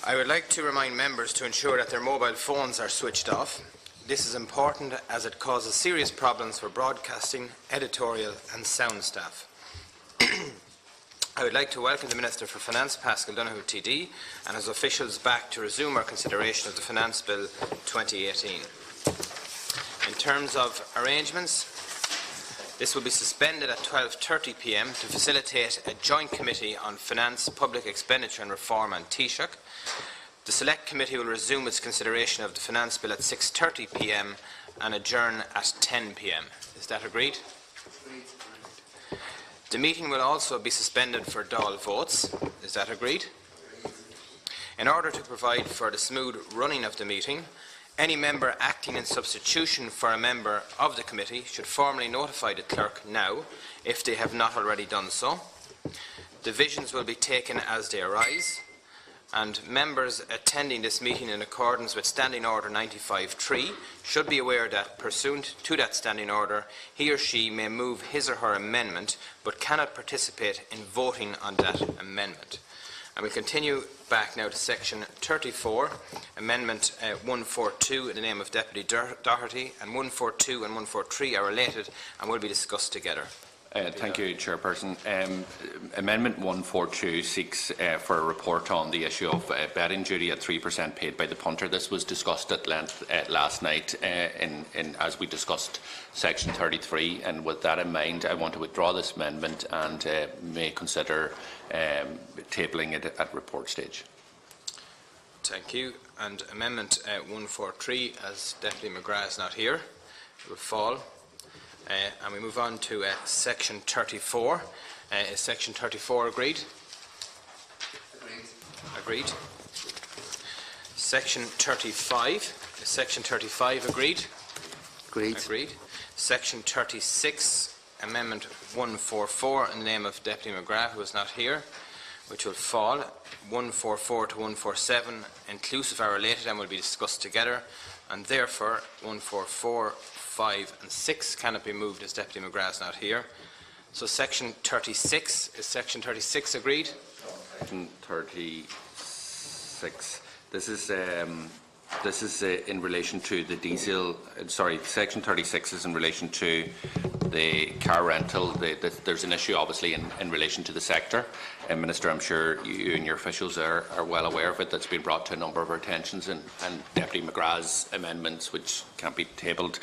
I would like to remind members to ensure that their mobile phones are switched off. This is important as it causes serious problems for broadcasting, editorial and sound staff. I would like to welcome the Minister for Finance, Paschal Donoghue TD, and his officials back to resume our consideration of the Finance Bill 2018. In terms of arrangements, this will be suspended at 12:30 p.m. to facilitate a joint committee on finance, public expenditure and reform and Taoiseach. The Select Committee will resume its consideration of the Finance Bill at 6:30 p.m. and adjourn at 10 p.m. Is that agreed? The meeting will also be suspended for Dáil votes. Is that agreed? In order to provide for the smooth running of the meeting, any member acting in substitution for a member of the committee should formally notify the clerk now, if they have not already done so. Divisions will be taken as they arise, and members attending this meeting in accordance with Standing Order 95.3 should be aware that, pursuant to that standing order, he or she may move his or her amendment but cannot participate in voting on that amendment. And we continue back now to section 34, amendment 142 in the name of Deputy Doherty, and 142 and 143 are related and will be discussed together. Thank you, Chairperson. Amendment 142 seeks for a report on the issue of betting duty at 3% paid by the punter. This was discussed at length last night as we discussed section 33, and with that in mind I want to withdraw this amendment and may consider tabling it at report stage. Thank you. And amendment 143, as Deputy McGrath is not here, will fall. And we move on to section 34. Is section 34 agreed? Agreed. Section 35. Is section 35 agreed? Agreed. Agreed. Section 36, amendment 144 in the name of Deputy McGrath, who is not here, which will fall. 144 to 147 inclusive are related and will be discussed together, and therefore 144, 5 and 6 cannot be moved as Deputy McGrath is not here. So section 36, is section 36 agreed? Section 36. This is in relation to the diesel. Sorry, section 36 is in relation to the car rental. There's an issue, obviously, in relation to the sector. Minister, I'm sure you and your officials are well aware of it. That's been brought to a number of our attentions, and Deputy McGrath's amendments, which can't be tabled,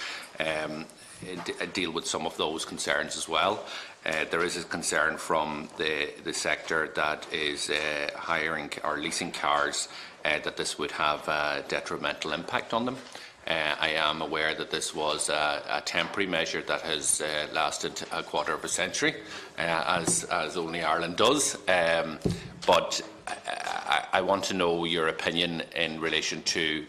deal with some of those concerns as well. There is a concern from the sector that is hiring or leasing cars that this would have a detrimental impact on them. I am aware that this was a temporary measure that has lasted a quarter of a century, as only Ireland does. But I want to know your opinion in relation to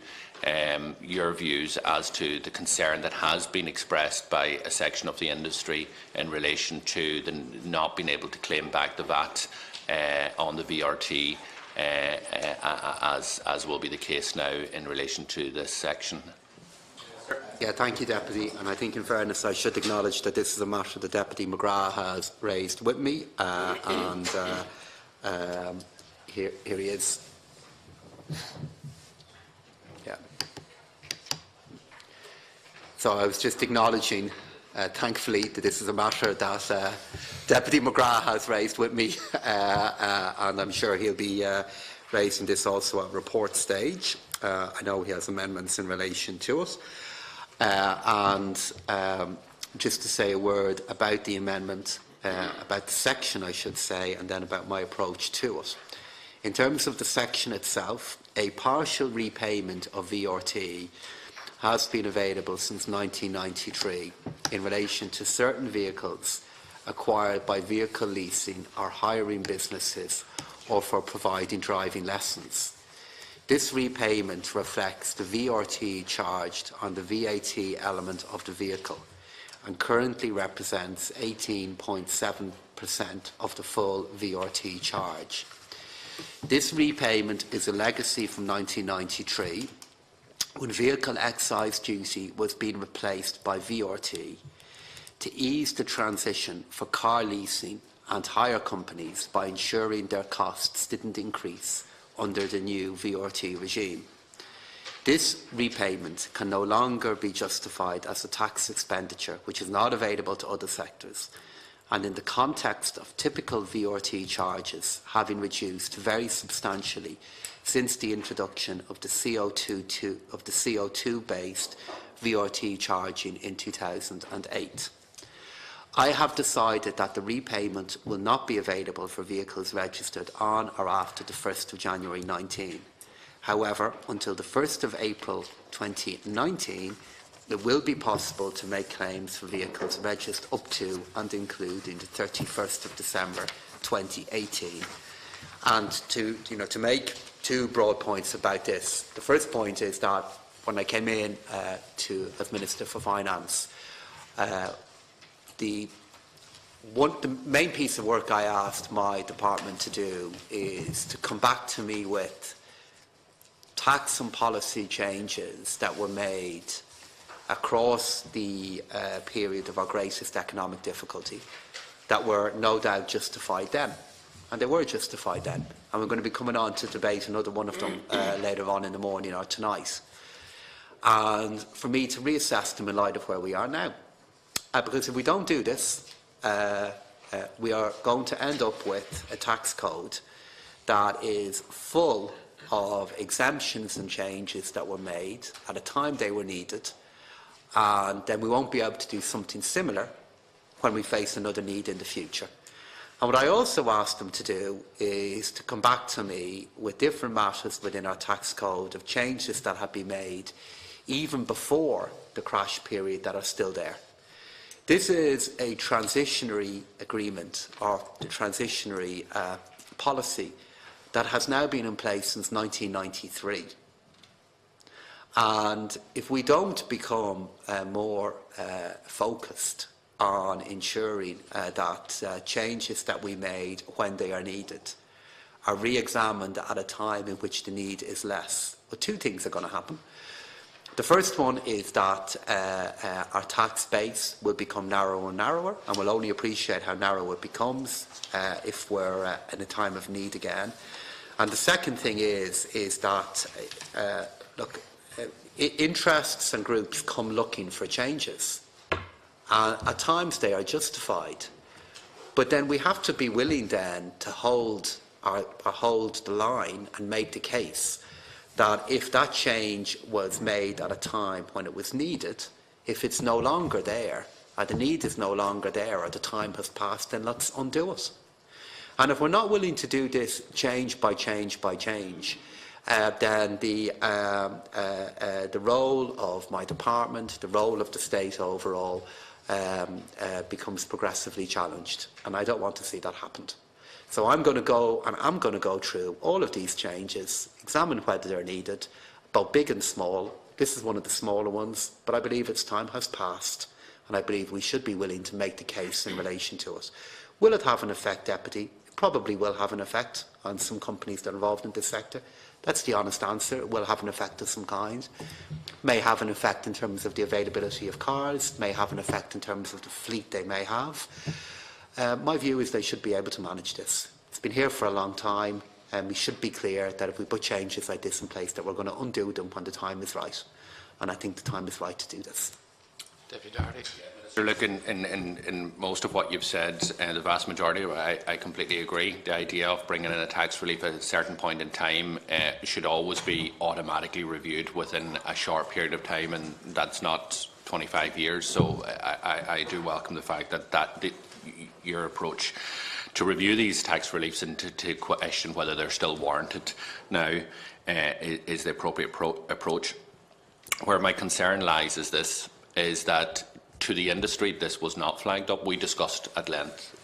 your views as to the concern that has been expressed by a section of the industry in relation to the not being able to claim back the VAT on the VRT, as will be the case now in relation to this section. Yeah, thank you, Deputy. And I think, in fairness, I should acknowledge that this is a matter that Deputy McGrath has raised with me, and here he is. Yeah. So I was just acknowledging, thankfully, that this is a matter that Deputy McGrath has raised with me, and I'm sure he'll be raising this also at report stage. I know he has amendments in relation to it. Just to say a word about the amendment, about the section, I should say, and then about my approach to it. In terms of the section itself, a partial repayment of VRT has been available since 1993 in relation to certain vehicles acquired by vehicle leasing or hiring businesses, or for providing driving lessons. This repayment reflects the VRT charged on the VAT element of the vehicle and currently represents 18.7% of the full VRT charge. This repayment is a legacy from 1993, when vehicle excise duty was being replaced by VRT, to ease the transition for car leasing and hire companies by ensuring their costs didn't increase under the new VRT regime. This repayment can no longer be justified as a tax expenditure which is not available to other sectors, and in the context of typical VRT charges having reduced very substantially since the introduction of the CO2-based VRT charging in 2008. I have decided that the repayment will not be available for vehicles registered on or after the 1st of January 19. However, until the 1st of April 2019, it will be possible to make claims for vehicles registered up to and including the 31st of December 2018. And to make two broad points about this. The first point is that when I came in as Minister for Finance, the main piece of work I asked my department to do is to come back to me with tax and policy changes that were made across the period of our greatest economic difficulty that were no doubt justified then. And they were justified then. And we're going to be coming on to debate another one of them later on in the morning or tonight. And for me to reassess them in light of where we are now. Because if we don't do this, we are going to end up with a tax code that is full of exemptions and changes that were made at a time they were needed, and then we won't be able to do something similar when we face another need in the future. And what I also asked them to do is to come back to me with different matters within our tax code of changes that have been made even before the crash period that are still there. This is a transitionary agreement, or the transitionary policy that has now been in place since 1993. And if we don't become more focused on ensuring that changes that we made when they are needed are re-examined at a time in which the need is less, well, two things are going to happen. The first one is that our tax base will become narrower and narrower, and we'll only appreciate how narrow it becomes if we're in a time of need again. And the second thing is that, interests and groups come looking for changes. At times they are justified, but then we have to be willing then to hold the line and make the case that if that change was made at a time when it was needed, if it's no longer there, or the need is no longer there, or the time has passed, then let's undo it. And if we're not willing to do this change by change by change, then the role of my department, the role of the state overall, becomes progressively challenged. And I don't want to see that happen. So I'm going to go through all of these changes, examine whether they're needed, both big and small. This is one of the smaller ones, but I believe its time has passed, and I believe we should be willing to make the case in relation to it. Will it have an effect, Deputy? It probably will have an effect on some companies that are involved in this sector. That's the honest answer. It will have an effect of some kind. May have an effect in terms of the availability of cars, may have an effect in terms of the fleet they may have. My view is they should be able to manage this. It's been here for a long time, and we should be clear that if we put changes like this in place, that we're going to undo them when the time is right. And I think the time is right to do this. Deputy Doherty. So look, in most of what you've said, the vast majority, I completely agree. The idea of bringing in a tax relief at a certain point in time should always be automatically reviewed within a short period of time, and that's not 25 years. So I do welcome the fact that your approach to review these tax reliefs and to question whether they're still warranted now is the appropriate approach. Where my concern lies is that to the industry this was not flagged up. We discussed at length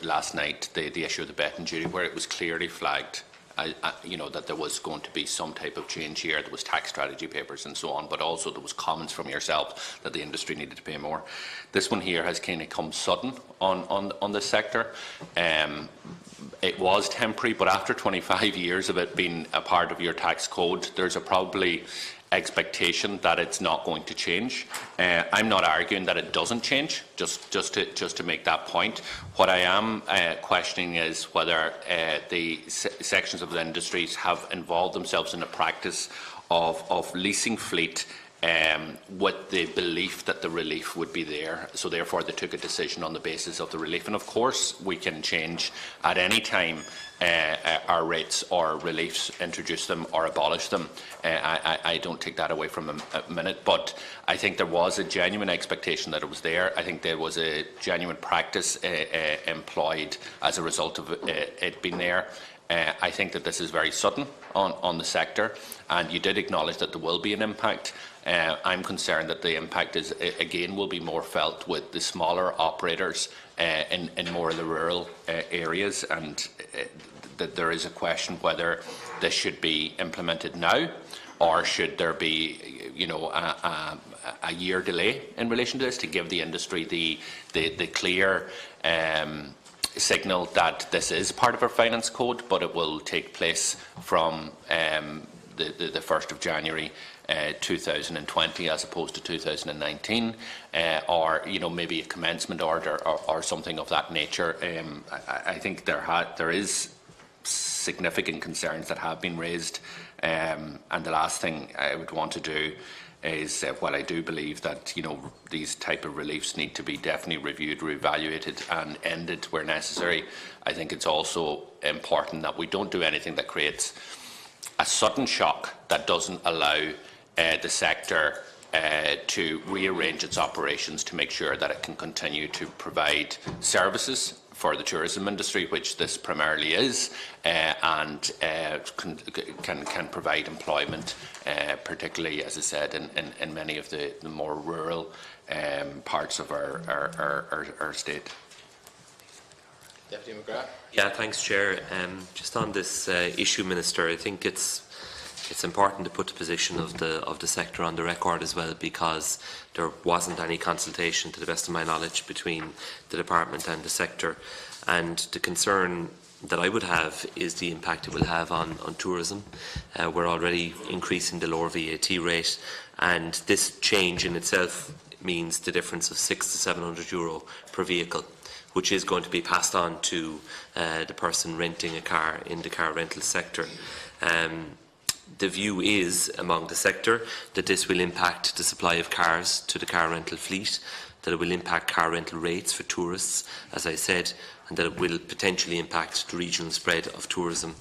last night the issue of the betting duty, where it was clearly flagged that there was going to be some type of change here. There was tax strategy papers and so on, but also there was comments from yourself that the industry needed to pay more. This one here has kind of come sudden on the sector. It was temporary, but after 25 years of it being a part of your tax code, there's probably expectation that it's not going to change. I'm not arguing that it doesn't change, just to make that point. What I am questioning is whether the sections of the industries have involved themselves in a practice of leasing fleet with the belief that the relief would be there, so therefore they took a decision on the basis of the relief. And of course we can change at any time our rates or reliefs, introduce them or abolish them. I don't take that away from a minute, but I think there was a genuine expectation that it was there. I think there was a genuine practice employed as a result of it being there. I think that this is very sudden on the sector, and you did acknowledge that there will be an impact. I'm concerned that the impact is, again, will be more felt with the smaller operators in more of the rural areas, and that there is a question whether this should be implemented now, or should there be, you know, a year delay in relation to this to give the industry the clear signal that this is part of our finance code, but it will take place from the 1st of January 2020 as opposed to 2019, or, you know, maybe a commencement order or something of that nature. I think there is significant concerns that have been raised, and the last thing I would want to do is, while I do believe that, you know, these type of reliefs need to be definitely reviewed, reevaluated and ended where necessary, I think it's also important that we don't do anything that creates a sudden shock that doesn't allow the sector to rearrange its operations to make sure that it can continue to provide services for the tourism industry, which this primarily is, and can provide employment, particularly, as I said, in many of the more rural parts of our state. Deputy McGrath. Yeah, thanks, Chair. Just on this issue, Minister, I think it's important to put the position of the sector on the record as well, because there wasn't any consultation, to the best of my knowledge, between the department and the sector. And the concern that I would have is the impact it will have on tourism. We're already increasing the lower VAT rate, and this change in itself means the difference of €600 to €700 per vehicle, which is going to be passed on to the person renting a car in the car rental sector. The view is among the sector that this will impact the supply of cars to the car rental fleet, that it will impact car rental rates for tourists, as I said, and that it will potentially impact the regional spread of tourism.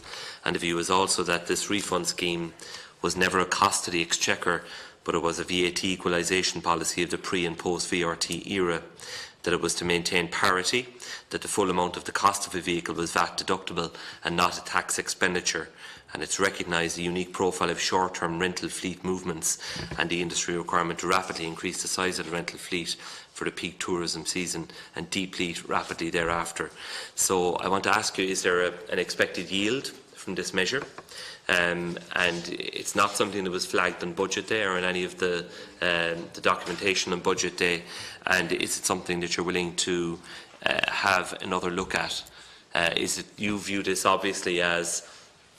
And the view is also that this refund scheme was never a cost to the Exchequer, but it was a VAT equalisation policy of the pre- and post-VRT era, that it was to maintain parity, that the full amount of the cost of a vehicle was VAT deductible and not a tax expenditure. And it's recognised the unique profile of short-term rental fleet movements and the industry requirement to rapidly increase the size of the rental fleet for the peak tourism season and deplete rapidly thereafter. So I want to ask you, is there an expected yield from this measure? And it's not something that was flagged on budget day or in any of the documentation on budget day. And is it something that you're willing to have another look at? Is it, you view this obviously as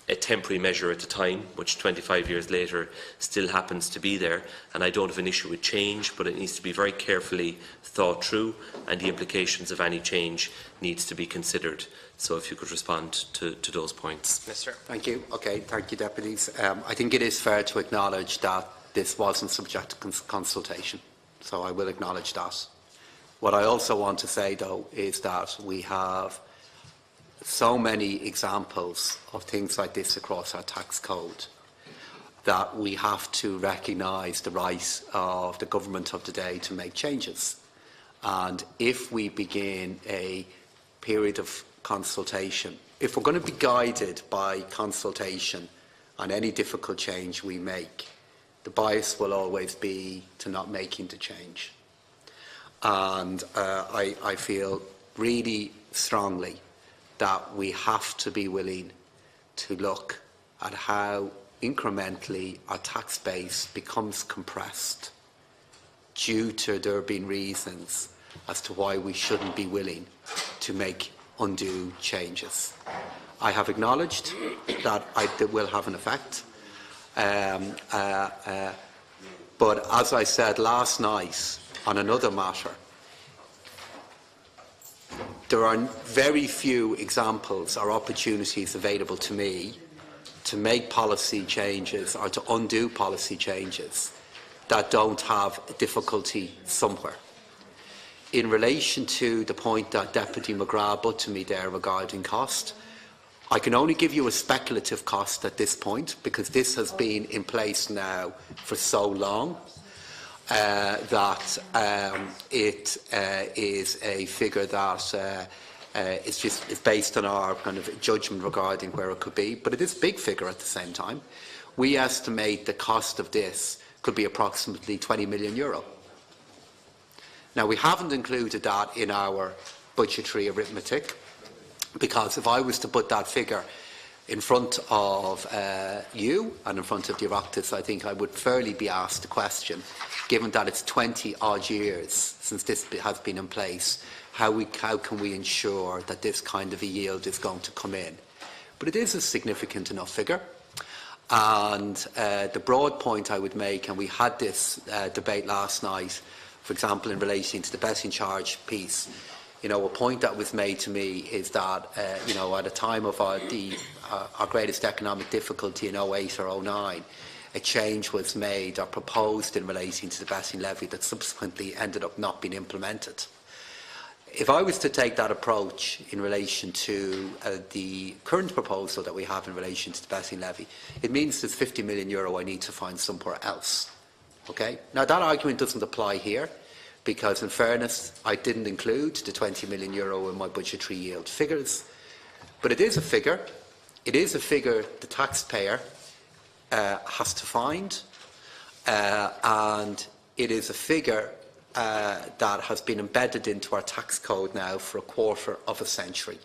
a temporary measure at the time, which 25 years later still happens to be there, and I don't have an issue with change, but it needs to be very carefully thought through, and the implications of any change needs to be considered. So if you could respond to those points. Minister. Thank you. Okay, thank you, Deputies. I think it is fair to acknowledge that this wasn't subject to consultation, so I will acknowledge that. What I also want to say, though, is that we have so many examples of things like this across our tax code that we have to recognise the right of the government of the day to make changes. And if we begin a period of consultation, if we're going to be guided by consultation on any difficult change we make, the bias will always be to not making the change. And I feel really strongly that we have to be willing to look at how incrementally our tax base becomes compressed due to there being reasons as to why we shouldn't be willing to make undue changes. I have acknowledged that it will have an effect. But as I said last night on another matter, there are very few examples or opportunities available to me to make policy changes or to undo policy changes that don't have difficulty somewhere. In relation to the point that Deputy McGrath put to me there regarding cost, I can only give you a speculative cost at this point because this has been in place now for so long that it is a figure that it's based on our kind of judgment regarding where it could be, but it is a big figure at the same time. We estimate the cost of this could be approximately €20 million. Now, we haven't included that in our budgetary arithmetic, because if I was to put that figure in front of you and in front of the Oireachtas, I think I would fairly be asked the question, given that it's 20 odd years since this has been in place, how can we ensure that this kind of a yield is going to come in? But it is a significant enough figure. And the broad point I would make, and we had this debate last night, for example, in relation to the best in charge piece, a point that was made to me is that, at a time of our greatest economic difficulty in 08 or 09, a change was made or proposed in relation to the betting levy that subsequently ended up not being implemented. If I was to take that approach in relation to the current proposal that we have in relation to the betting levy, it means there's €50 million I need to find somewhere else. Okay? Now, that argument doesn't apply here, because in fairness, I didn't include the €20 million in my budgetary yield figures. But it is a figure. It is a figure the taxpayer has to find, and it is a figure that has been embedded into our tax code now for a quarter of a century.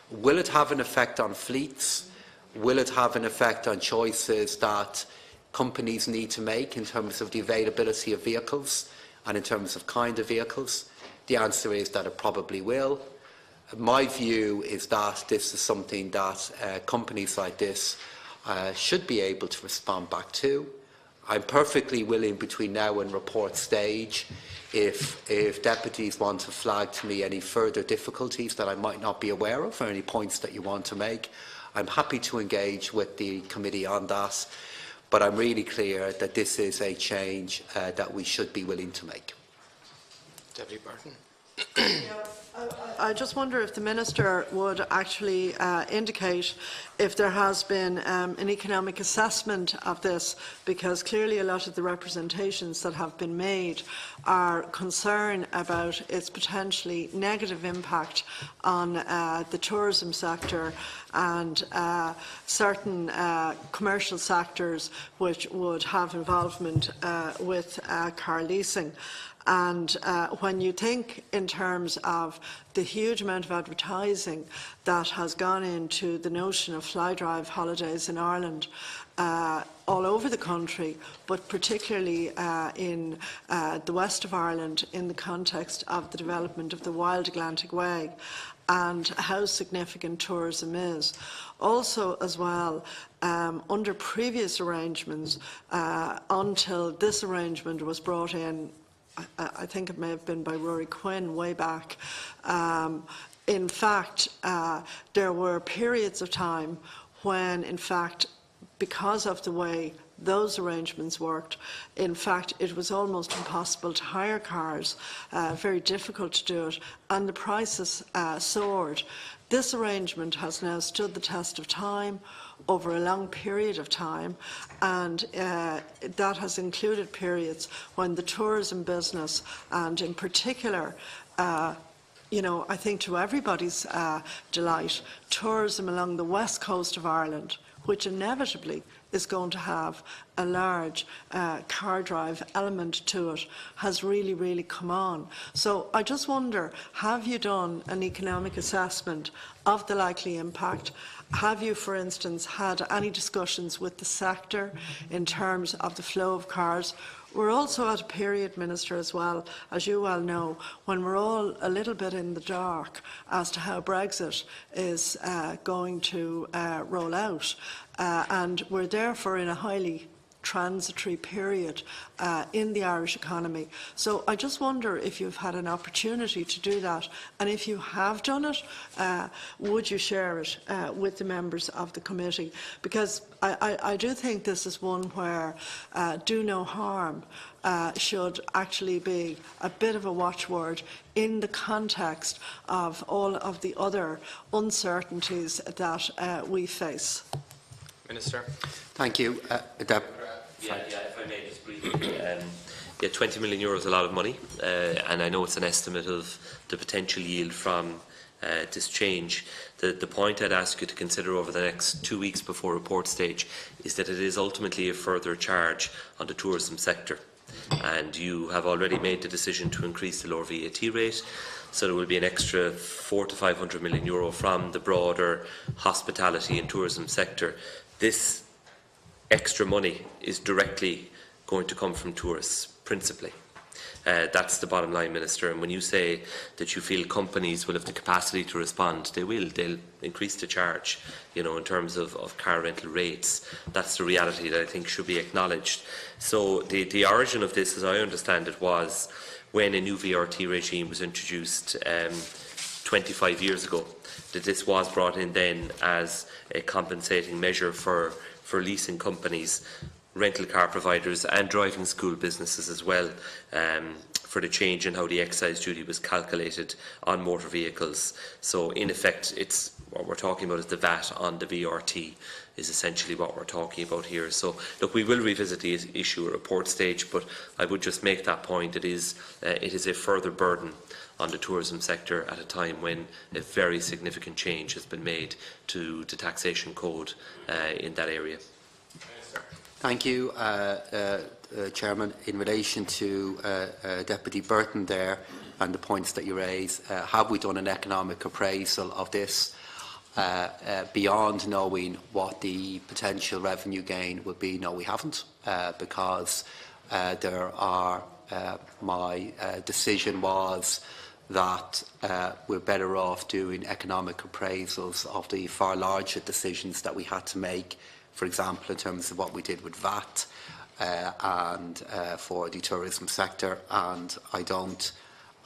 Will it have an effect on fleets? Will it have an effect on choices that companies need to make in terms of the availability of vehicles and in terms of kind of vehicles? The answer is that it probably will. My view is that this is something that companies like this should be able to respond back to. I'm perfectly willing between now and report stage, if deputies want to flag to me any further difficulties that I might not be aware of or any points that you want to make, I'm happy to engage with the committee on that. But I'm really clear that this is a change that we should be willing to make. Deputy Burton. I just wonder if the Minister would actually indicate if there has been an economic assessment of this, because clearly a lot of the representations that have been made are concern about its potentially negative impact on the tourism sector and certain commercial sectors which would have involvement with car leasing. And when you think in terms of the huge amount of advertising that has gone into the notion of fly drive holidays in Ireland, all over the country, but particularly in the west of Ireland in the context of the development of the Wild Atlantic Way and how significant tourism is. Also, as well, under previous arrangements, until this arrangement was brought in, I think it may have been by Rory Quinn way back, in fact, there were periods of time when, in fact, because of the way those arrangements worked, in fact, it was almost impossible to hire cars, very difficult to do it, and the prices soared. This arrangement has now stood the test of time over a long period of time, and that has included periods when the tourism business, and in particular, I think to everybody's delight, tourism along the west coast of Ireland, which inevitably is going to have a large car drive element to it, has really, really come on. So I just wonder, have you done an economic assessment of the likely impact? Have you, for instance, had any discussions with the sector in terms of the flow of cars, We're also at a period, Minister, as well, as you well know, when we're all a little bit in the dark as to how Brexit is going to roll out. And we're therefore in a highly transitory period in the Irish economy. So I just wonder if you've had an opportunity to do that, and if you have done it, would you share it with the members of the committee? Because I do think this is one where do no harm should actually be a bit of a watchword in the context of all of the other uncertainties that we face. Minister. Thank you. If I may just briefly. Yeah, €20 million is a lot of money, and I know it's an estimate of the potential yield from this change. The point I'd ask you to consider over the next 2 weeks before report stage is that it is ultimately a further charge on the tourism sector, and you have already made the decision to increase the lower VAT rate. So there will be an extra €400 to €500 million from the broader hospitality and tourism sector. This extra money is directly going to come from tourists, principally. That's the bottom line, Minister. And when you say that you feel companies will have the capacity to respond, they will. They'll increase the charge, in terms of car rental rates. That's the reality that I think should be acknowledged. So the origin of this, as I understand it, was when a new VRT regime was introduced 25 years ago, that this was brought in then as a compensating measure for leasing companies, rental car providers and driving school businesses as well, for the change in how the excise duty was calculated on motor vehicles. So in effect, it's what we're talking about is the VAT on the VRT is essentially what we're talking about here. So look, we will revisit the issue at report stage, but I would just make that point. It is a further burden on the tourism sector at a time when a very significant change has been made to the taxation code in that area. Thank you, Chairman. In relation to Deputy Burton there and the points that you raise, have we done an economic appraisal of this beyond knowing what the potential revenue gain would be? No, we haven't, because my decision was that we're better off doing economic appraisals of the far larger decisions that we had to make, for example, in terms of what we did with VAT and for the tourism sector. And I don't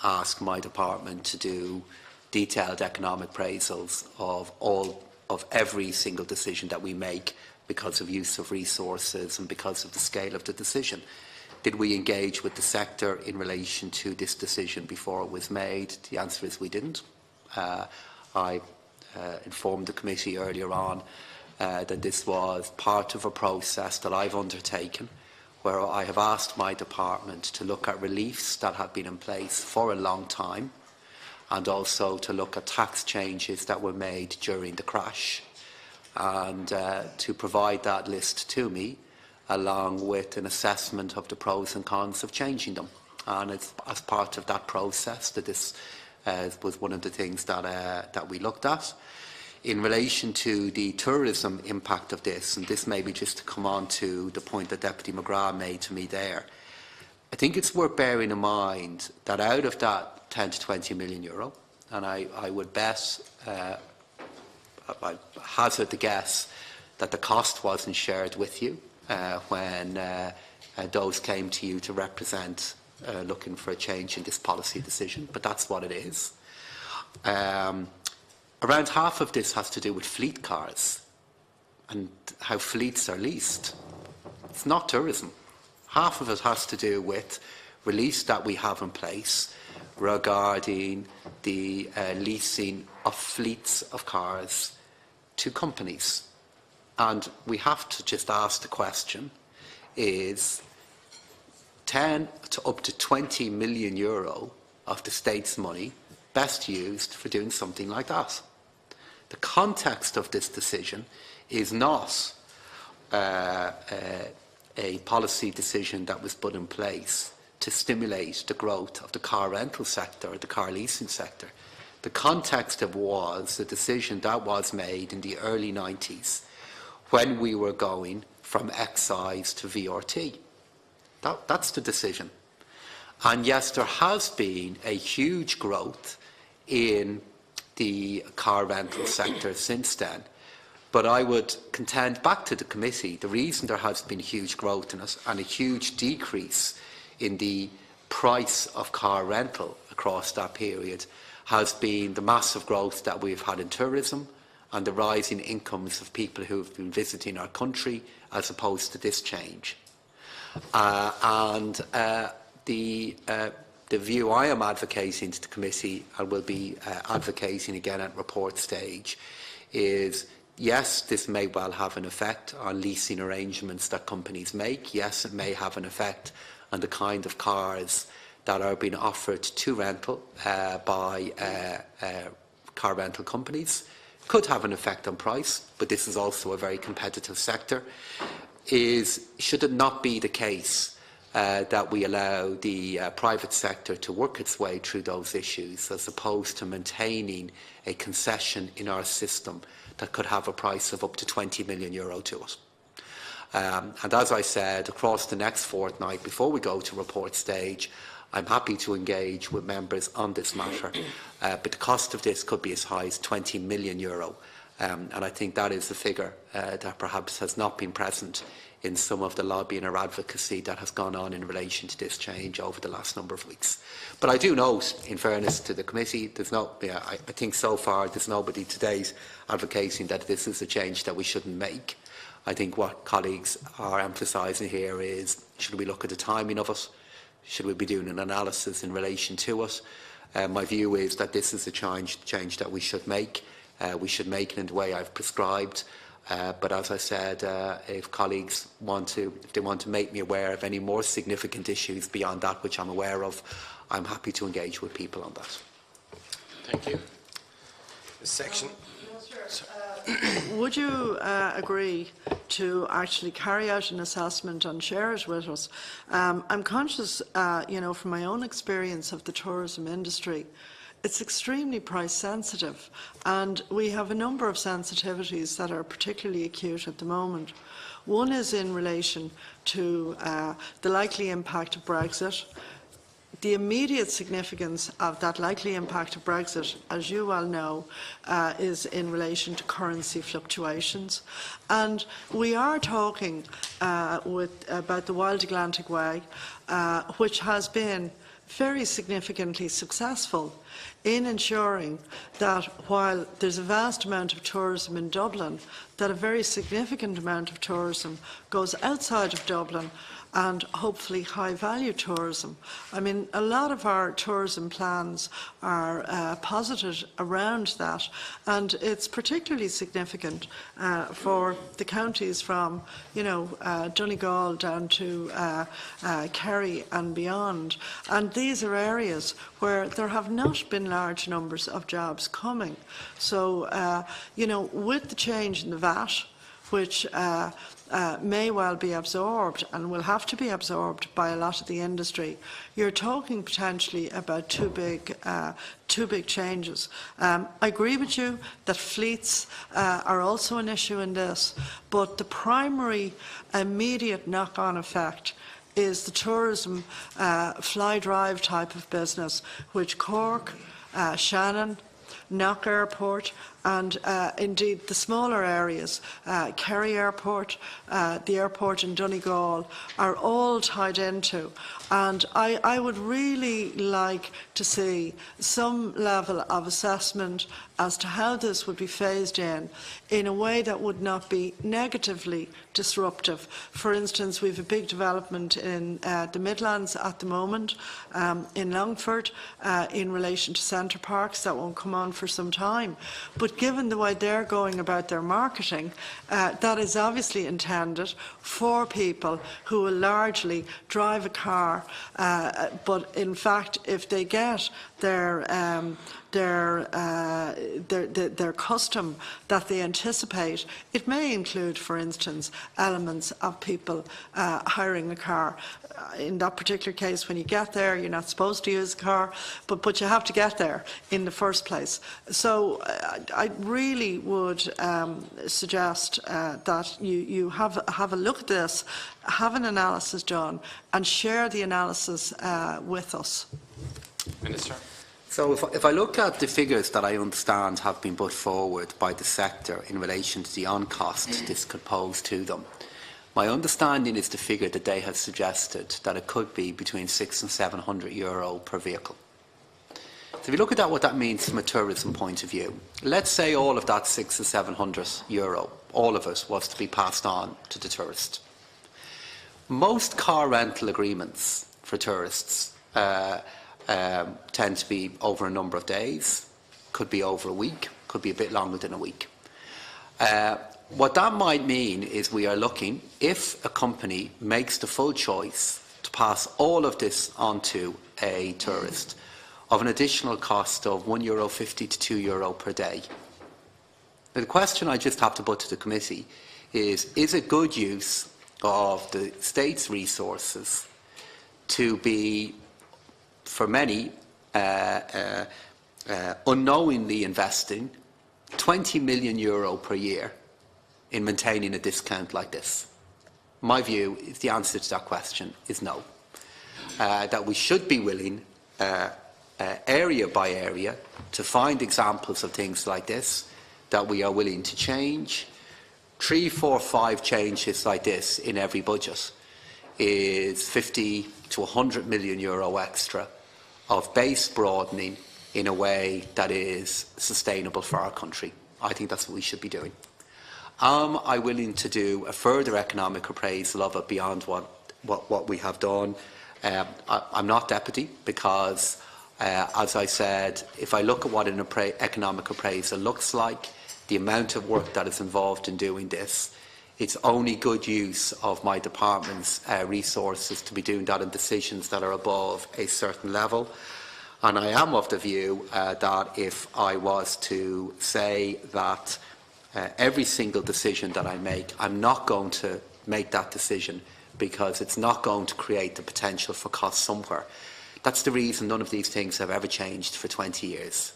ask my department to do detailed economic appraisals of every single decision that we make because of use of resources and because of the scale of the decision. Did we engage with the sector in relation to this decision before it was made? The answer is we didn't. I informed the committee earlier on that this was part of a process that I've undertaken, where I have asked my department to look at reliefs that have been in place for a long time, and also to look at tax changes that were made during the crash, and to provide that list to me, along with an assessment of the pros and cons of changing them. And it's as part of that process that this was one of the things that we looked at. In relation to the tourism impact of this, and this may be just to come on to the point that Deputy McGrath made to me there, I think it's worth bearing in mind that out of that 10 to 20 million euro, and I would bet, I hazard the guess, that the cost wasn't shared with you when those came to you to represent looking for a change in this policy decision, but that's what it is. Around half of this has to do with fleet cars and how fleets are leased. It's not tourism. Half of it has to do with release that we have in place regarding the leasing of fleets of cars to companies. And we have to just ask the question, is 10 to up to 20 million euro of the state's money best used for doing something like that? The context of this decision is not a policy decision that was put in place to stimulate the growth of the car rental sector or the car leasing sector. The context of was a decision that was made in the early 90s when we were going from excise to VRT. That's the decision. And yes, there has been a huge growth in the car rental sector since then. But I would contend back to the committee, the reason there has been huge growth in it and a huge decrease in the price of car rental across that period has been the massive growth that we've had in tourism and the rising incomes of people who have been visiting our country, as opposed to this change. The view I am advocating to the committee, and will be advocating again at report stage, is yes, this may well have an effect on leasing arrangements that companies make. Yes, it may have an effect on the kind of cars that are being offered to rental by car rental companies. Could have an effect on price, but this is also a very competitive sector. Should it not be the case that we allow the private sector to work its way through those issues, as opposed to maintaining a concession in our system that could have a price of up to €20 million to it? And as I said, across the next fortnight, before we go to report stage, I'm happy to engage with members on this matter, but the cost of this could be as high as €20 million. And I think that is a figure that perhaps has not been present in some of the lobbying or advocacy that has gone on in relation to this change over the last number of weeks. But I do note, in fairness to the committee, I think so far there's nobody today advocating that this is a change that we shouldn't make. I think what colleagues are emphasising here is, should we look at the timing of it? Should we be doing an analysis in relation to it? My view is that this is a change that we should make. We should make it in the way I've prescribed. But as I said, if colleagues want to make me aware of any more significant issues beyond that which I'm aware of, I'm happy to engage with people on that. Thank you. This section. Would you agree to actually carry out an assessment and share it with us? I'm conscious, from my own experience of the tourism industry, it's extremely price sensitive, and we have a number of sensitivities that are particularly acute at the moment. One is in relation to the likely impact of Brexit. The immediate significance of that likely impact of Brexit, as you well know, is in relation to currency fluctuations. And we are talking about the Wild Atlantic Way, which has been very significantly successful in ensuring that while there's a vast amount of tourism in Dublin, that a very significant amount of tourism goes outside of Dublin, and hopefully high-value tourism. I mean, a lot of our tourism plans are posited around that, and it's particularly significant for the counties from, Donegal down to Kerry and beyond. And these are areas where there have not been large numbers of jobs coming. So, with the change in the VAT, which may well be absorbed and will have to be absorbed by a lot of the industry, you're talking potentially about two big changes. I agree with you that fleets are also an issue in this, but the primary immediate knock-on effect is the tourism fly-drive type of business, which Cork, Shannon, Knock Airport, and indeed the smaller areas, Kerry Airport, the airport in Donegal, are all tied into. And I would really like to see some level of assessment as to how this would be phased in a way that would not be negatively disruptive. For instance, we have a big development in the Midlands at the moment, in Longford, in relation to centre parks that won't come on for some time. But given the way they're going about their marketing, that is obviously intended for people who will largely drive a car, but in fact, if they get their their custom that they anticipate. It may include, for instance, elements of people hiring a car. In that particular case, when you get there, you're not supposed to use a car, but you have to get there in the first place. So I really would suggest that you have a look at this, have an analysis done, and share the analysis with us. Minister. So if I look at the figures that I understand have been put forward by the sector in relation to the on-cost this could pose to them, my understanding is the figure that they have suggested, that it could be between €600 and €700 per vehicle. So if you look at that, what that means from a tourism point of view, let's say all of that €600 or €700, all of it, was to be passed on to the tourist. Most car rental agreements for tourists tend to be over a number of days, could be over a week, could be a bit longer than a week. What that might mean is we are looking, if a company makes the full choice to pass all of this on to a tourist, of an additional cost of €1.50 to €2 per day. Now, the question I just have to put to the committee is it good use of the state's resources to be, for many, unknowingly investing €20 million per year in maintaining a discount like this? My view is the answer to that question is no. That we should be willing, area by area, to find examples of things like this that we are willing to change. 3, 4, 5 changes like this in every budget is €50 to €100 million extra of base broadening in a way that is sustainable for our country. I think that's what we should be doing. Am I willing to do a further economic appraisal of it beyond what we have done? I'm not, Deputy, because, as I said, if I look at what an economic appraisal looks like, the amount of work that is involved in doing this, it's only good use of my department's resources to be doing that in decisions that are above a certain level. And I am of the view that if I was to say that every single decision that I make, I'm not going to make that decision because it's not going to create the potential for cost somewhere. That's the reason none of these things have ever changed for 20 years.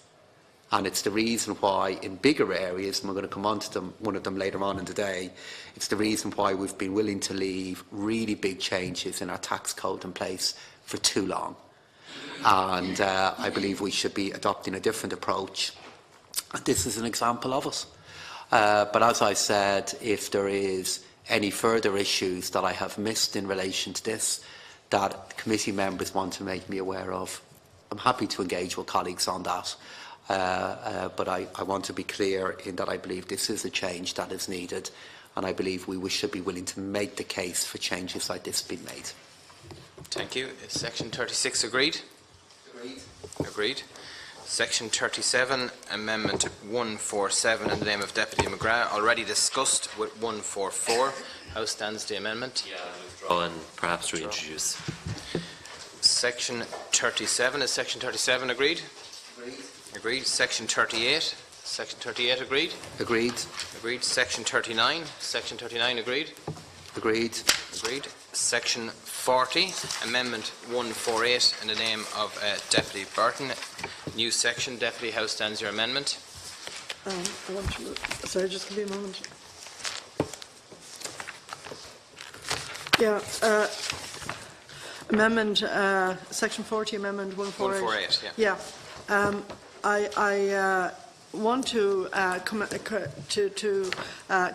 And it's the reason why in bigger areas, and we're going to come on to one of them later on in the day, it's the reason why we've been willing to leave really big changes in our tax code in place for too long. And I believe we should be adopting a different approach. And this is an example of it. But as I said, if there is any further issues that I have missed in relation to this that committee members want to make me aware of, I'm happy to engage with colleagues on that. But I want to be clear in that I believe this is a change that is needed, and I believe we should be willing to make the case for changes like this being made. Thank you. Is Section 36 agreed? Agreed. Agreed. Section 37, Amendment 147 in the name of Deputy McGrath, already discussed with 144. How stands the amendment? Yeah, withdraw and perhaps reintroduce. Section 37, is Section 37 agreed? Agreed. Agreed. Section 38. Section 38 agreed? Agreed. Agreed. Section 39. Section 39 agreed? Agreed. Agreed. Section 40, Amendment 148 in the name of Deputy Burton. New section. Deputy, how stands your amendment? I want to, sorry, just give me a moment. Yeah. Amendment, Section 40, Amendment 148. 148, yeah. Yeah. I want to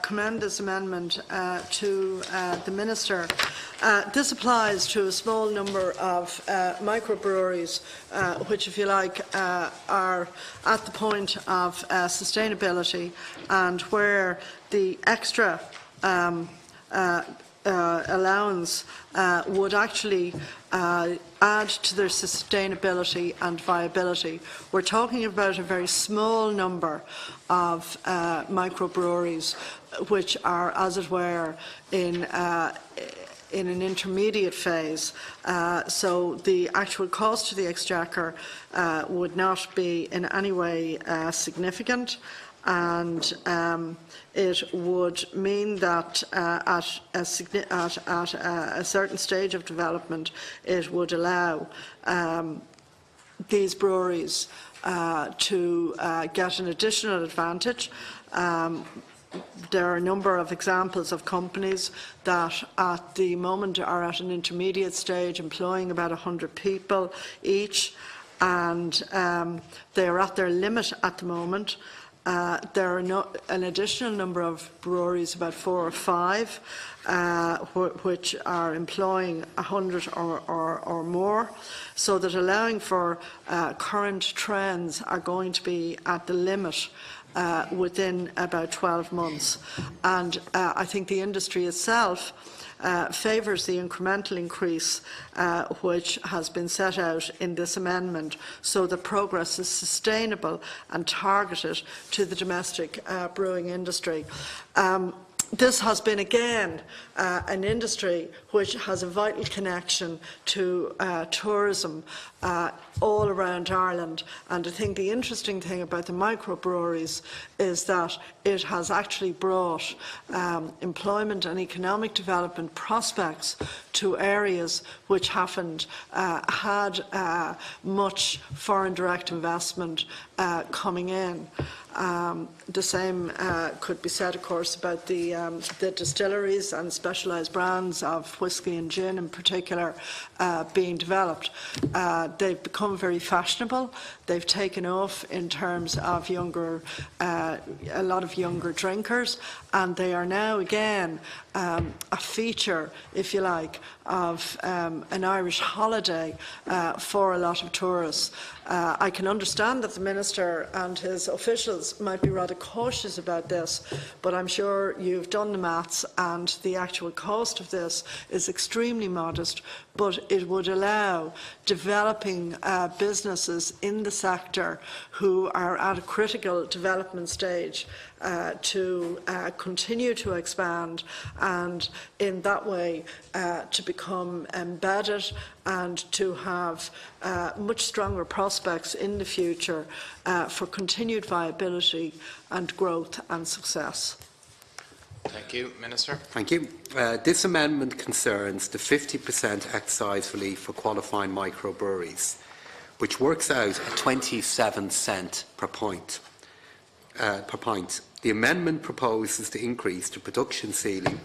commend this amendment to the Minister. This applies to a small number of microbreweries which, if you like, are at the point of sustainability, and where the extra allowance would actually add to their sustainability and viability. We're talking about a very small number of microbreweries which are, as it were, in in an intermediate phase. So the actual cost to the Exchequer would not be in any way significant, and it would mean that at a certain stage of development it would allow these breweries to get an additional advantage. There are a number of examples of companies that at the moment are at an intermediate stage, employing about 100 people each, and they are at their limit at the moment. There are an additional number of breweries, about 4 or 5, which are employing 100 or more, so that allowing for current trends are going to be at the limit within about 12 months. And I think the industry itself favours the incremental increase which has been set out in this amendment, so that progress is sustainable and targeted to the domestic brewing industry. This has been, again, an industry which has a vital connection to tourism all around Ireland. And I think the interesting thing about the microbreweries is that it has actually brought employment and economic development prospects to areas which haven't had much foreign direct investment coming in. The same could be said, of course, about the distilleries and specialised brands of whisky and gin in particular being developed. They've become very fashionable. They've taken off in terms of a lot of younger drinkers, and they are now again a feature, if you like, of an Irish holiday for a lot of tourists. I can understand that the Minister and his officials might be rather cautious about this, but I'm sure you've done the maths, and the actual cost of this is extremely modest, but it would allow developing businesses in the sector who are at a critical development stage to continue to expand, and in that way to become embedded and to have much stronger prospects in the future for continued viability and growth and success. Thank you, Minister. Thank you. This amendment concerns the 50% excise relief for qualifying microbreweries, which works out at 27 cents per pint. The amendment proposes to increase the production ceiling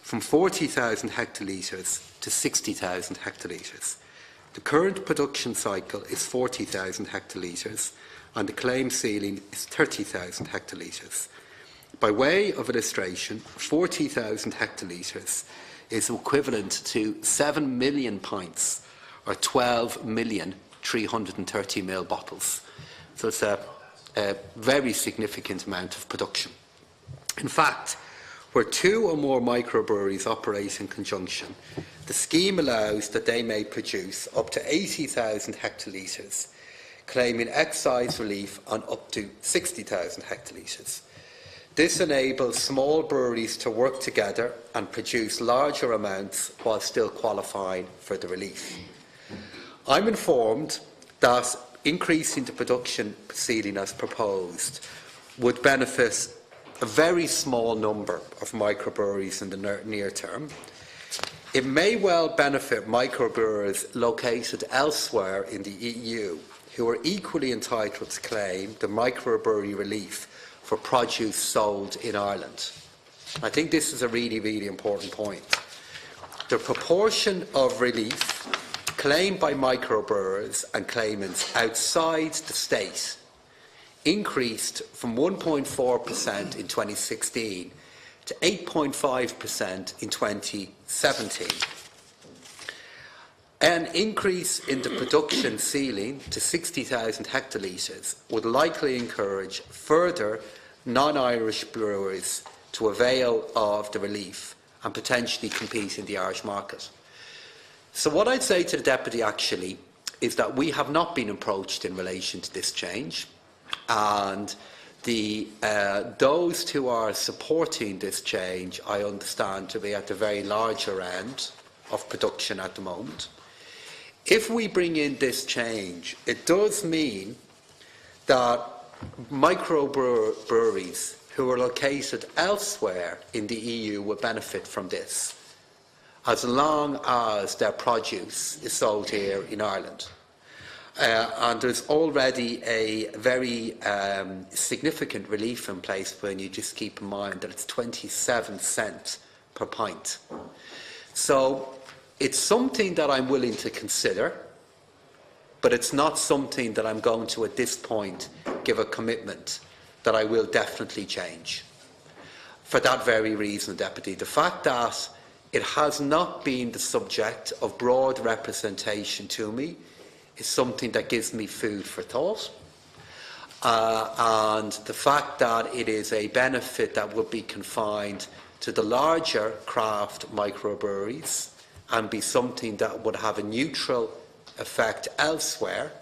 from 40,000 hectolitres to 60,000 hectolitres. The current production cycle is 40,000 hectolitres and the claim ceiling is 30,000 hectolitres. By way of illustration, 40,000 hectolitres is equivalent to 7 million pints, or 12 million 330 ml bottles. So it's a very significant amount of production. In fact, where 2 or more microbreweries operate in conjunction, the scheme allows that they may produce up to 80,000 hectolitres, claiming excise relief on up to 60,000 hectolitres. This enables small breweries to work together and produce larger amounts while still qualifying for the relief. I'm informed that increasing the production ceiling as proposed would benefit a very small number of microbreweries in the near term. It may well benefit microbrewers located elsewhere in the EU who are equally entitled to claim the microbrewery relief for produce sold in Ireland. I think this is a really, really important point. The proportion of relief claimed by microbrewers and claimants outside the state increased from 1.4% in 2016 to 8.5% in 2017. An increase in the production ceiling to 60,000 hectolitres would likely encourage further non-Irish brewers to avail of the relief and potentially compete in the Irish market. So what I'd say to the Deputy actually is that we have not been approached in relation to this change, and those who are supporting this change, I understand to be at the very larger end of production at the moment. If we bring in this change, it does mean that microbreweries who are located elsewhere in the EU will benefit from this, as long as their produce is sold here in Ireland. And there's already a very significant relief in place when you just keep in mind that it's 27 cents per pint. So it's something that I'm willing to consider, but it's not something that I'm going to, at this point, give a commitment that I will definitely change. For that very reason, Deputy, the fact that it has not been the subject of broad representation to me is something that gives me food for thought. And the fact that it is a benefit that would be confined to the larger craft microbreweries and be something that would have a neutral effect elsewhere.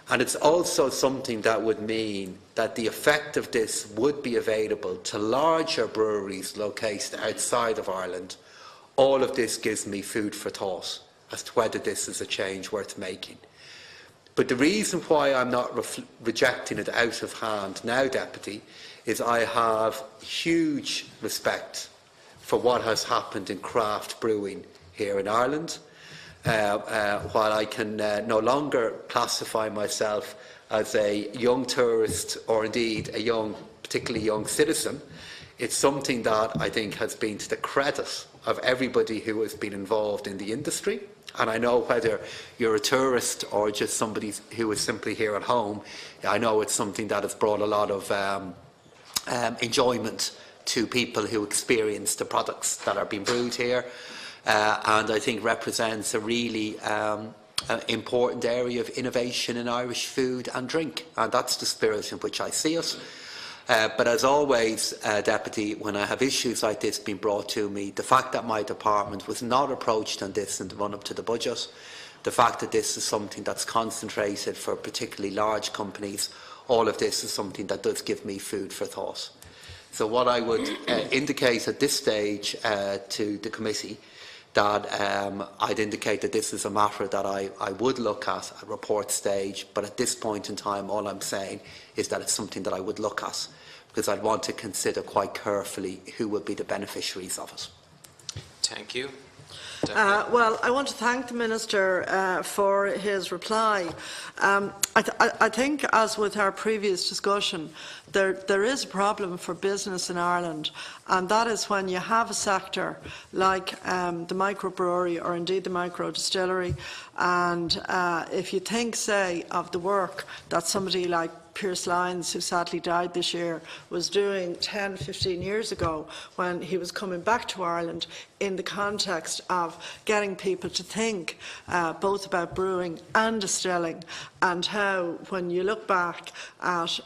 And it's also something that would mean that the effect of this would be available to larger breweries located outside of Ireland. All of this gives me food for thought as to whether this is a change worth making. But the reason why I'm not rejecting it out of hand now, Deputy, is I have huge respect for what has happened in craft brewing here in Ireland. While I can no longer classify myself as a young tourist or indeed a particularly young citizen, it's something that I think has been to the credit of everybody who has been involved in the industry. And I know whether you're a tourist or just somebody who is simply here at home, I know it's something that has brought a lot of enjoyment to people who experience the products that are being brewed here. And I think represents a really important area of innovation in Irish food and drink. And that's the spirit in which I see it. But as always, Deputy, when I have issues like this being brought to me, the fact that my department was not approached on this in the run-up to the budget, the fact that this is something that's concentrated for particularly large companies, all of this is something that does give me food for thought. So what I would indicate at this stage to the committee, that I'd indicate that this is a matter that I would look at report stage, but at this point in time all I'm saying is that it's something that I would look at, because I'd want to consider quite carefully who would be the beneficiaries of it. Thank you. Well, I want to thank the Minister for his reply. I think, as with our previous discussion, there is a problem for business in Ireland, and that is when you have a sector like the microbrewery or indeed the microdistillery, and if you think, say, of the work that somebody like Pearse Lyons, who sadly died this year, was doing 10, 15 years ago when he was coming back to Ireland in the context of getting people to think both about brewing and distilling, and how, when you look back at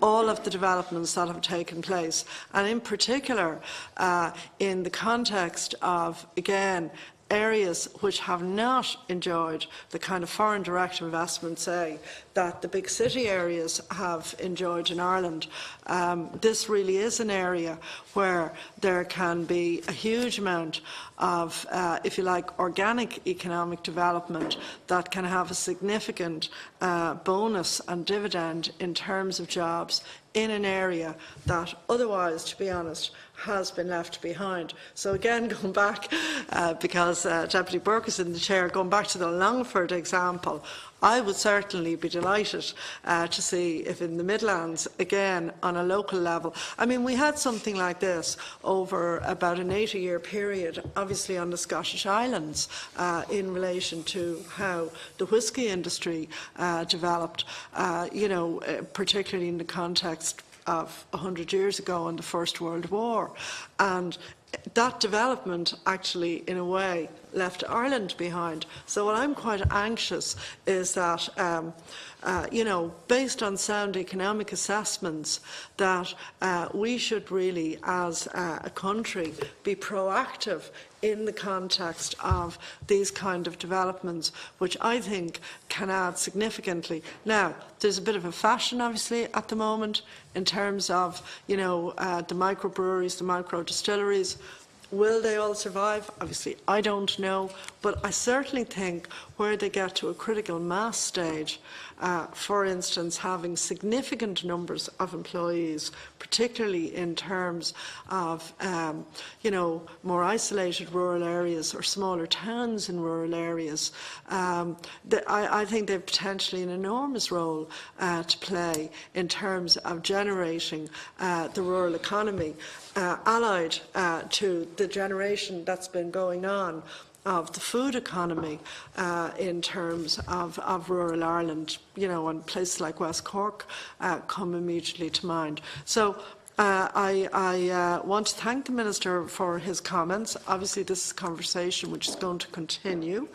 all of the developments that have taken place, and in particular in the context of, again, areas which have not enjoyed the kind of foreign direct investment, say, that the big city areas have enjoyed in Ireland. This really is an area where there can be a huge amount of, if you like, organic economic development that can have a significant bonus and dividend in terms of jobs in an area that otherwise, to be honest, has been left behind. So again, going back, because Deputy Burke is in the chair, going back to the Longford example, I would certainly be delighted to see if in the Midlands, again, on a local level, I mean, we had something like this over about an 80-year period, obviously on the Scottish Islands, in relation to how the whisky industry developed, you know, particularly in the context of 100 years ago in the First World War. And that development actually, in a way, left Ireland behind. So what I'm quite anxious is that you know, based on sound economic assessments, that we should really, as a country, be proactive in the context of these kind of developments, which I think can add significantly. Now, there's a bit of a fashion, obviously, at the moment in terms of, you know, the microbreweries, the micro-distilleries. Will they all survive? Obviously, I don't know, but I certainly think where they get to a critical mass stage, for instance, having significant numbers of employees, particularly in terms of, you know, more isolated rural areas or smaller towns in rural areas, I think they have potentially an enormous role to play in terms of generating the rural economy, allied to the generation that's been going on of the food economy in terms of rural Ireland, you know, and places like West Cork come immediately to mind. So I want to thank the Minister for his comments. Obviously, this is a conversation which is going to continue,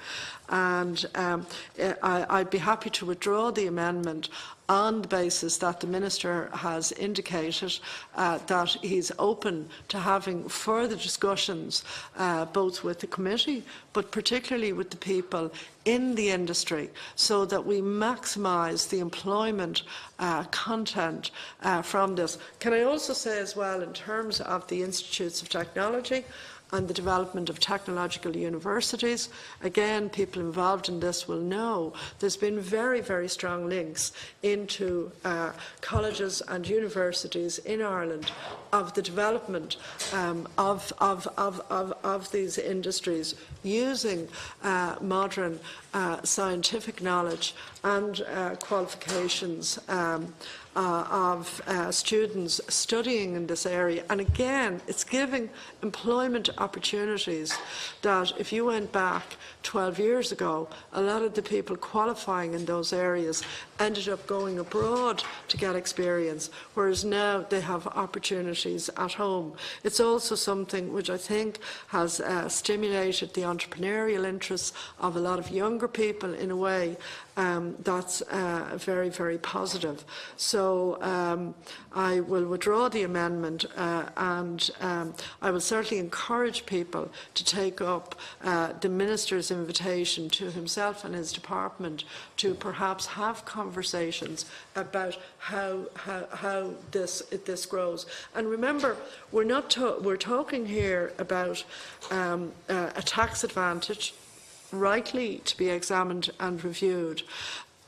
and I'd be happy to withdraw the amendment on the basis that the Minister has indicated that he's open to having further discussions both with the committee but particularly with the people in the industry, so that we maximise the employment content from this. Can I also say as well, in terms of the Institutes of Technology and the development of technological universities, again, people involved in this will know there's been very, very strong links into colleges and universities in Ireland of the development of these industries using modern scientific knowledge and qualifications of students studying in this area. And again, it's giving employment opportunities that if you went back 12 years ago, a lot of the people qualifying in those areas ended up going abroad to get experience, whereas now they have opportunities at home. It's also something which I think has stimulated the entrepreneurial interests of a lot of younger people in a way that's very, very positive. So I will withdraw the amendment and I will certainly encourage people to take up the Minister's invitation to himself and his department to perhaps have conversations about how this grows. And remember, we're talking here about a tax advantage rightly to be examined and reviewed,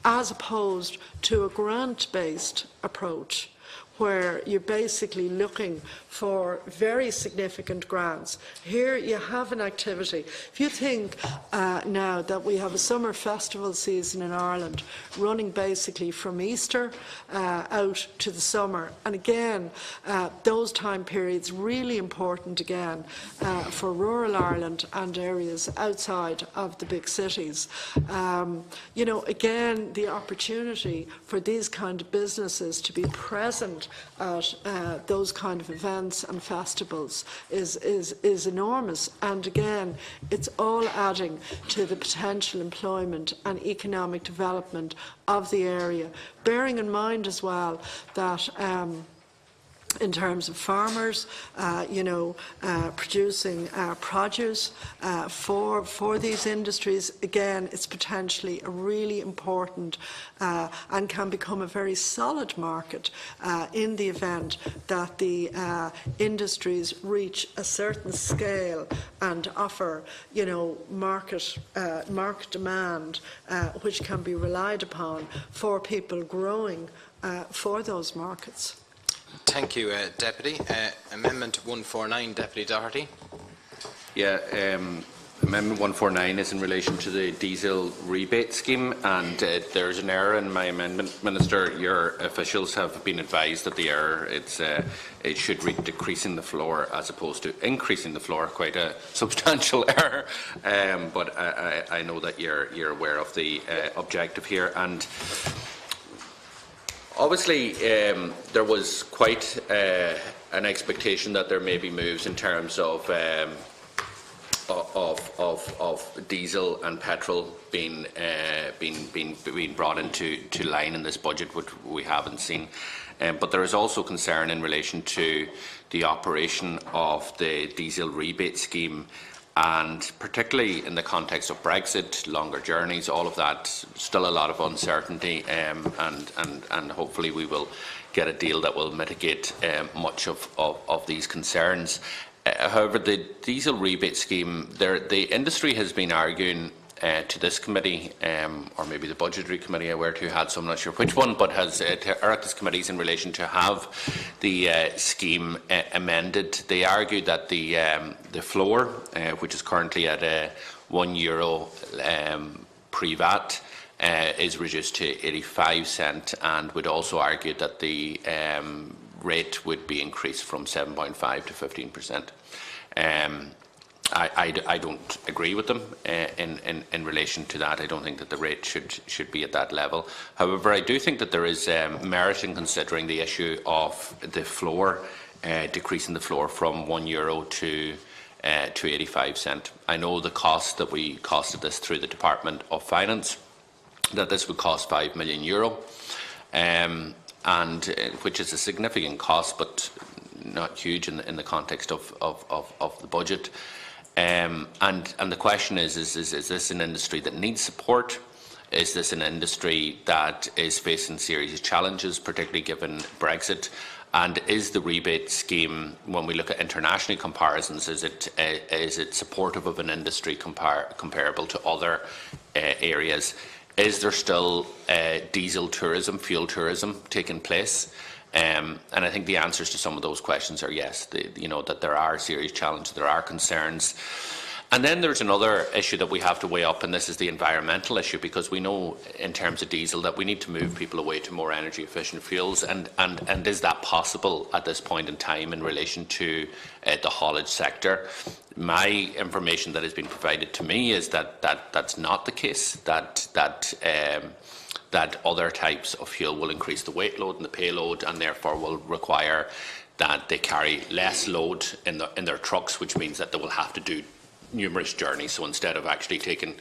as opposed to a grant-based approach where you're basically looking for very significant grants. Here you have an activity. If you think now that we have a summer festival season in Ireland running basically from Easter out to the summer, and again those time periods really important again for rural Ireland and areas outside of the big cities. You know, again, the opportunity for these kind of businesses to be present at those kind of events and festivals is enormous, and again it's all adding to the potential employment and economic development of the area, bearing in mind as well that in terms of farmers, you know, producing produce for these industries, again, it's potentially a really important and can become a very solid market in the event that the industries reach a certain scale and offer, you know, market demand, which can be relied upon for people growing for those markets. Thank you, Deputy. Amendment 149, Deputy Doherty. Yeah, Amendment 149 is in relation to the diesel rebate scheme, and there's an error in my amendment. Minister, your officials have been advised that the error it should read decreasing the floor as opposed to increasing the floor. Quite a substantial error, but I know that you're aware of the objective here. And obviously, there was quite an expectation that there may be moves in terms of of diesel and petrol being brought into line in this budget, which we haven't seen. But there is also concern in relation to the operation of the diesel rebate scheme, and particularly in the context of Brexit, longer journeys, all of that, still a lot of uncertainty, and hopefully we will get a deal that will mitigate much of these concerns. However, the diesel rebate scheme, the industry has been arguing to this committee, or maybe the budgetary committee I were to had, so I'm not sure which one, but has to Oireachtas committees in relation to have the scheme amended. They argued that the floor, which is currently at €1 pre-VAT, is reduced to 85 cents, and would also argue that the rate would be increased from 7.5 to 15%. I don't agree with them in relation to that. I don't think that the rate should be at that level. However, I do think that there is merit in considering the issue of the floor, decreasing the floor from €1 to 85 cents. I know the cost that we costed this through the Department of Finance, that this would cost €5 million, and which is a significant cost, but not huge in the context of the budget. And the question is this an industry that needs support? Is this an industry that is facing serious challenges, particularly given Brexit? And is the rebate scheme, when we look at international comparisons, is it supportive of an industry comparable to other areas? Is there still diesel tourism, fuel tourism taking place? And I think the answers to some of those questions are yes. That there are serious challenges, there are concerns. And then there's another issue that we have to weigh up, and this is the environmental issue, because we know in terms of diesel that we need to move people away to more energy efficient fuels, and is that possible at this point in time in relation to the haulage sector? My information that has been provided to me is that that's not the case, that other types of fuel will increase the weight load and the payload, and therefore will require that they carry less load in their trucks, which means that they will have to do numerous journeys. So instead of actually taking,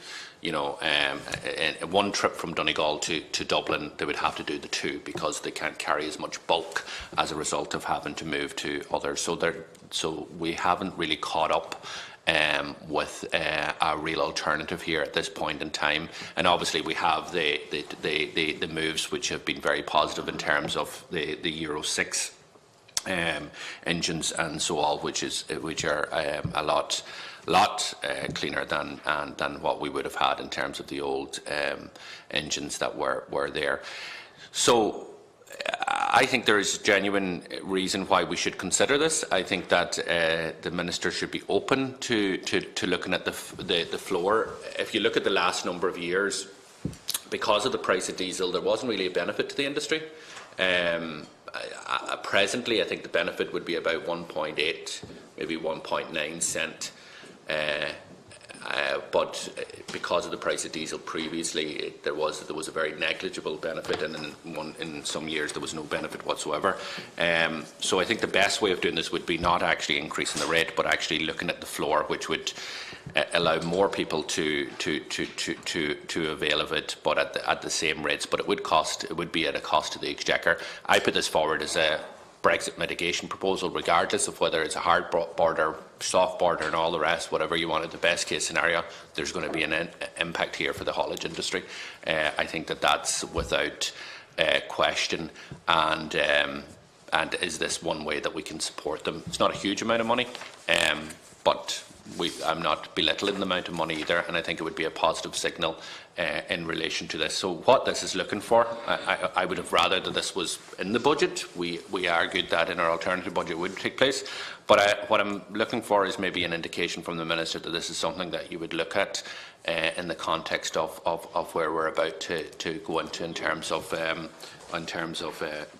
one trip from Donegal to Dublin, they would have to do the two, because they can't carry as much bulk as a result of having to move to others. So we haven't really caught up with a real alternative here at this point in time. And obviously we have the moves which have been very positive in terms of the Euro 6 engines and so on, which are a lot cleaner than what we would have had in terms of the old engines that were there. So I think there is genuine reason why we should consider this. I think that the Minister should be open to looking at the floor. If you look at the last number of years, because of the price of diesel, there wasn't really a benefit to the industry. Presently, I think the benefit would be about 1.8, maybe 1.9 cent. But because of the price of diesel previously, there was a very negligible benefit, and in some years there was no benefit whatsoever. So I think the best way of doing this would be not actually increasing the rate, but actually looking at the floor, which would allow more people to avail of it, but at the same rates. But it would be at a cost to the Exchequer. I put this forward as a Brexit mitigation proposal, regardless of whether it's a hard border, soft border and all the rest, whatever you wanted, the best case scenario, there's going to be an impact here for the haulage industry. I think that's without question, and is this one way that we can support them? It's not a huge amount of money, but I'm not belittling the amount of money either, and I think it would be a positive signal in relation to this. So what this is looking for, I would have rather that this was in the budget. We argued that in our alternative budget would take place, but what I'm looking for is maybe an indication from the Minister that this is something that you would look at in the context of where we're about to go into in terms of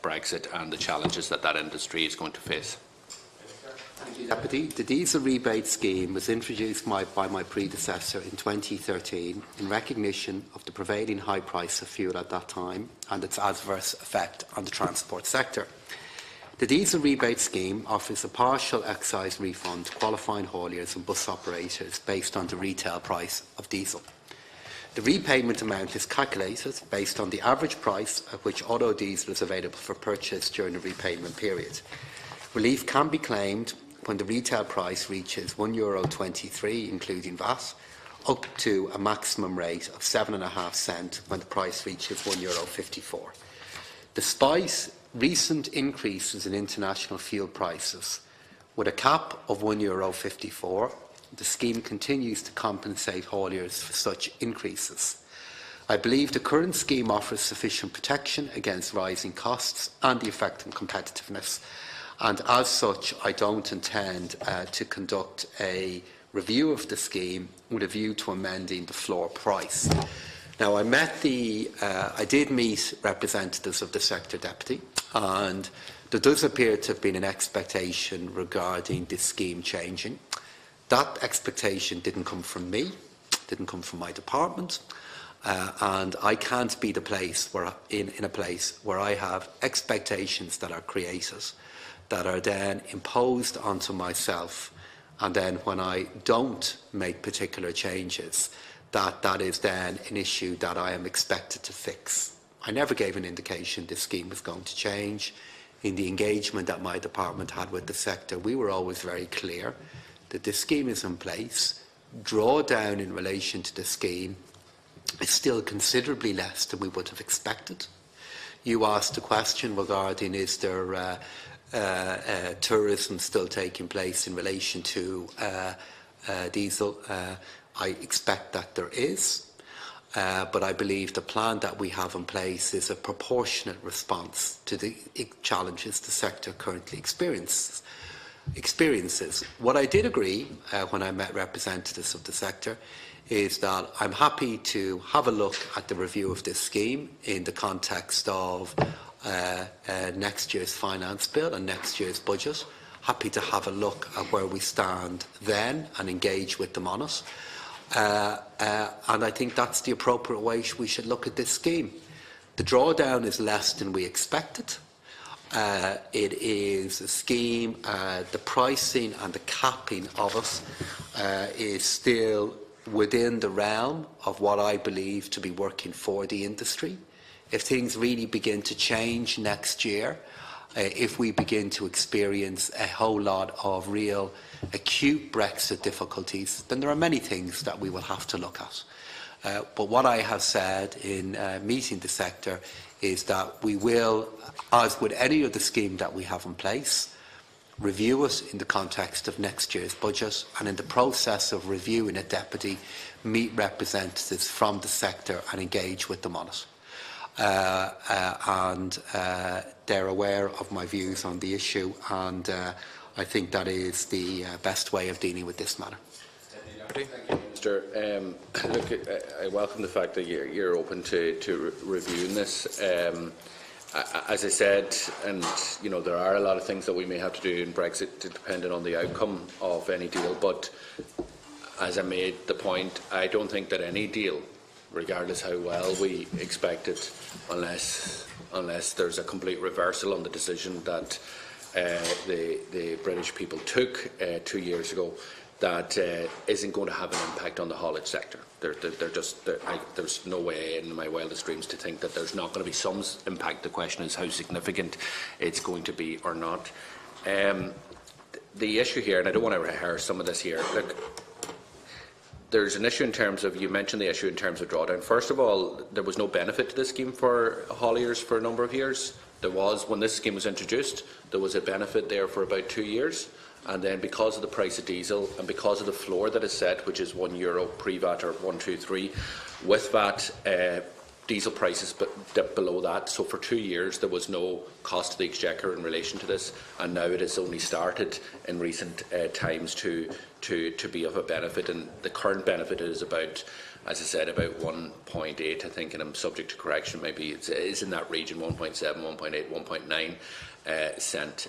Brexit and the challenges that industry is going to face. Deputy, the diesel rebate scheme was introduced by my predecessor in 2013 in recognition of the prevailing high price of fuel at that time and its adverse effect on the transport sector. The diesel rebate scheme offers a partial excise refund to qualifying hauliers and bus operators based on the retail price of diesel. The repayment amount is calculated based on the average price at which auto diesel is available for purchase during the repayment period. Relief can be claimed when the retail price reaches €1.23 including VAT, up to a maximum rate of 7.5 cents when the price reaches €1.54. Despite recent increases in international fuel prices, with a cap of €1.54, the scheme continues to compensate hauliers for such increases. I believe the current scheme offers sufficient protection against rising costs and the effect on competitiveness, and as such I don't intend to conduct a review of the scheme with a view to amending the floor price. Now, I did meet representatives of the sector deputy, and there does appear to have been an expectation regarding this scheme changing. That expectation didn't come from me, didn't come from my department, and I can't be the place in a place where I have expectations that are created, that are then imposed onto myself, and then when I don't make particular changes, that is then an issue that I am expected to fix. I never gave an indication this scheme was going to change. In the engagement that my department had with the sector, we were always very clear that the scheme is in place. Drawdown in relation to the scheme is still considerably less than we would have expected. You asked a question regarding is there tourism still taking place in relation to diesel. I expect that there is, but I believe the plan that we have in place is a proportionate response to the challenges the sector currently experiences. What I did agree when I met representatives of the sector is that I'm happy to have a look at the review of this scheme in the context of next year's finance bill and next year's budget. Happy to have a look at where we stand then and engage with them on it. And I think that's the appropriate way we should look at this scheme. The drawdown is less than we expected. It is a scheme, the pricing and the capping of it is still within the realm of what I believe to be working for the industry. If things really begin to change next year, if we begin to experience a whole lot of real acute Brexit difficulties, then there are many things that we will have to look at. But what I have said in meeting the sector is that we will, as with any other scheme that we have in place, review it in the context of next year's budget, and in the process of reviewing it, Deputy, meet representatives from the sector and engage with them on it. They're aware of my views on the issue, and I think that is the best way of dealing with this matter. Thank you, Minister. Look, I welcome the fact that you're open to reviewing this. As I said, and you know, there are a lot of things that we may have to do in Brexit depending on the outcome of any deal, but as I made the point, I don't think that any deal, regardless how well we expect it, unless there's a complete reversal on the decision that the British people took 2 years ago, that isn't going to have an impact on the haulage sector. There's no way in my wildest dreams to think that there's not going to be some impact. The question is how significant it's going to be or not. The issue here, and I don't want to rehearse some of this here, look, there's an issue in terms of, you mentioned the issue in terms of drawdown. First of all, there was no benefit to this scheme for hauliers for a number of years. There was, when this scheme was introduced, there was a benefit there for about 2 years. And then because of the price of diesel and because of the floor that is set, which is €1 pre-VAT or 123, with VAT, diesel prices dipped below that. So for 2 years there was no cost to the Exchequer in relation to this, and now it has only started in recent times to be of a benefit. And the current benefit is about, as I said, about 1.8, I think, and I'm subject to correction. Maybe it's in that region, 1.7, 1.8, 1.9 cent.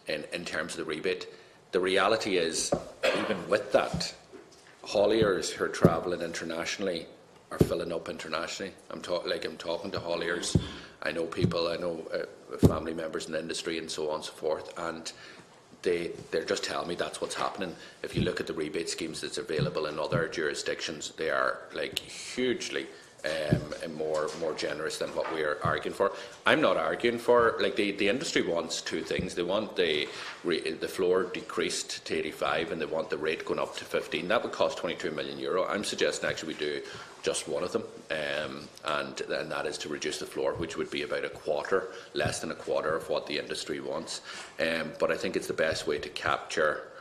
In terms of the rebate. The reality is, even with that, hauliers who are travelling internationally are filling up internationally. I'm talking to hauliers I know people, I know family members in the industry and so on and so forth, and they're just telling me that's what's happening. If you look at the rebate schemes that's available in other jurisdictions, they are like hugely and more generous than what we are arguing for. I'm not arguing for, like, the industry wants two things. They want the floor decreased to 85 and they want the rate going up to 15. That would cost €22 million. I'm suggesting actually we do just one of them, and that is to reduce the floor, which would be about a quarter, less than a quarter of what the industry wants. But I think it's the best way to capture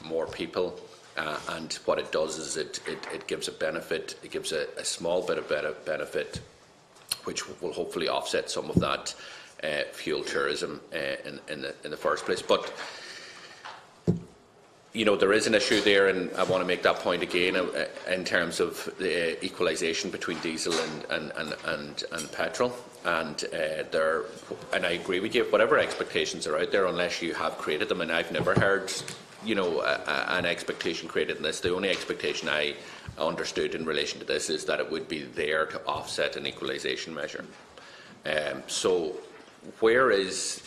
more people. And what it does is it gives a benefit. It gives a small bit of benefit, which will hopefully offset some of that fuel tourism in the first place. But you know, there is an issue there, and I want to make that point again in terms of the equalisation between diesel and petrol. And I agree with you. Whatever expectations are out there, unless you have created them, and I've never heard, you know, an expectation created in this. The only expectation I understood in relation to this is that it would be there to offset an equalisation measure. So, where's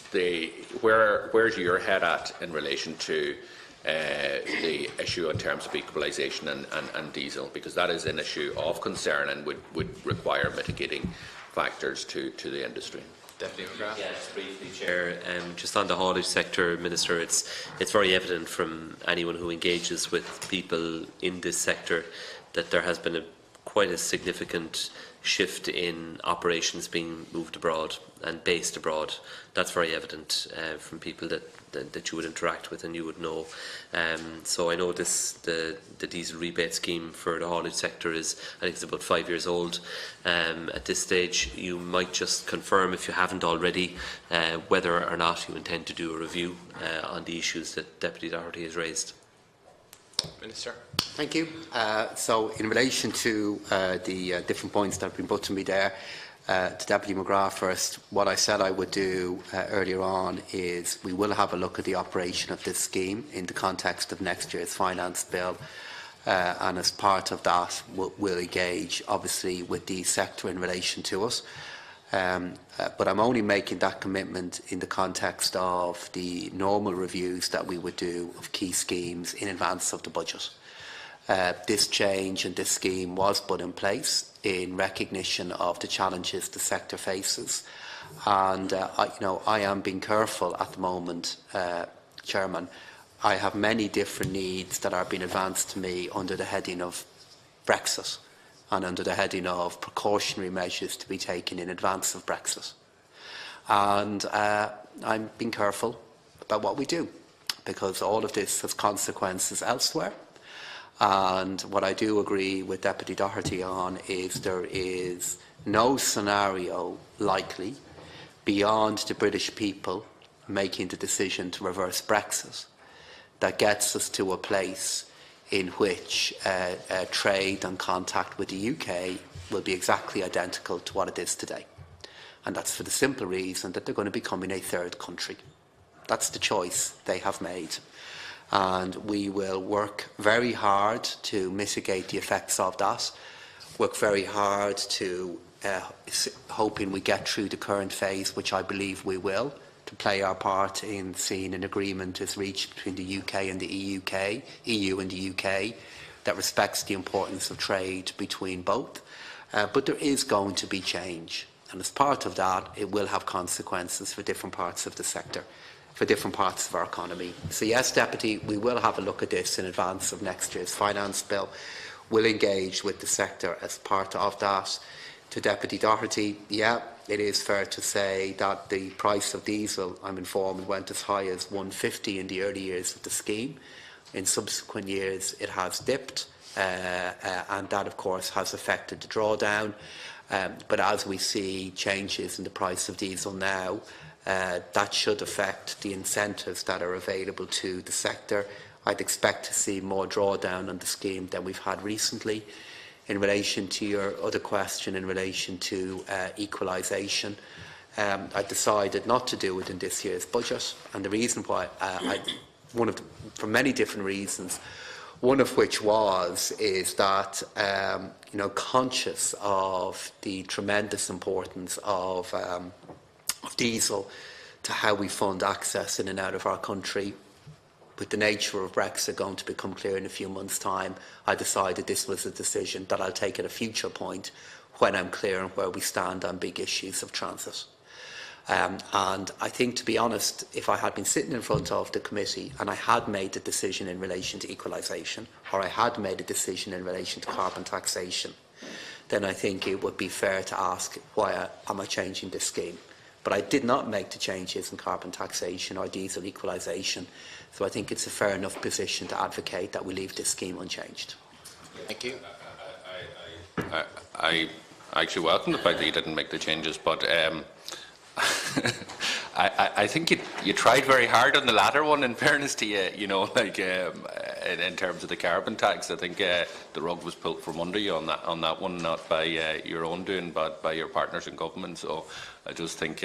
your head at in relation to the issue in terms of equalisation and diesel? Because that is an issue of concern and would require mitigating factors to the industry. Deputy McGrath. Yes, briefly, Chair. Just on the haulage sector, Minister, it's very evident from anyone who engages with people in this sector that there has been quite a significant shift in operations being moved abroad and based abroad. That's very evident from people that you would interact with and you would know. So I know the diesel rebate scheme for the haulage sector is, I think it's about 5 years old at this stage. You might just confirm, if you haven't already, whether or not you intend to do a review on the issues that Deputy Doherty has raised. Minister. Thank you. So, in relation to the different points that have been put to me there, to Deputy McGrath first, what I said I would do earlier on is we will have a look at the operation of this scheme in the context of next year's finance bill, and as part of that we'll engage obviously with the sector in relation to us. But I'm only making that commitment in the context of the normal reviews that we would do of key schemes in advance of the budget. This change and this scheme was put in place in recognition of the challenges the sector faces, and I am being careful at the moment, Chairman. I have many different needs that are being advanced to me under the heading of Brexit and under the heading of precautionary measures to be taken in advance of Brexit. And I'm being careful about what we do, because all of this has consequences elsewhere. And what I do agree with Deputy Doherty on is there is no scenario likely beyond the British people making the decision to reverse Brexit that gets us to a place in which trade and contact with the UK will be exactly identical to what it is today. And that's for the simple reason that they're going to be becoming a third country. That's the choice they have made. And we will work very hard to mitigate the effects of that, work very hard to hoping we get through the current phase, which I believe we will, to play our part in seeing an agreement is reached between the UK and the EU and the UK that respects the importance of trade between both. But there is going to be change, and as part of that it will have consequences for different parts of the sector, for different parts of our economy. So yes, Deputy, we will have a look at this in advance of next year's finance bill. We'll engage with the sector as part of that. To Deputy Doherty, yeah, it is fair to say that the price of diesel, I'm informed, went as high as $1.50 in the early years of the scheme. In subsequent years it has dipped, and that of course has affected the drawdown. But as we see changes in the price of diesel now, that should affect the incentives that are available to the sector. I'd expect to see more drawdown on the scheme than we've had recently. In relation to your other question in relation to equalisation, I decided not to do it in this year's budget, and the reason why, for many different reasons. One of which is that, conscious of the tremendous importance of diesel to how we fund access in and out of our country, with the nature of Brexit going to become clear in a few months' time, I decided this was a decision that I'll take at a future point when I'm clear on where we stand on big issues of transit. And I think, to be honest, if I had been sitting in front of the committee and I had made a decision in relation to equalisation, or I had made a decision in relation to carbon taxation, then I think it would be fair to ask, why am I changing this scheme? But I did not make the changes in carbon taxation or diesel equalisation, so I think it's a fair enough position to advocate that we leave this scheme unchanged. Thank you. I actually welcome the fact that you didn't make the changes, but I think you tried very hard on the latter one, in fairness to you, in terms of the carbon tax. I think the rug was pulled from under you on that one, not by your own doing, but by your partners in government. So I just think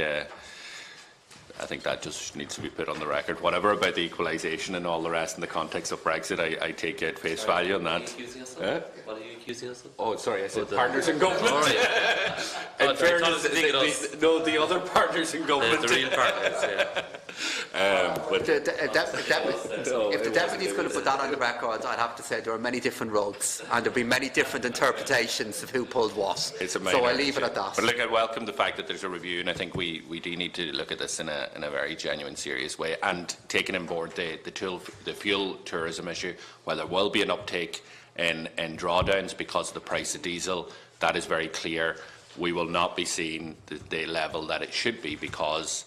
I think that just needs to be put on the record. Whatever about the equalisation and all the rest in the context of Brexit, I take it face value on that. What are you accusing us of? Oh, sorry, I said partners in government. Oh, yeah. In fairness, the other partners in government. The real partners, yeah. If the deputy is going to put that on the record, I'd have to say there are many different roads, and there will be many different interpretations of who pulled what. So I leave it at that. But look, I welcome the fact that there's a review, and I think we do need to look at this in a very genuine, serious way, and taking on board the fuel tourism issue. While there will be an uptake in drawdowns because of the price of diesel, that is very clear. We will not be seeing the level that it should be, because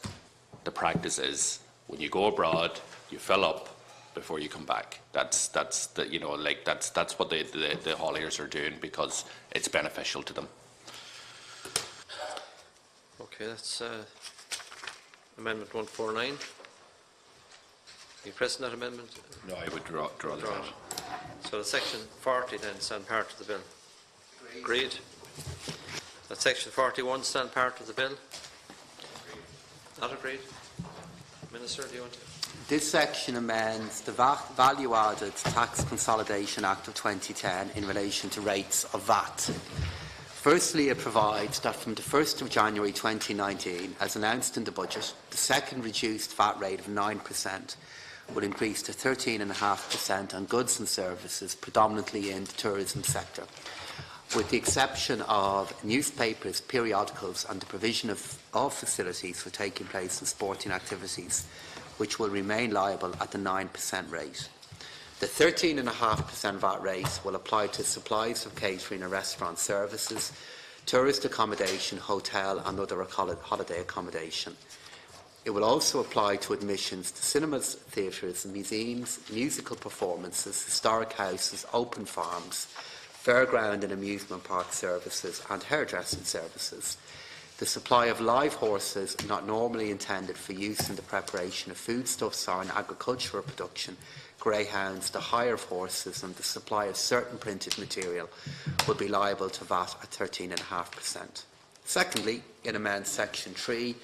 the practice is when you go abroad, you fill up before you come back. That's what the hauliers are doing, because it's beneficial to them. Okay, that's Amendment 149. Are you pressing that amendment? No, I would draw that out. So the section 40 then stand part of the bill. Agreed. That section 41 stand part of the bill. Not agreed. Minister, do you want to? This section amends the Value Added Tax Consolidation Act of 2010 in relation to rates of VAT. Firstly, it provides that from the 1st of January 2019, as announced in the budget, the second reduced VAT rate of 9% will increase to 13.5% on goods and services, predominantly in the tourism sector, with the exception of newspapers, periodicals and the provision of facilities for taking place in sporting activities, which will remain liable at the 9% rate. The 13.5% VAT rate will apply to supplies of catering and restaurant services, tourist accommodation, hotel and other holiday accommodation. It will also apply to admissions to cinemas, theatres, museums, musical performances, historic houses, open farms, fairground and amusement park services and hairdressing services. The supply of live horses not normally intended for use in the preparation of foodstuffs or in agricultural production, greyhounds, the hire of horses and the supply of certain printed material will be liable to VAT at 13.5%. Secondly, it amends Section 3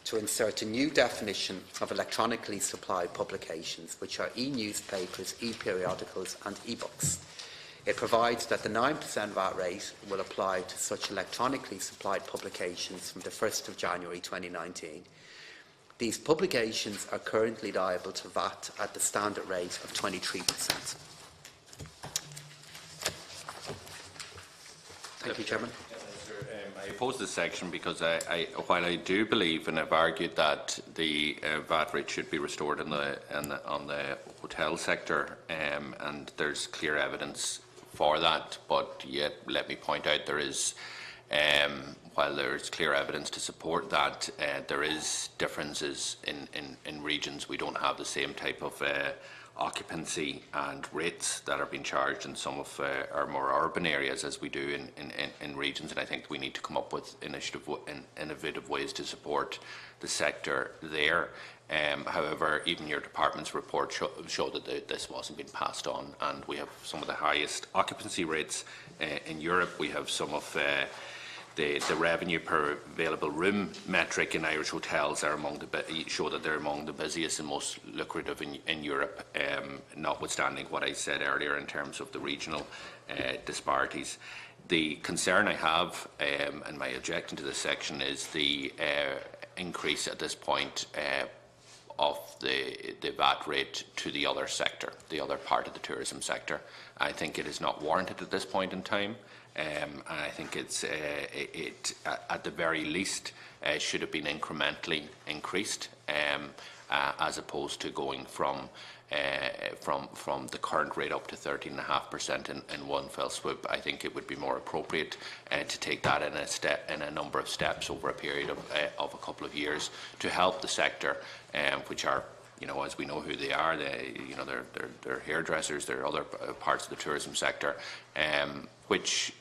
to insert a new definition of electronically supplied publications, which are e-newspapers, e-periodicals and e-books. It provides that the 9% VAT rate will apply to such electronically supplied publications from the 1st of January 2019. These publications are currently liable to VAT at the standard rate of 23%. Thank you, Chairman. I oppose this section because while I do believe, and I've argued that the VAT rate should be restored on the hotel sector, and there's clear evidence for that, but yet let me point out there is, while there is clear evidence to support that, there is differences in regions. We don't have the same type of occupancy and rates that are being charged in some of our more urban areas as we do in regions, and I think we need to come up with innovative ways to support the sector there. However, even your department's report showed that this wasn't being passed on, and we have some of the highest occupancy rates in Europe. We have some of the revenue per available room metric in Irish hotels are show that they're among the busiest and most lucrative in Europe, notwithstanding what I said earlier in terms of the regional disparities. The concern I have, and my objection to this section, is the increase at this point of the VAT rate to the other sector, the other part of the tourism sector. I think it is not warranted at this point in time. And I think it at the very least should have been incrementally increased, as opposed to going from the current rate up to 13.5% in one fell swoop. I think it would be more appropriate to take that in a number of steps over a period of a couple of years to help the sector, which are, as we know who they are, they're hairdressers, they're other parts of the tourism sector, which,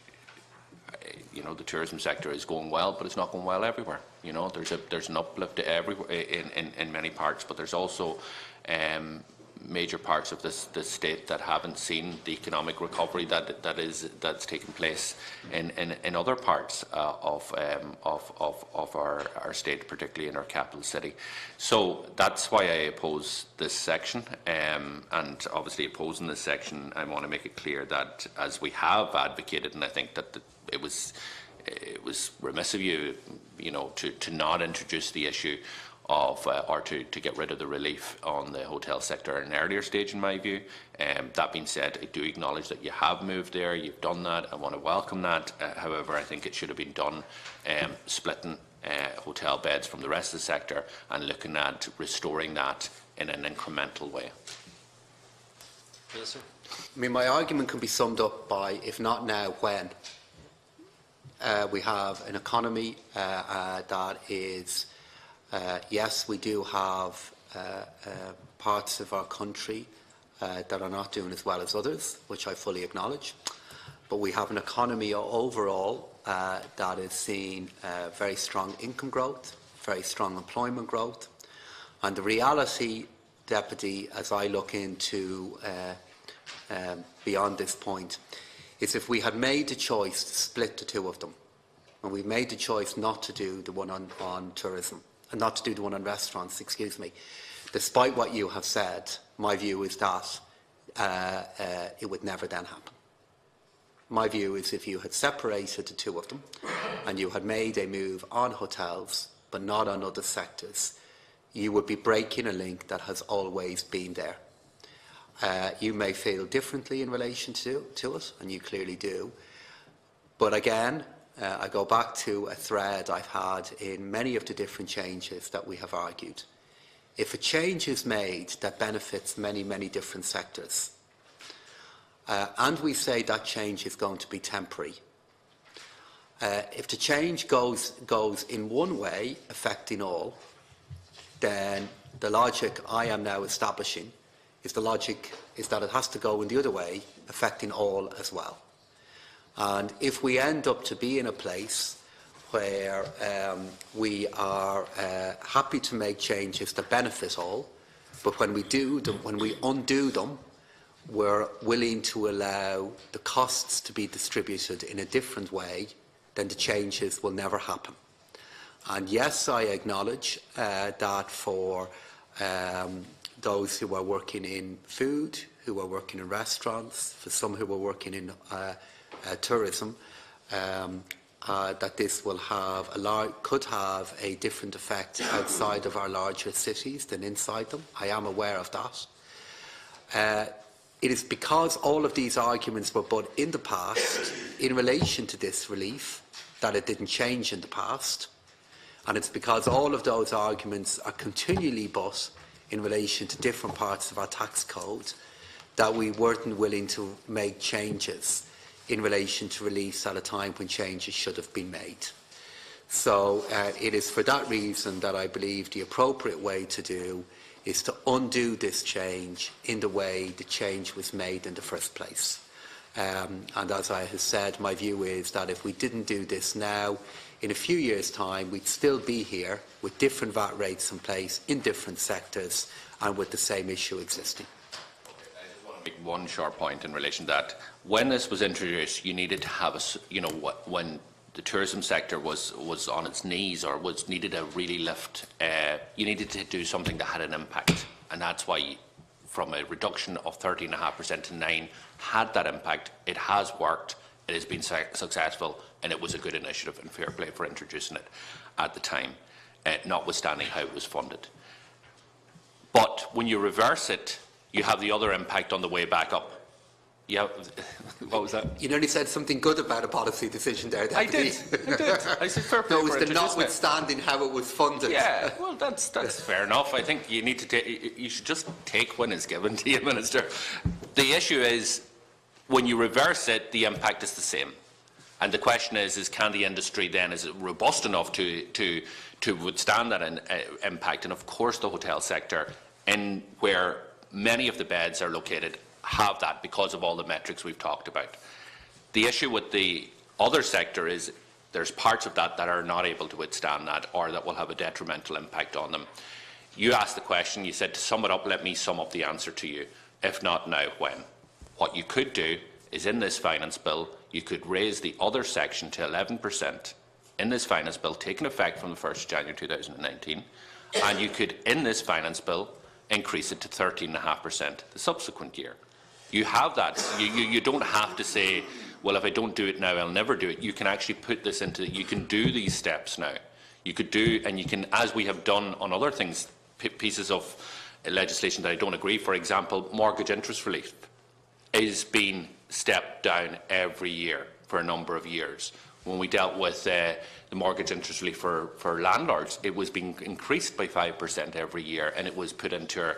the tourism sector is going well, but it's not going well everywhere. There's an uplift everywhere in many parts, but there's also major parts of this state that haven't seen the economic recovery that's taken place in other parts of our state, particularly in our capital city. So that's why I oppose this section, and obviously opposing this section, I want to make it clear that, as we have advocated, and I think that it was remiss of you, to not introduce the issue of, or to get rid of the relief on the hotel sector at an earlier stage, in my view. That being said, I do acknowledge that you have moved there, you've done that, I want to welcome that. However, I think it should have been done splitting hotel beds from the rest of the sector and looking at restoring that in an incremental way. Minister? I mean, my argument can be summed up by, if not now, when. We have an economy that is, yes, we do have parts of our country that are not doing as well as others, which I fully acknowledge. But we have an economy overall that is seeing very strong income growth, very strong employment growth. And the reality, Deputy, as I look into beyond this point, is if we had made the choice to split the two of them, and we made the choice not to do the one on tourism, and not to do the one on restaurants, excuse me, despite what you have said, my view is that it would never then happen. My view is if you had separated the two of them, and you had made a move on hotels, but not on other sectors, you would be breaking a link that has always been there. You may feel differently in relation to it, and you clearly do. But again, I go back to a thread I've had in many of the different changes that we have argued. If a change is made that benefits many, many different sectors, and we say that change is going to be temporary, if the change goes in one way, affecting all, then the logic I am now establishing is that it has to go in the other way, affecting all as well. And if we end up to be in a place where we are happy to make changes that benefit all, but when we undo them, we're willing to allow the costs to be distributed in a different way, then the changes will never happen. And yes, I acknowledge that for those who are working in food, who are working in restaurants, for some who are working in tourism, that this will have could have a different effect outside of our larger cities than inside them. I am aware of that. It is because all of these arguments were put in the past in relation to this relief that it didn't change in the past, and it's because all of those arguments are continually put in relation to different parts of our tax code that we weren't willing to make changes in relation to reliefs at a time when changes should have been made. So it is for that reason that I believe the appropriate way to do is to undo this change in the way the change was made in the first place. And as I have said, my view is that if we didn't do this now, in a few years' time, we'd still be here with different VAT rates in place in different sectors and with the same issue existing. I just want to make one short point in relation to that. When this was introduced, you needed to have when the tourism sector was on its knees or needed a really lift, you needed to do something that had an impact, and that's why from a reduction of 13.5% to 9% had that impact. It has worked, it has been successful, and it was a good initiative, and fair play for introducing it at the time, notwithstanding how it was funded. But when you reverse it, you have the other impact on the way back up. Yeah, what was that? You nearly said something good about a policy decision there, Deputy. I did. I said fair play No, it for was the introducing it. notwithstanding how it was funded. Yeah, well, that's fair enough. I think you need to you should just take when it's given to you, Minister. The issue is, when you reverse it, the impact is the same. And the question is can the industry then, is it robust enough to withstand that impact? And of course the hotel sector, in where many of the beds are located, have that because of all the metrics we've talked about. The issue with the other sector is there's parts of that that are not able to withstand that, or that will have a detrimental impact on them. You asked the question, you said to sum it up, let me sum up the answer to you. If not now, when? What you could do is, in this finance bill, you could raise the other section to 11% in this finance bill, taking effect from the 1st of January 2019, and you could, in this finance bill, increase it to 13.5% the subsequent year. You have that. You don't have to say, well, if I don't do it now, I'll never do it. You can actually put this into, you can do these steps now. You could do, and you can, as we have done on other things, pieces of legislation that I don't agree, for example, mortgage interest relief is being stepped down every year for a number of years. When we dealt with the mortgage interest relief for landlords, it was being increased by 5% every year, and it was put into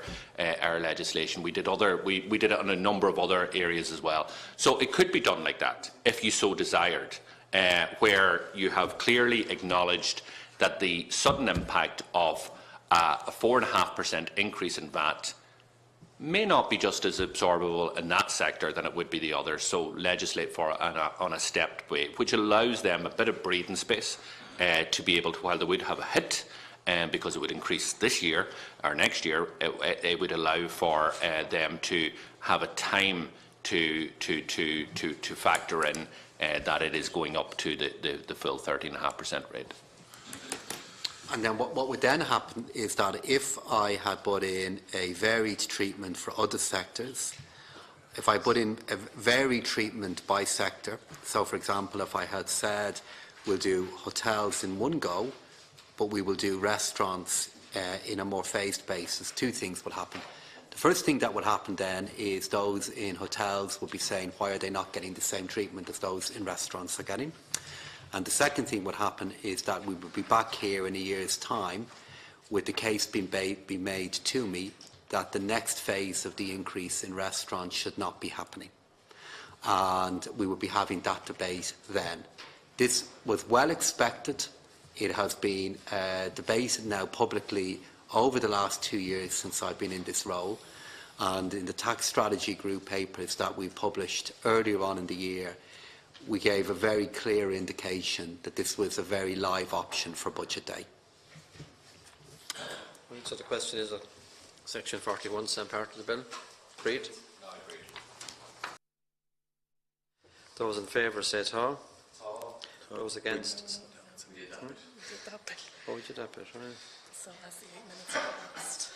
our legislation. We did it on a number of other areas as well. So it could be done like that, if you so desired, where you have clearly acknowledged that the sudden impact of a 4.5% increase in VAT may not be just as absorbable in that sector than it would be the others, so legislate for it on a stepped way, which allows them a bit of breathing space to be able to, while they would have a hit, because it would increase this year or next year, it would allow for them to have a time to factor in that it is going up to the full 13.5% rate. And then what would then happen is that if I had put in a varied treatment for other sectors, if I put in a varied treatment by sector, so for example, if I had said we'll do hotels in one go, but we will do restaurants in a more phased basis, two things would happen. The first thing that would happen then is those in hotels would be saying, why are they not getting the same treatment as those in restaurants are getting? And the second thing would happen is that we would be back here in a year's time with the case being made to me that the next phase of the increase in restaurants should not be happening. And we would be having that debate then. This was well expected. It has been debated now publicly over the last 2 years since I've been in this role. And in the tax strategy group papers that we published earlier on in the year, we gave a very clear indication that this was a very live option for budget day. So the question is, section 41 stand part of the bill. Agreed? No, agreed. Those in favour say tall. Those against? Oh, we did that bit, right? So that's the 8 minutes of the last.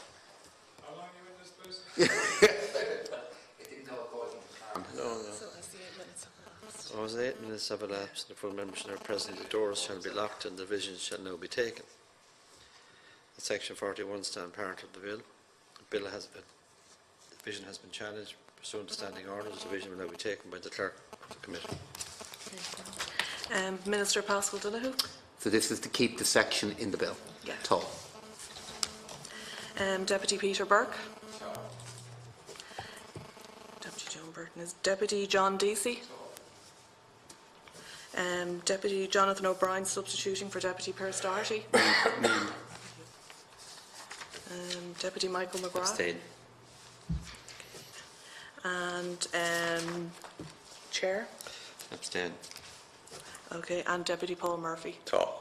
How long are you in this place? No. So that's the 8 minutes of the last. As 8 minutes have elapsed, the full members are present, the doors shall be locked and the divisions shall now be taken. At section 41 stand part of the bill. The division has been challenged pursuant to standing orders. The division will now be taken by the clerk of the committee. Minister Paschal Donoghue. So this is to keep the section in the bill. Yeah. Tall. Deputy Peter Burke. Deputy Joan Burton is Deputy John Deasy. Deputy Jonathan O'Brien substituting for Deputy Pearse Doherty. Deputy Michael McGrath. Abstain. And Chair. Abstain. Okay, and Deputy Paul Murphy. Tall.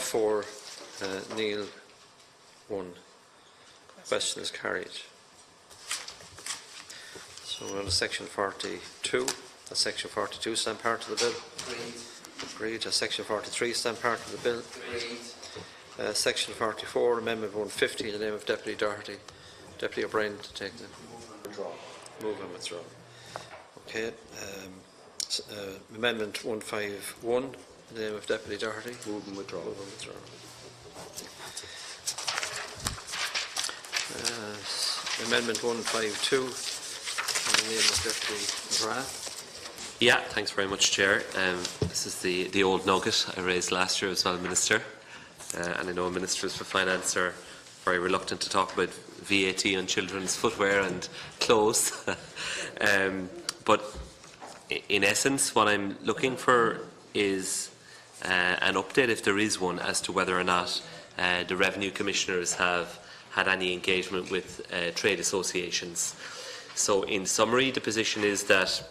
4, Neil 1. Question is carried. So we're on to section 42. That's section 42, stand part of the bill. Agreed. Section 43, stand part of the bill. Section 44, Amendment 150 in the name of Deputy Doherty. Deputy O'Brien to take the move and withdraw. Okay. Amendment 151 in the name of Deputy Doherty. Move and withdraw. Move and withdraw. Amendment 152 in the name of Deputy McGrath. Yeah, thanks very much, Chair. This is the old nugget I raised last year as well, Minister. And I know Ministers for Finance are very reluctant to talk about VAT on children's footwear and clothes. But in essence, what I'm looking for is an update, if there is one, as to whether or not the Revenue Commissioners have had any engagement with trade associations. So in summary, the position is that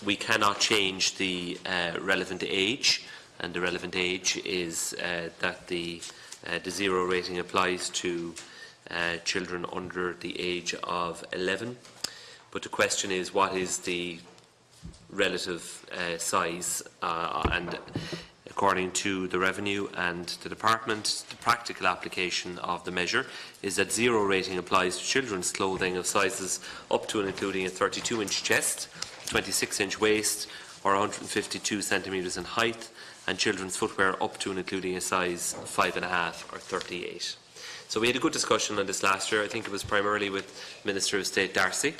we cannot change the relevant age, and the relevant age is that the zero rating applies to children under the age of 11. But the question is, what is the relative size? And according to the Revenue and the Department, the practical application of the measure is that zero rating applies to children's clothing of sizes up to and including a 32-inch chest, 26-inch waist, or 152 centimetres in height, and children's footwear up to and including a size 5.5 or 38. So we had a good discussion on this last year. I think it was primarily with Minister of State Deasy.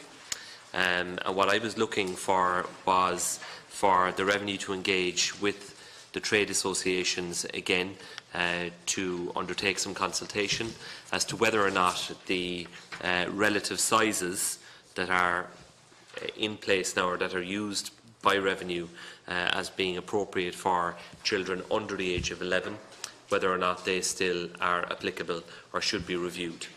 And what I was looking for was for the Revenue to engage with the trade associations again to undertake some consultation as to whether or not the relative sizes that are in place now or that are used by Revenue as being appropriate for children under the age of 11, whether or not they still are applicable or should be reviewed.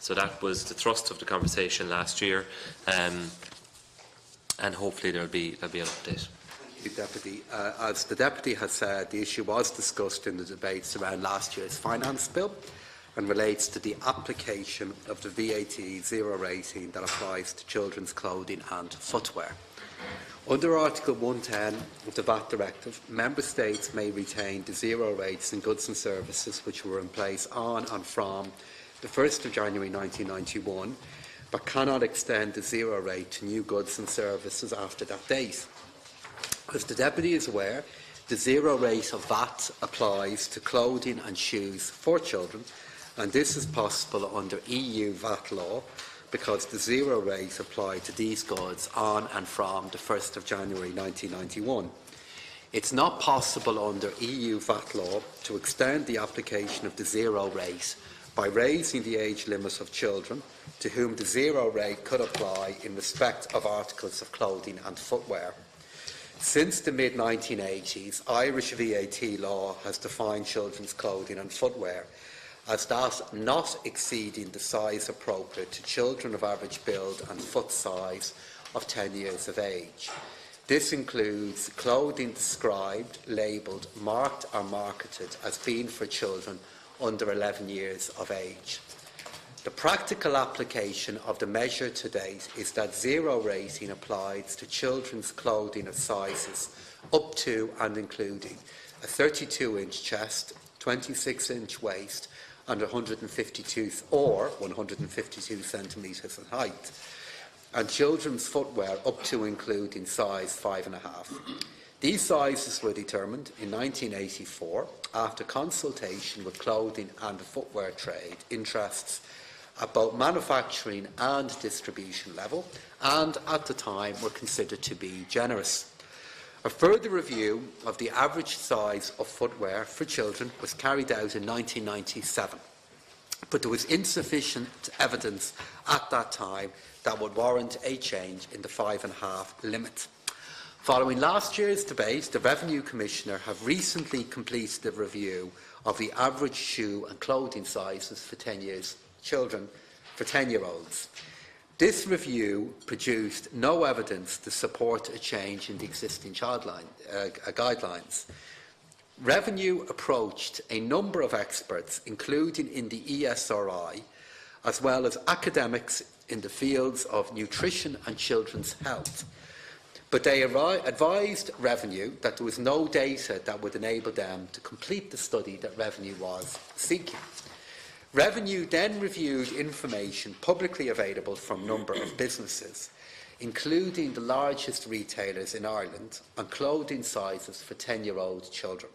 So that was the thrust of the conversation last year, and hopefully there'll be an update. Deputy. As the Deputy has said, the issue was discussed in the debates around last year's finance bill and relates to the application of the VAT zero rating that applies to children's clothing and footwear. Under Article 110 of the VAT Directive, Member States may retain the zero rates in goods and services which were in place on and from the 1st of January 1991, but cannot extend the zero rate to new goods and services after that date. As the Deputy is aware, the zero rate of VAT applies to clothing and shoes for children, and this is possible under EU VAT law because the zero rate applied to these goods on and from the 1st of January 1991. It's not possible under EU VAT law to extend the application of the zero rate by raising the age limit of children to whom the zero rate could apply in respect of articles of clothing and footwear. Since the mid-1980s, Irish VAT law has defined children's clothing and footwear as that not exceeding the size appropriate to children of average build and foot size of 10 years of age. This includes clothing described, labelled, marked or marketed as being for children under 11 years of age. The practical application of the measure to date is that zero rating applies to children's clothing of sizes up to and including a 32-inch chest, 26-inch waist and 152 centimetres in height, and children's footwear up to including size 5.5. These sizes were determined in 1984 after consultation with clothing and footwear trade interests at both manufacturing and distribution level, and at the time were considered to be generous. A further review of the average size of footwear for children was carried out in 1997, but there was insufficient evidence at that time that would warrant a change in the 5.5 limit. Following last year's debate, the Revenue Commissioner have recently completed a review of the average shoe and clothing sizes for 10-year-olds. This review produced no evidence to support a change in the existing guidelines. Revenue approached a number of experts, including in the ESRI, as well as academics in the fields of nutrition and children's health. But they advised Revenue that there was no data that would enable them to complete the study that Revenue was seeking. Revenue then reviewed information publicly available from a number of businesses, including the largest retailers in Ireland, on clothing sizes for 10-year-old children.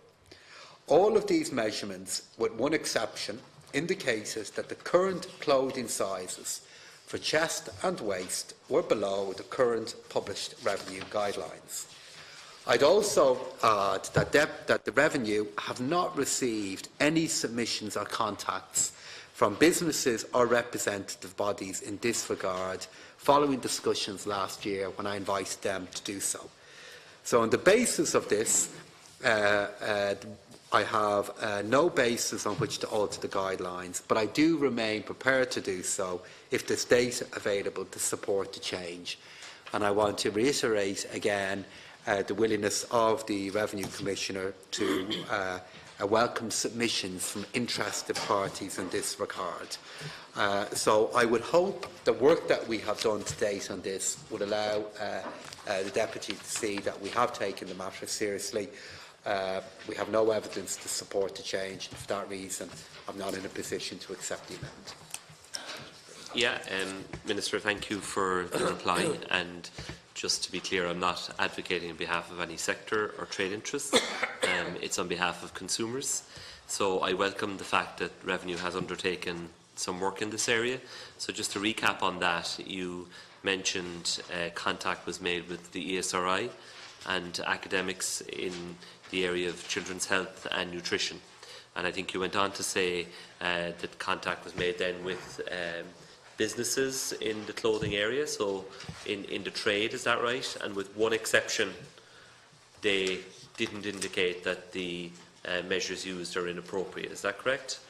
All of these measurements, with one exception, indicated that the current clothing sizes for chest and waist were below the current published Revenue guidelines. I'd also add that the Revenue have not received any submissions or contacts from businesses or representative bodies in this regard following discussions last year when I invited them to do so. So on the basis of this, I have no basis on which to alter the guidelines, but I do remain prepared to do so if there's data available to support the change. And I want to reiterate again the willingness of the Revenue Commissioner to welcome submissions from interested parties in this regard. So I would hope the work that we have done to date on this would allow the Deputy to see that we have taken the matter seriously. We have no evidence to support the change, and for that reason I'm not in a position to accept the amendment. Yeah, Minister, thank you for the reply. And just to be clear, I'm not advocating on behalf of any sector or trade interests. It's on behalf of consumers. So I welcome the fact that Revenue has undertaken some work in this area. So just to recap on that, you mentioned contact was made with the ESRI and academics in the area of children's health and nutrition. And I think you went on to say that contact was made then with businesses in the clothing area, so in the trade, is that right? And with one exception, they didn't indicate that the measures used are inappropriate, is that correct?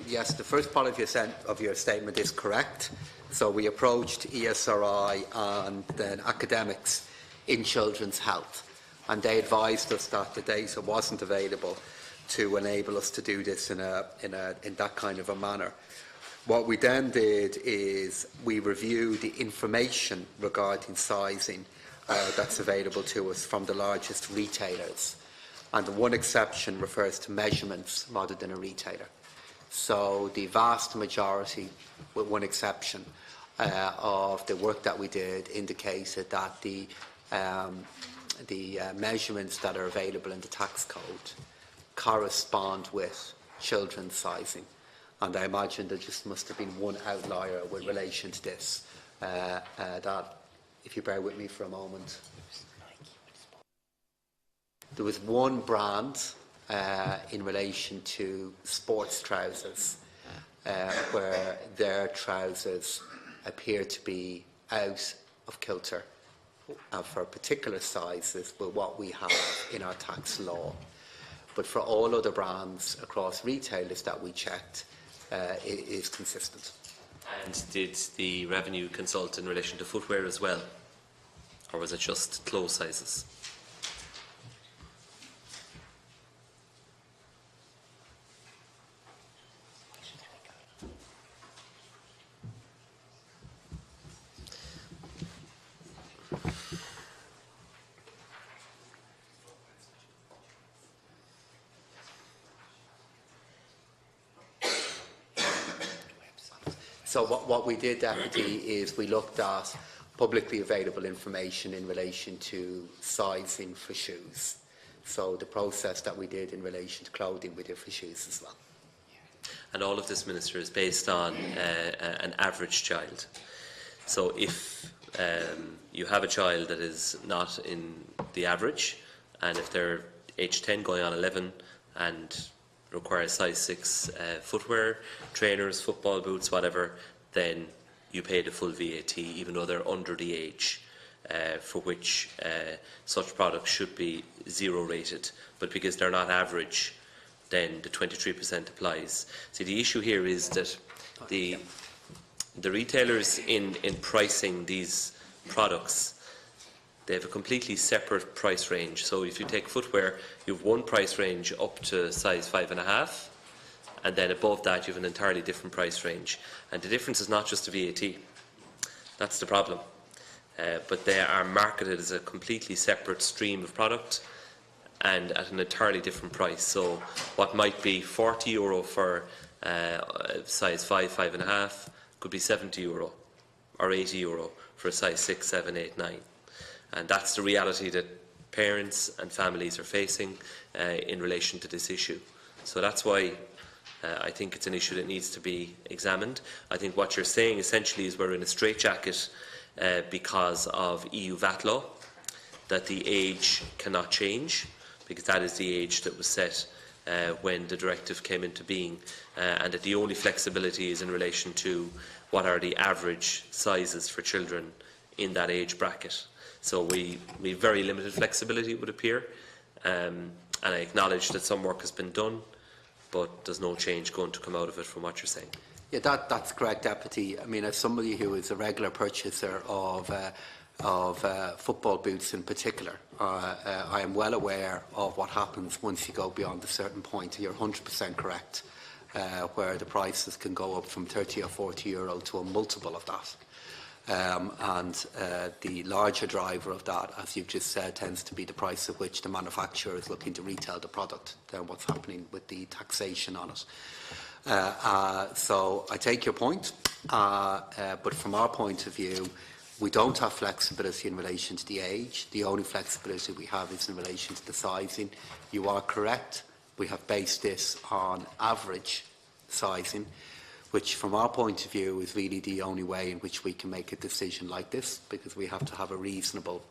Yes, the first part of your statement is correct. So we approached ESRI and then academics in children's health, and they advised us that the data wasn't available to enable us to do this in that kind of a manner. What we then did is we reviewed the information regarding sizing that's available to us from the largest retailers, and the one exception refers to measurements rather than a retailer. So the vast majority, with one exception, of the work that we did indicated that the measurements that are available in the tax code correspond with children's sizing. And I imagine there just must have been one outlier with relation to this. That, if you bear with me for a moment, there was one brand in relation to sports trousers where their trousers appear to be out of kilter for particular sizes with what we have in our tax law. But for all other brands across retailers that we checked, it is consistent. And did the Revenue consult in relation to footwear as well, or was it just clothes sizes? So what we did, Deputy, is we looked at publicly available information in relation to sizing for shoes. So the process that we did in relation to clothing, we did for shoes as well. And all of this, Minister, is based on an average child. So if you have a child that is not in the average, and if they're age 10 going on 11 and require size 6 footwear, trainers, football boots, whatever, then you pay the full VAT, even though they're under the age for which such products should be 0 rated. But because they're not average, then the 23% applies. See, the issue here is that the retailers in pricing these products they have a completely separate price range. So if you take footwear, you have one price range up to size 5.5, and then above that you have an entirely different price range. And the difference is not just the VAT. That's the problem. But they are marketed as a completely separate stream of product and at an entirely different price. So what might be €40 for size 5, 5.5 could be €70 or €80 for a size 6, 7, 8, 9. And that's the reality that parents and families are facing in relation to this issue. So that's why I think it's an issue that needs to be examined. I think what you're saying essentially is we're in a straitjacket because of EU VAT law, that the age cannot change, because that is the age that was set when the directive came into being, and that the only flexibility is in relation to what are the average sizes for children in that age bracket. So we have very limited flexibility, it would appear, and I acknowledge that some work has been done, but there's no change going to come out of it from what you're saying. Yeah, that's correct, Deputy. I mean, as somebody who is a regular purchaser of football boots in particular, I am well aware of what happens once you go beyond a certain point. You're 100% correct, where the prices can go up from 30 or 40 euro to a multiple of that. The larger driver of that, as you've just said, tends to be the price at which the manufacturer is looking to retail the product, than what's happening with the taxation on it. So I take your point, but from our point of view, we don't have flexibility in relation to the age. The only flexibility we have is in relation to the sizing. You are correct. We have based this on average sizing, which from our point of view is really the only way in which we can make a decision like this, because we have to have a reasonable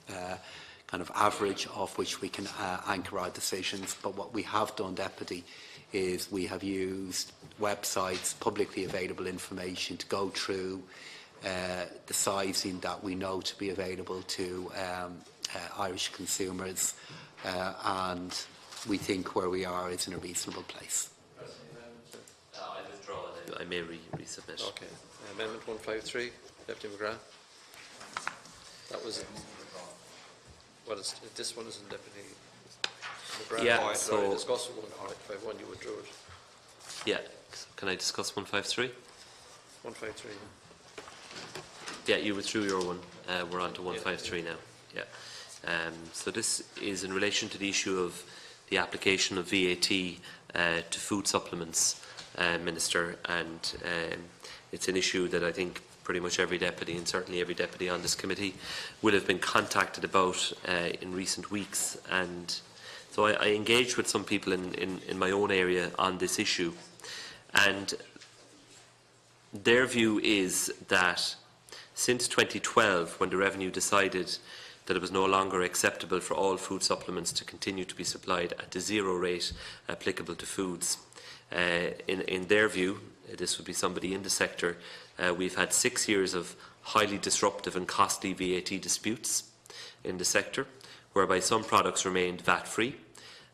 kind of average of which we can anchor our decisions. But what we have done, Deputy, is we have used websites, publicly available information to go through the sizing that we know to be available to Irish consumers, and we think where we are is in a reasonable place. I withdraw. I may resubmit. Okay. Amendment 153, Deputy McGrath. That was well, this one isn't Deputy McGrath. Yeah. So discuss 151. You withdrew it. Yeah. Can I discuss 153? 153. Yeah, you withdrew your one. We're on to 153 now. Yeah. So this is in relation to the issue of the application of VAT to food supplements, Minister, and it's an issue that I think pretty much every deputy, and certainly every deputy on this committee, will have been contacted about in recent weeks. And so I engaged with some people in my own area on this issue, and their view is that since 2012, when the Revenue decided that it was no longer acceptable for all food supplements to continue to be supplied at the zero rate applicable to foods, in their view, this would be somebody in the sector, we've had 6 years of highly disruptive and costly VAT disputes in the sector, whereby some products remained VAT-free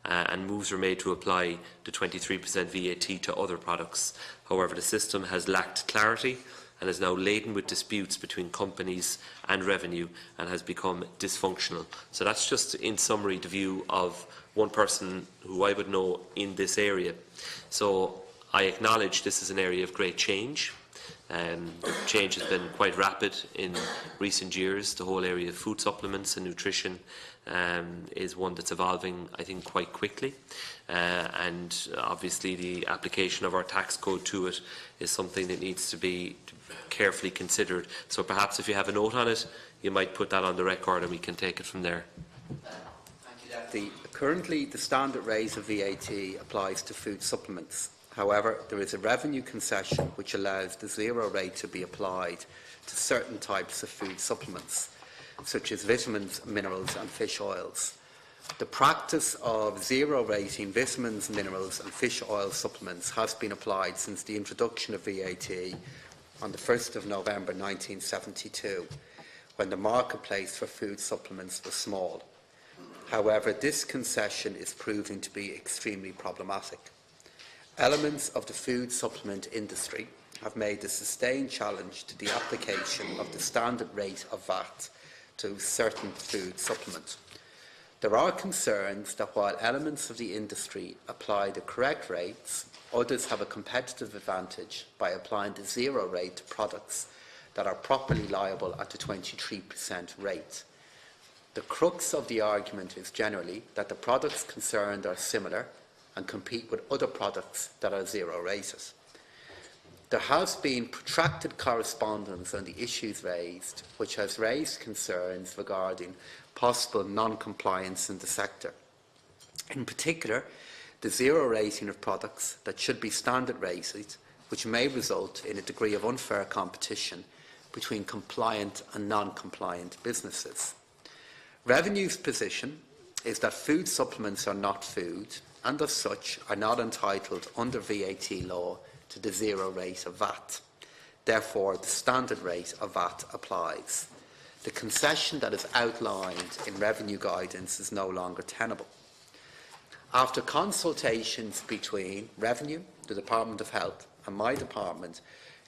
and moves were made to apply the 23% VAT to other products. However, the system has lacked clarity and is now laden with disputes between companies and Revenue and has become dysfunctional. So that's just, in summary, the view of one person who I would know in this area. So I acknowledge this is an area of great change. Change has been quite rapid in recent years. The whole area of food supplements and nutrition is one that's evolving, I think, quite quickly. And obviously the application of our tax code to it is something that needs to be carefully considered. So perhaps if you have a note on it, you might put that on the record and we can take it from there. Thank you, Deputy. Currently, the standard rate of VAT applies to food supplements. However, there is a revenue concession which allows the zero rate to be applied to certain types of food supplements, such as vitamins, minerals and fish oils. The practice of zero rating vitamins, minerals and fish oil supplements has been applied since the introduction of VAT on the 1st of November 1972, when the marketplace for food supplements was small. However, this concession is proving to be extremely problematic. Elements of the food supplement industry have made a sustained challenge to the application of the standard rate of VAT to certain food supplements. There are concerns that while elements of the industry apply the correct rates, others have a competitive advantage by applying the zero rate to products that are properly liable at the 23% rate. The crux of the argument is generally that the products concerned are similar and compete with other products that are zero rated. There has been protracted correspondence on the issues raised, which has raised concerns regarding possible non-compliance in the sector. In particular, the zero rating of products that should be standard rated, which may result in a degree of unfair competition between compliant and non-compliant businesses. Revenue's position is that food supplements are not food and as such are not entitled under VAT law to the zero rate of VAT. Therefore, the standard rate of VAT applies. The concession that is outlined in revenue guidance is no longer tenable. After consultations between Revenue, the Department of Health and my department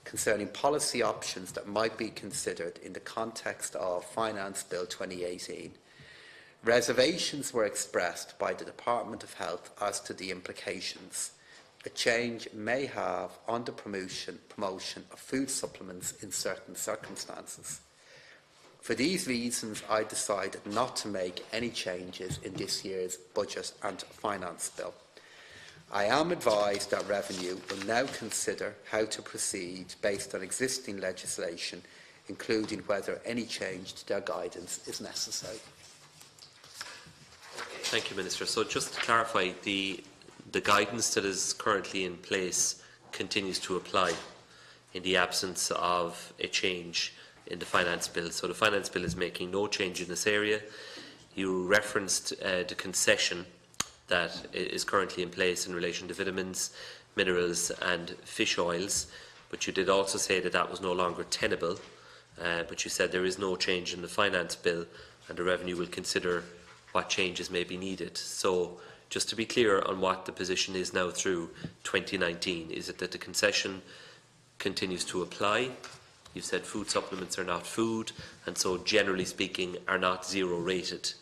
concerning policy options that might be considered in the context of Finance Bill 2018, reservations were expressed by the Department of Health as to the implications a change may have on the promotion of food supplements in certain circumstances. For these reasons, I decided not to make any changes in this year's budget and finance bill. I am advised that Revenue will now consider how to proceed based on existing legislation, including whether any change to their guidance is necessary. Thank you, Minister. So just to clarify, the guidance that is currently in place continues to apply in the absence of a change in the Finance Bill. So the Finance Bill is making no change in this area. You referenced the concession that is currently in place in relation to vitamins, minerals and fish oils, but you did also say that that was no longer tenable, but you said there is no change in the Finance Bill and the Revenue will consider what changes may be needed. So just to be clear on what the position is now through 2019, is it that the concession continues to apply? You've said food supplements are not food, and so generally speaking are not zero rated.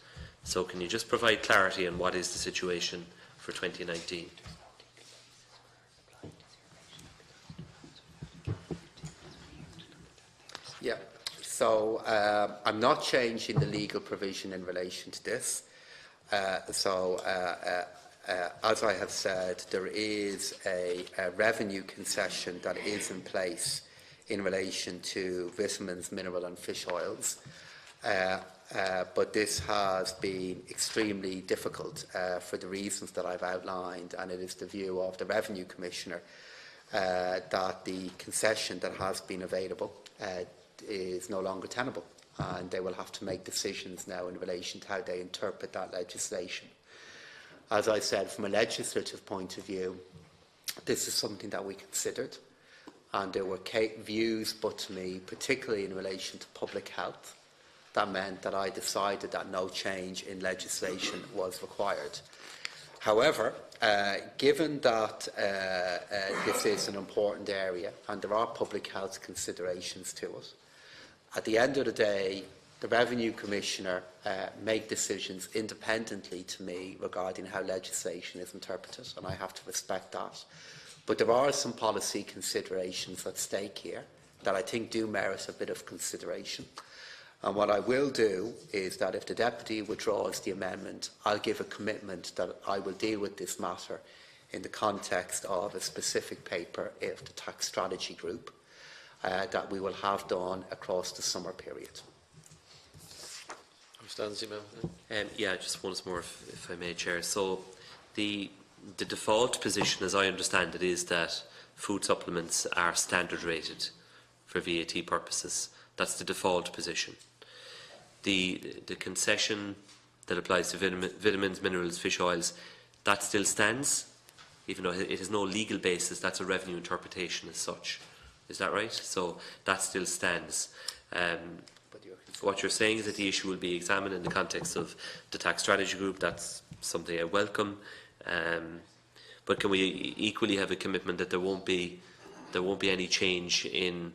So can you just provide clarity on what is the situation for 2019? Yeah, so I'm not changing the legal provision in relation to this. As I have said, there is a revenue concession that is in place in relation to vitamins, mineral and fish oils. But this has been extremely difficult for the reasons that I've outlined, and it is the view of the Revenue Commissioner that the concession that has been available is no longer tenable, and they will have to make decisions now in relation to how they interpret that legislation. As I said, from a legislative point of view, this is something that we considered, and there were views put to me, particularly in relation to public health, that meant that I decided that no change in legislation was required. However, given that this is an important area and there are public health considerations to it, at the end of the day, the Revenue Commissioner make decisions independently to me regarding how legislation is interpreted, and I have to respect that. But there are some policy considerations at stake here that I think do merit a bit of consideration. And what I will do is that if the Deputy withdraws the amendment, I'll give a commitment that I will deal with this matter in the context of a specific paper of the tax strategy group that we will have done across the summer period. Yeah, just once more, if I may, Chair. So the default position, as I understand it, is that food supplements are standard rated for VAT purposes. That's the default position. The concession that applies to vitamins, minerals, fish oils, that still stands, even though it has no legal basis. That's a revenue interpretation as such. Is that right? So that still stands. What you're saying is that the issue will be examined in the context of the tax strategy group. That's something I welcome. But can we equally have a commitment that there won't be any change in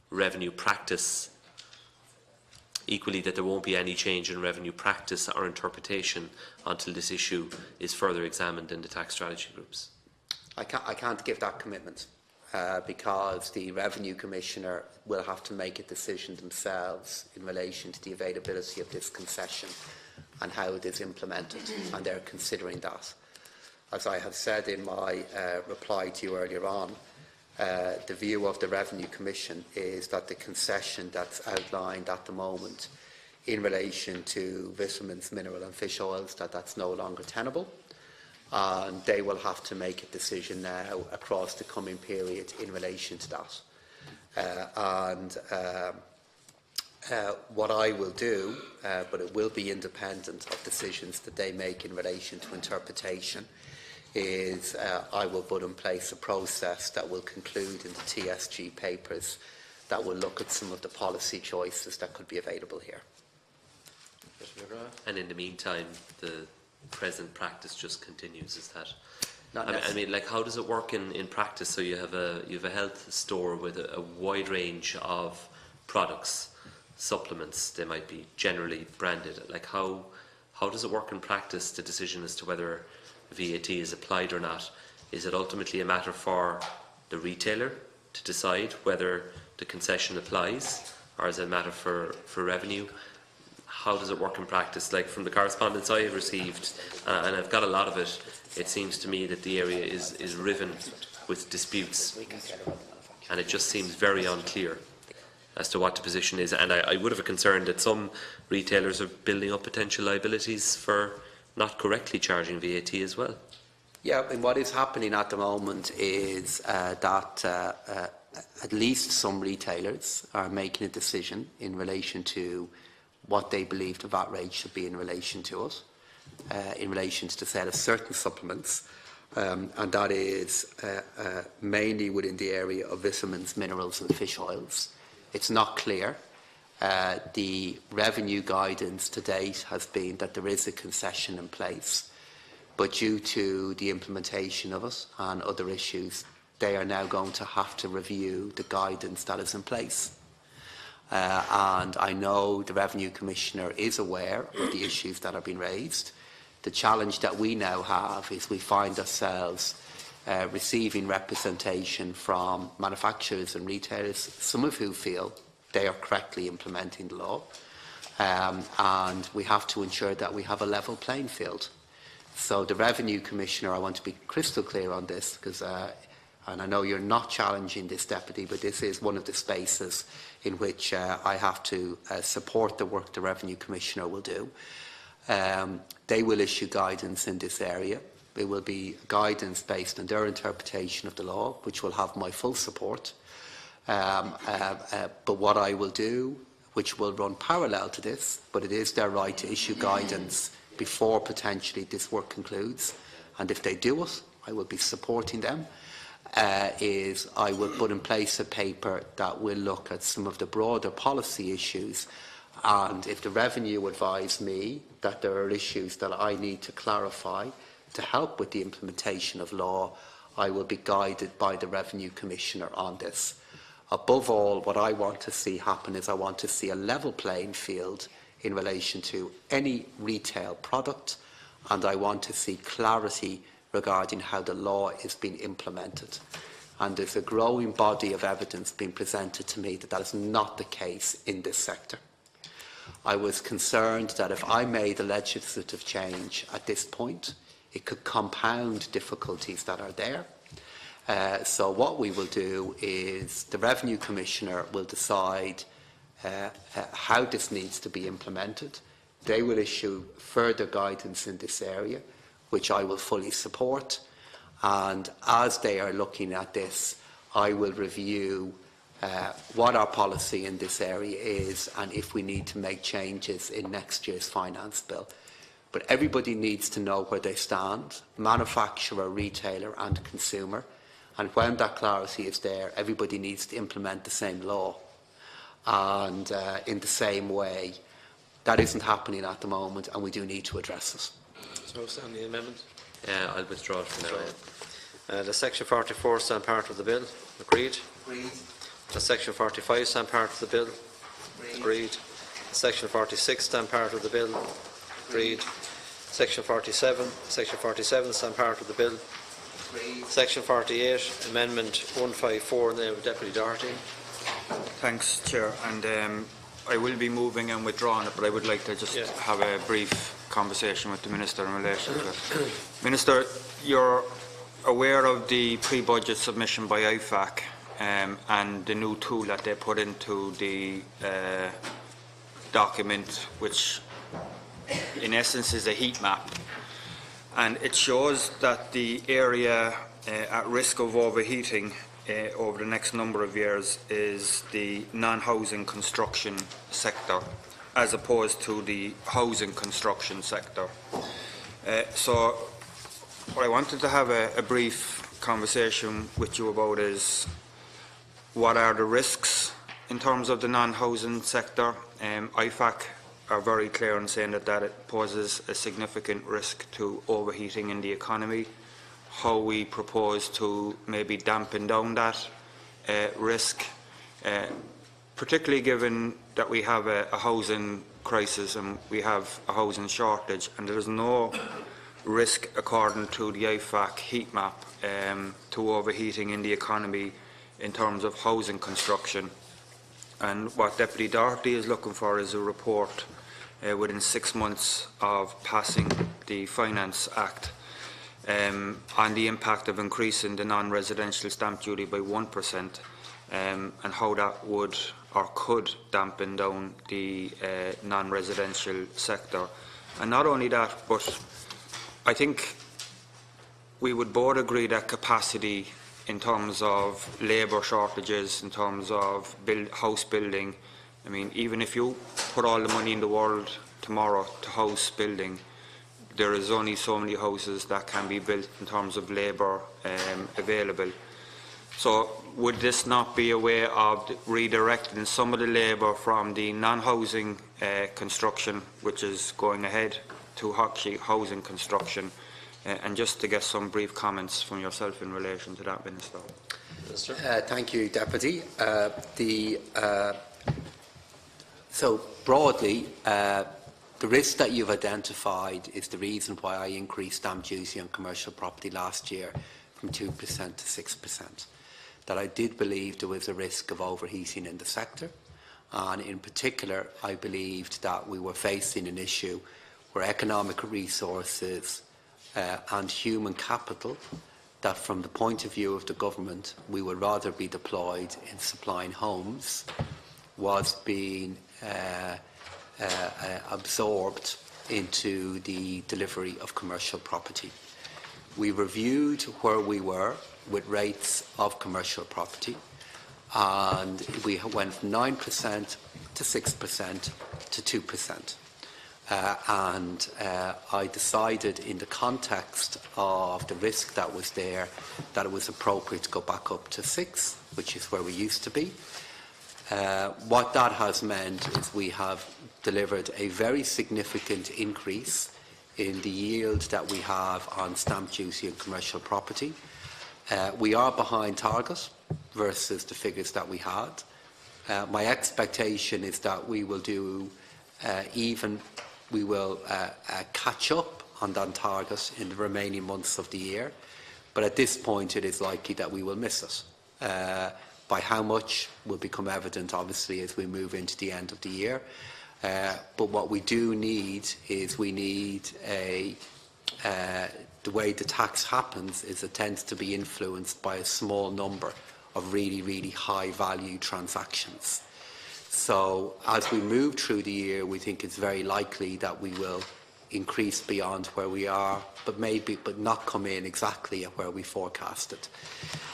revenue practice equally that there won't be any change in revenue practice or interpretation until this issue is further examined in the tax strategy groups? I can't give that commitment because the Revenue Commissioner will have to make a decision themselves in relation to the availability of this concession and how it is implemented, and they're considering that. As I have said in my reply to you earlier on, the view of the Revenue Commission is that the concession that's outlined at the moment in relation to vitamins, mineral and fish oils, that's no longer tenable. And they will have to make a decision now across the coming period in relation to that. What I will do, but it will be independent of decisions that they make in relation to interpretation, is I will put in place a process that will conclude in the TSG papers that will look at some of the policy choices that could be available here. And in the meantime, the present practice just continues, is that? I mean, like, how does it work in practice? So you have a health store with a wide range of products, supplements. They might be generally branded. Like, how does it work in practice? The decision as to whether VAT is applied or not, is it ultimately a matter for the retailer to decide whether the concession applies, or is it a matter for revenue? How does it work in practice? Like, from the correspondence I have received, and I've got a lot of it, it seems to me that the area is riven with disputes, and it just seems very unclear as to what the position is. And I would have a concern that some retailers are building up potential liabilities for not correctly charging VAT as well. Yeah, and what is happening at the moment is that at least some retailers are making a decision in relation to what they believe the VAT rate should be in relation to us, in relation to the sale of certain supplements, and that is mainly within the area of vitamins, minerals and fish oils. It's not clear. The revenue guidance to date has been that there is a concession in place, but due to the implementation of it and other issues, they are now going to have to review the guidance that is in place. And I know the Revenue Commissioner is aware of the issues that are being raised. The challenge that we now have is we find ourselves receiving representation from manufacturers and retailers, some of who feel they are correctly implementing the law, and we have to ensure that we have a level playing field. So the Revenue Commissioner, I want to be crystal clear on this, because and I know you're not challenging this, Deputy, but this is one of the spaces in which I have to support the work the Revenue Commissioner will do. They will issue guidance in this area. It will be guidance based on their interpretation of the law, which will have my full support. But what I will do, which will run parallel to this, but it is their right to issue guidance before potentially this work concludes, and if they do it, I will be supporting them, is I will put in place a paper that will look at some of the broader policy issues, and if the Revenue advise me that there are issues that I need to clarify to help with the implementation of law, I will be guided by the Revenue Commissioner on this. Above all, what I want to see happen is I want to see a level playing field in relation to any retail product, and I want to see clarity regarding how the law is being implemented. And there's a growing body of evidence being presented to me that that is not the case in this sector. I was concerned that if I made a legislative change at this point, it could compound difficulties that are there. So what we will do is the Revenue Commissioner will decide how this needs to be implemented. They will issue further guidance in this area, which I will fully support. And as they are looking at this, I will review what our policy in this area is and if we need to make changes in next year's finance bill. But everybody needs to know where they stand, manufacturer, retailer and consumer. And when that clarity is there, everybody needs to implement the same law. And in the same way, that isn't happening at the moment, and we do need to address it. So, stand the amendment? I'll withdraw it for now. The Section 44 stand part of the bill. Agreed? Agreed. The Section 45 stand part of the bill. Agreed. Section 46, stand part of the bill. Agreed. Section 47. Section 47, stand part of the bill. Agreed. Section 48, Amendment 154 in the name of Deputy Doherty. Thanks, Chair. And I will be moving and withdrawing it, but I would like to just have a brief conversation with the Minister in relation to it. Minister, you're aware of the pre-budget submission by IFAC and the new tool that they put into the document, which in essence is a heat map, and it shows that the area at risk of overheating over the next number of years is the non-housing construction sector as opposed to the housing construction sector. So what I wanted to have a brief conversation with you about is what are the risks in terms of the non-housing sector. IFAC are very clear in saying that it poses a significant risk to overheating in the economy. How we propose to maybe dampen down that risk, particularly given that we have a housing crisis and we have a housing shortage, and there is no risk, according to the IFAC heat map, to overheating in the economy in terms of housing construction. And what Deputy Doherty is looking for is a report within 6 months of passing the Finance Act on the impact of increasing the non-residential stamp duty by 1% and how that would or could dampen down the non-residential sector. And not only that, but I think we would both agree that capacity in terms of labour shortages, in terms of house building, I mean, even if you put all the money in the world tomorrow to house building, there is only so many houses that can be built in terms of labour available. So would this not be a way of redirecting some of the labour from the non-housing construction, which is going ahead, to actually housing construction? And just to get some brief comments from yourself in relation to that, Minister. Thank you, Deputy. So broadly, the risk that you've identified is the reason why I increased stamp duty on commercial property last year from 2% to 6%. That I did believe there was a risk of overheating in the sector, and in particular I believed that we were facing an issue where economic resources and human capital, that from the point of view of the government we would rather be deployed in supplying homes, was being absorbed into the delivery of commercial property. We reviewed where we were with rates of commercial property, and we went from 9% to 6% to 2%. And I decided, in the context of the risk that was there, that it was appropriate to go back up to 6%, which is where we used to be. What that has meant is we have delivered a very significant increase in the yield that we have on stamp duty and commercial property. We are behind target versus the figures that we had. My expectation is that we will do we will catch up on that target in the remaining months of the year, but at this point it is likely that we will miss it. By how much will become evident, obviously, as we move into the end of the year. But what we do need is the way the tax happens is it tends to be influenced by a small number of really, really high value transactions. So as we move through the year, we think it's very likely that we will increase beyond where we are, but not come in exactly at where we forecasted.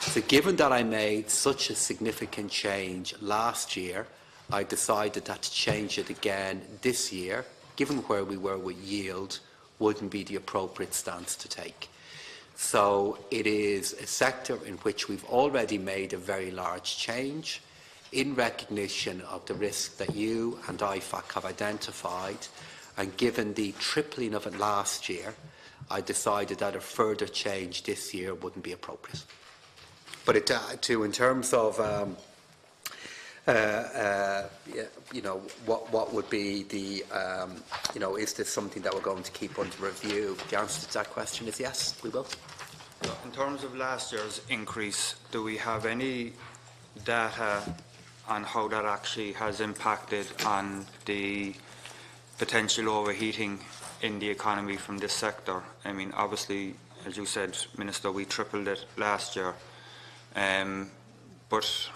So given that I made such a significant change last year, I decided that to change it again this year, given where we were with yield, wouldn't be the appropriate stance to take. So it is a sector in which we've already made a very large change in recognition of the risk that you and IFAC have identified, and given the tripling of it last year, I decided that a further change this year wouldn't be appropriate. But in terms of You know, what would be the, you know, is this something that we're going to keep under review? The answer to that question is yes, we will. In terms of last year's increase, do we have any data on how that actually has impacted on the potential overheating in the economy from this sector? I mean, obviously, as you said, Minister, we tripled it last year, but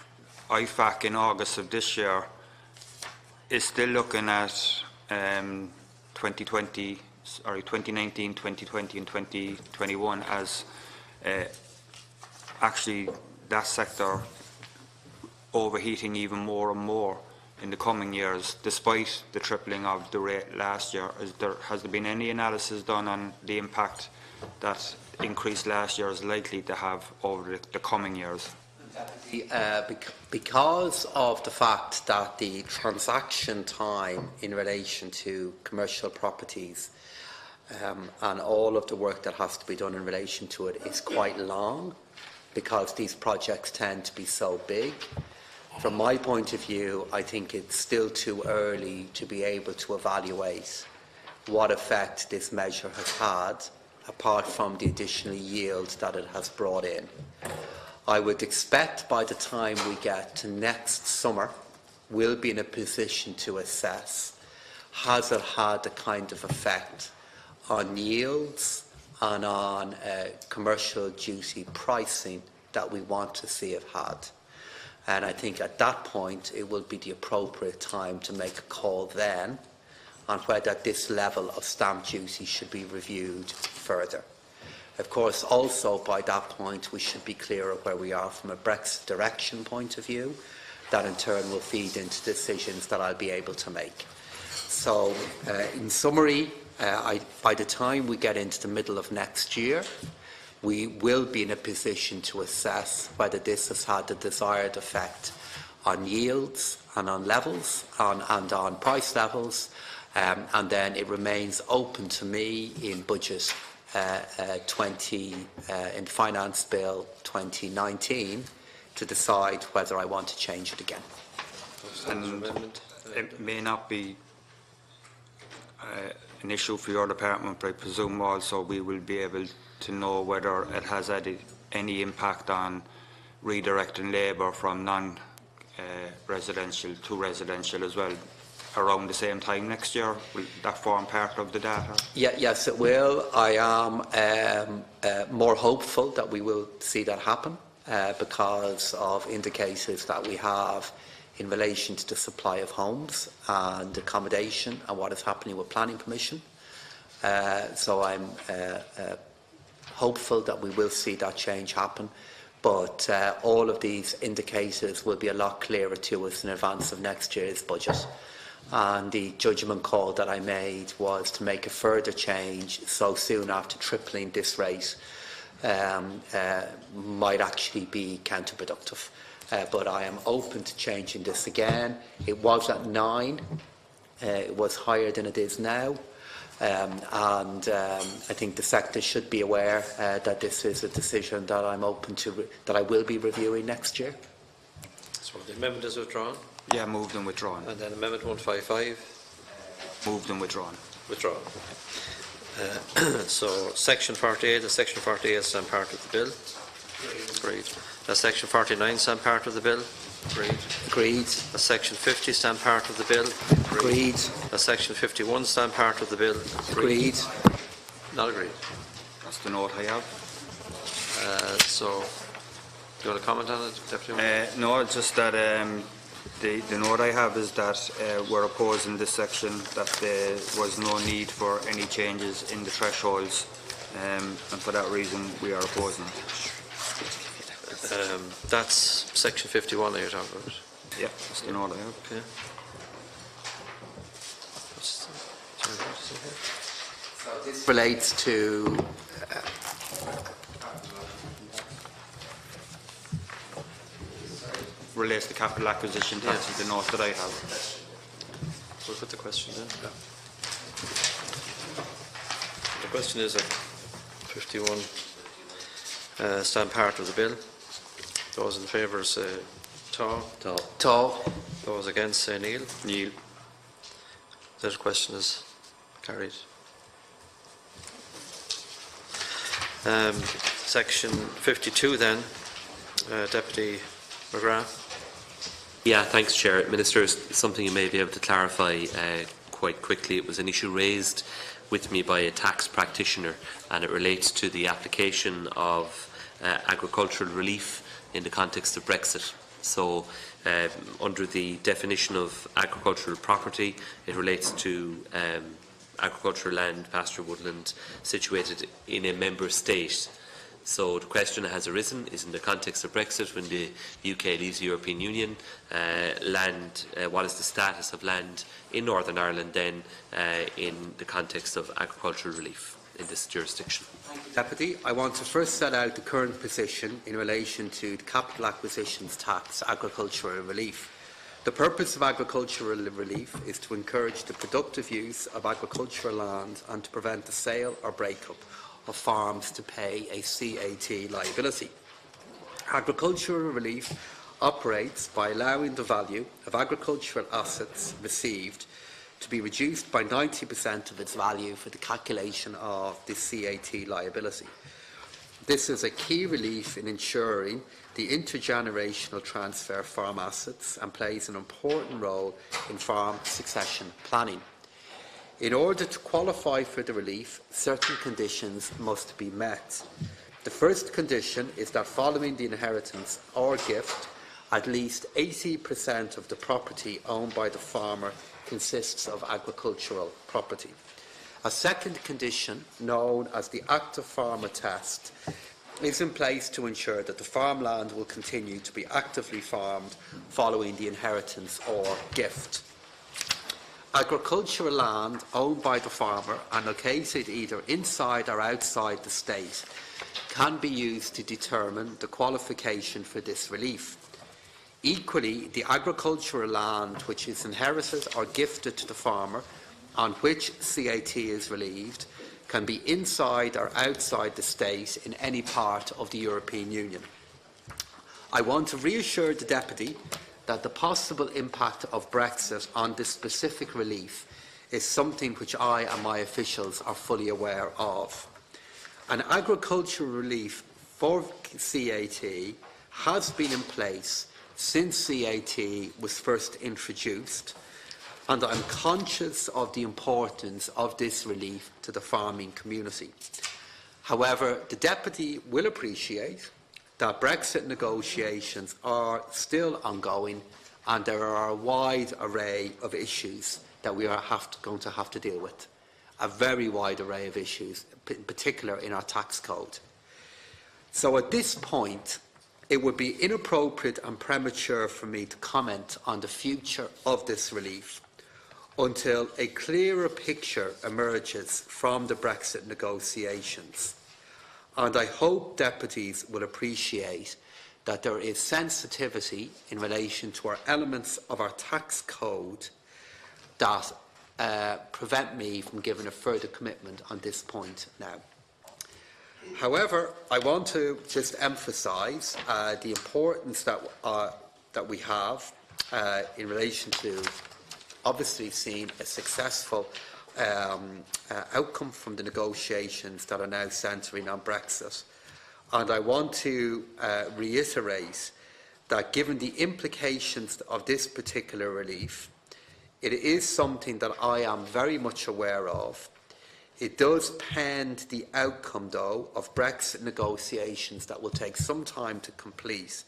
IFAC in August of this year is still looking at 2019, 2020 and 2021 as actually that sector overheating even more and more in the coming years, despite the tripling of the rate last year. Has there been any analysis done on the impact that increase last year is likely to have over the coming years? Because of the fact that the transaction time in relation to commercial properties and all of the work that has to be done in relation to it is quite long, because these projects tend to be so big. From my point of view, I think it's still too early to be able to evaluate what effect this measure has had, apart from the additional yield that it has brought in. I would expect by the time we get to next summer, we'll be in a position to assess, has it had the kind of effect on yields and on commercial duty pricing that we want to see it had. And I think at that point it will be the appropriate time to make a call then on whether this level of stamp duty should be reviewed further. Of course, also by that point we should be clear of where we are from a Brexit direction point of view. That in turn will feed into decisions that I'll be able to make. So in summary, by the time we get into the middle of next year, we will be in a position to assess whether this has had the desired effect on yields and on levels and on price levels, and then it remains open to me in budget in Finance Bill 2019 to decide whether I want to change it again. And it may not be an issue for your department, but I presume also we will be able to know whether it has had any impact on redirecting labour from non-residential to residential as well around the same time next year. Will that form part of the data? Yes, it will. I am more hopeful that we will see that happen because of indicators that we have in relation to the supply of homes and accommodation and what is happening with planning permission. So I'm hopeful that we will see that change happen, but all of these indicators will be a lot clearer to us in advance of next year's budget. And the judgment call that I made was to make a further change so soon after tripling this rate might actually be counterproductive. But I am open to changing this again. It was at 9, it was higher than it is now. And I think the sector should be aware that this is a decision that I'm open to, that I will be reviewing next year. So the amendment is withdrawn? Yeah, moved and withdrawn. And then Amendment 155? Moved and withdrawn. Withdrawn. So Section 48 and Section 48 stand part of the bill. Agreed. Does Section 49 stand part of the bill? Agreed. Agreed. Does Section 50 stand part of the bill? Agreed. Does Section 51 stand part of the bill? Agreed. Not agreed. That's the note I have. So, do you want to comment on it, Deputy? No, it's just that the note I have is that we're opposing this section, that there was no need for any changes in the thresholds, and for that reason we are opposing it. That's Section 51 that you're talking about? Yeah, that's the note I have. Okay. So this relates to Relates to capital acquisition tax, is the note that I have. We'll put the question in. The question is that 51 stand part of the bill. Those in favour say Tá. Tá. Those against say Neil. Neil. That question is carried. Section 52 then, Deputy McGrath. Yeah, thanks, Chair. Minister, something you may be able to clarify quite quickly. It was an issue raised with me by a tax practitioner, and it relates to the application of agricultural relief in the context of Brexit. So, under the definition of agricultural property, it relates to agricultural land, pasture, woodland, situated in a member state. So the question that has arisen is in the context of Brexit, when the UK leaves the European Union, what is the status of land in Northern Ireland then in the context of agricultural relief in this jurisdiction? Deputy, I want to first set out the current position in relation to the capital acquisitions tax, agricultural relief. The purpose of agricultural relief is to encourage the productive use of agricultural land and to prevent the sale or break-up of farms to pay a CAT liability. Agricultural relief operates by allowing the value of agricultural assets received to be reduced by 90% of its value for the calculation of the CAT liability. This is a key relief in ensuring the intergenerational transfer of farm assets and plays an important role in farm succession planning. In order to qualify for the relief, certain conditions must be met. The first condition is that following the inheritance or gift, at least 80% of the property owned by the farmer consists of agricultural property. A second condition, known as the active farmer test, is in place to ensure that the farmland will continue to be actively farmed following the inheritance or gift. Agricultural land owned by the farmer and located either inside or outside the state can be used to determine the qualification for this relief. Equally, the agricultural land which is inherited or gifted to the farmer on which CAT is relieved can be inside or outside the state in any part of the European Union. I want to reassure the Deputy that the possible impact of Brexit on this specific relief is something which I and my officials are fully aware of. An agricultural relief for CAT has been in place since CAT was first introduced, and I am conscious of the importance of this relief to the farming community. However, the Deputy will appreciate that Brexit negotiations are still ongoing and there are a wide array of issues that we are going to have to deal with. A very wide array of issues, in particular in our tax code. So at this point, it would be inappropriate and premature for me to comment on the future of this relief until a clearer picture emerges from the Brexit negotiations. And I hope deputies will appreciate that there is sensitivity in relation to our elements of our tax code that prevent me from giving a further commitment on this point now. However, I want to just emphasise the importance that we have in relation to obviously seeing a successful outcome from the negotiations that are now centring on Brexit. And I want to reiterate that given the implications of this particular relief, it is something that I am very much aware of. It does pend the outcome, though, of Brexit negotiations that will take some time to complete.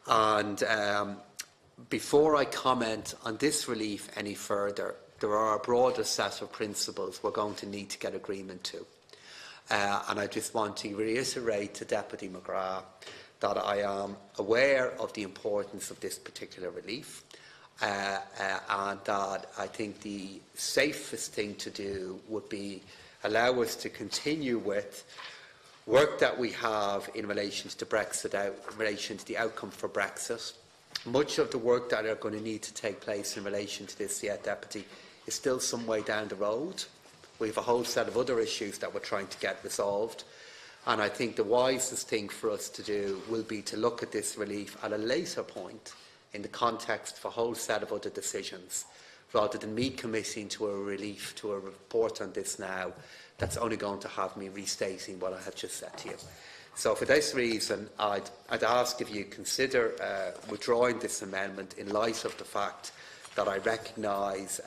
And before I comment on this relief any further, there are a broader set of principles we're going to need to get agreement to. And I just want to reiterate to Deputy McGrath that I am aware of the importance of this particular relief and that I think the safest thing to do would be allow us to continue with work that we have in relation to Brexit, in relation to the outcome for Brexit. Much of the work that are going to need to take place in relation to this yet, Deputy, is still some way down the road. We have a whole set of other issues that we're trying to get resolved. And I think the wisest thing for us to do will be to look at this relief at a later point in the context of a whole set of other decisions, rather than me committing to a relief, to a report on this now, that's only going to have me restating what I have just said to you. So for this reason, I'd ask if you consider withdrawing this amendment in light of the fact that I recognise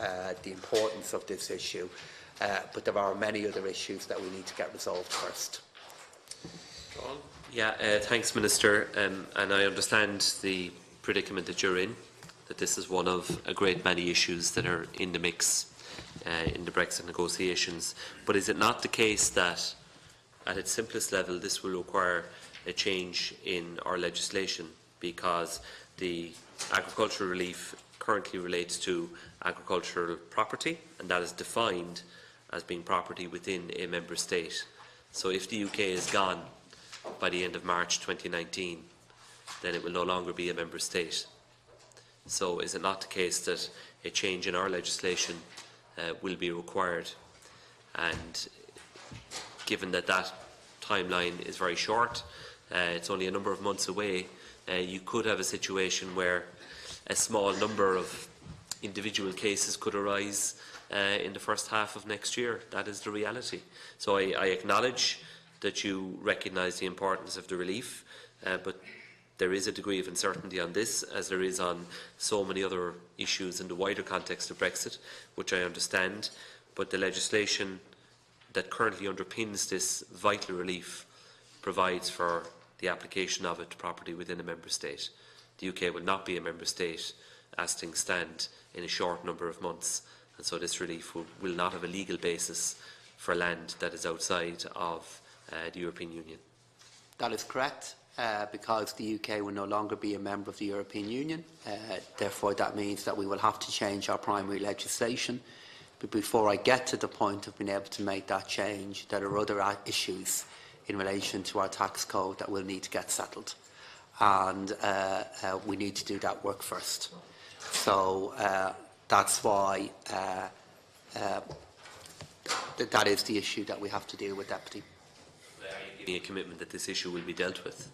the importance of this issue, but there are many other issues that we need to get resolved first. John? Yeah, thanks, Minister. And I understand the predicament that you're in, that this is one of a great many issues that are in the mix in the Brexit negotiations. But is it not the case that, at its simplest level, this will require a change in our legislation, because the agricultural relief currently relates to agricultural property, and that is defined as being property within a member state. So if the UK is gone by the end of March 2019, then it will no longer be a member state. So is it not the case that a change in our legislation will be required? And given that that timeline is very short, it's only a number of months away, you could have a situation where a small number of individual cases could arise in the first half of next year. That is the reality. So I acknowledge that you recognise the importance of the relief, but there is a degree of uncertainty on this, as there is on so many other issues in the wider context of Brexit, which I understand. But the legislation that currently underpins this vital relief provides for the application of it to property within a member state. The UK will not be a member state as things stand in a short number of months, and so this relief will not have a legal basis for land that is outside of the European Union. That is correct, because the UK will no longer be a member of the European Union. Therefore, that means that we will have to change our primary legislation. But before I get to the point of being able to make that change, there are other issues in relation to our tax code that will need to get settled. And we need to do that work first. So that's why that is the issue that we have to deal with, Deputy. Are you giving a commitment that this issue will be dealt with?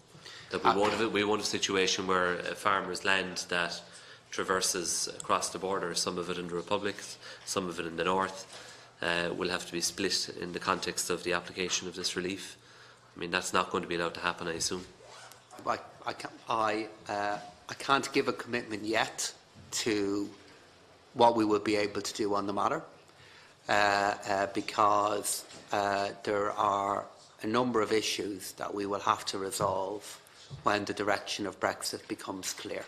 That we won't have a situation where a farmer's land that traverses across the border, some of it in the Republic, some of it in the north, will have to be split in the context of the application of this relief. I mean, that's not going to be allowed to happen, I assume. I can't give a commitment yet to what we will be able to do on the matter, because there are a number of issues that we will have to resolve when the direction of Brexit becomes clear.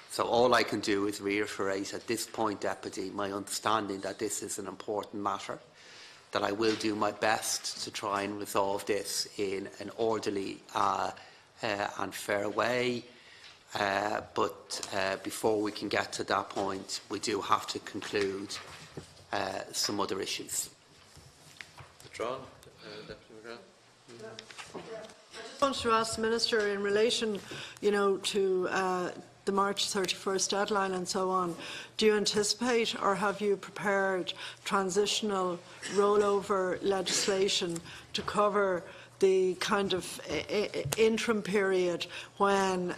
So all I can do is reiterate at this point, Deputy, my understanding that this is an important matter, that I will do my best to try and resolve this in an orderly and fair way. But before we can get to that point, we do have to conclude some other issues. John? Deputy McGrath? I want to ask the Minister in relation, to the March 31st deadline and so on. Do you anticipate, or have you prepared transitional rollover legislation to cover the kind of interim period when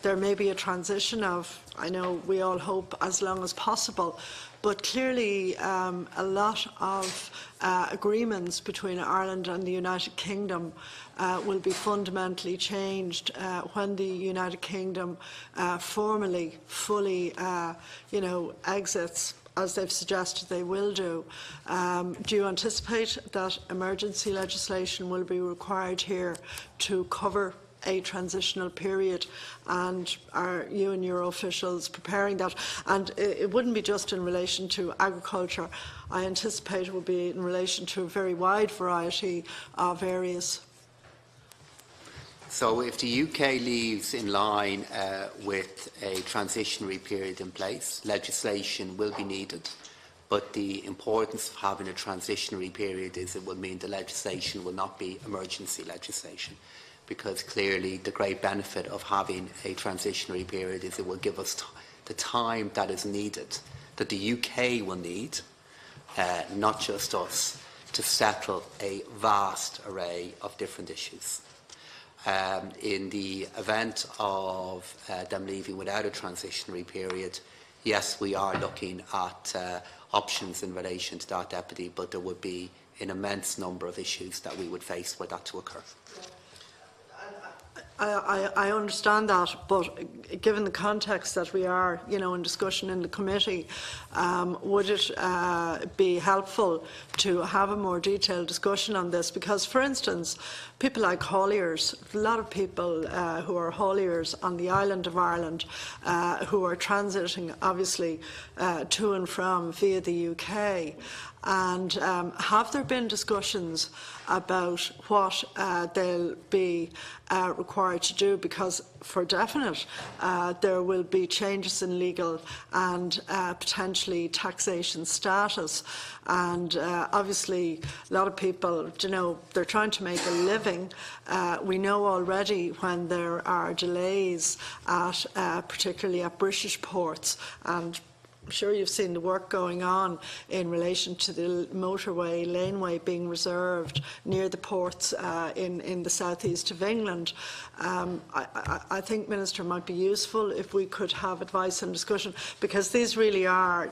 there may be a transition of, I know we all hope as long as possible, but clearly a lot of agreements between Ireland and the United Kingdom will be fundamentally changed when the United Kingdom formally, fully, exits, as they've suggested they will do. Do you anticipate that emergency legislation will be required here to cover a transitional period, and are you and your officials preparing that? And it wouldn't be just in relation to agriculture. I anticipate it will be in relation to a very wide variety of areas. So if the UK leaves in line with a transitionary period in place, legislation will be needed. But the importance of having a transitionary period is it will mean the legislation will not be emergency legislation, because clearly the great benefit of having a transitionary period is it will give us the time that is needed, that the UK will need, not just us, to settle a vast array of different issues. in the event of them leaving without a transitionary period, yes, we are looking at options in relation to that, Deputy, but there would be an immense number of issues that we would face were that to occur. I understand that, but given the context that we are, in discussion in the committee, would it be helpful to have a more detailed discussion on this? Because, for instance, people like hauliers, a lot of people who are hauliers on the island of Ireland, who are transiting, obviously, to and from via the UK. And have there been discussions about what they'll be required to do? Because for definite, there will be changes in legal and potentially taxation status. And obviously, a lot of people, they're trying to make a living. We know already when there are delays at, particularly at British ports, and I'm sure you've seen the work going on in relation to the motorway laneway being reserved near the ports in the southeast of England. I think, Minister, it might be useful if we could have advice and discussion, because these really are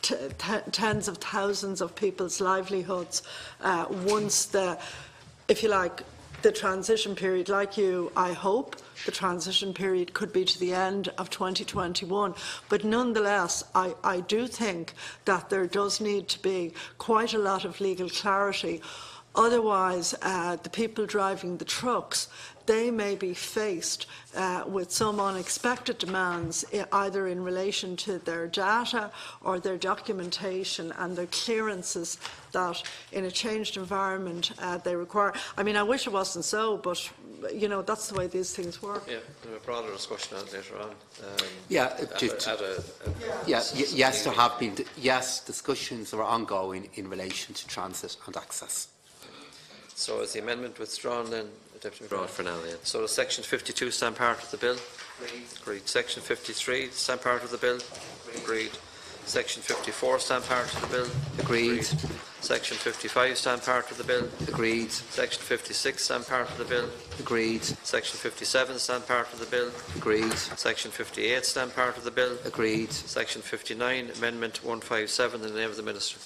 tens of thousands of people's livelihoods once if you like, the transition period, like you, I hope the transition period could be to the end of 2021. But nonetheless, I do think that there does need to be quite a lot of legal clarity. Otherwise, the people driving the trucks, they may be faced with some unexpected demands, either in relation to their data or their documentation and their clearances that in a changed environment they require. I mean, I wish it wasn't so, but that's the way these things work. Yeah, we'll have a broader discussion on it later on. Yes, there have been. Yes, discussions are ongoing in relation to transit and access. So is the amendment withdrawn then, Deputy McGrath? For now, yeah. So does Section 52 stand part of the bill? Agreed. Section 53 stand part of the bill? Agreed. Section 54 stand part of the bill? Agreed. Section 55 stand part of the bill? Agreed. Section 56 stand part of the bill? Agreed. Section 57 stand part of the bill? Agreed. Section 58 stand part of the bill? Agreed. Section 59, Amendment 157, in the name of the Minister.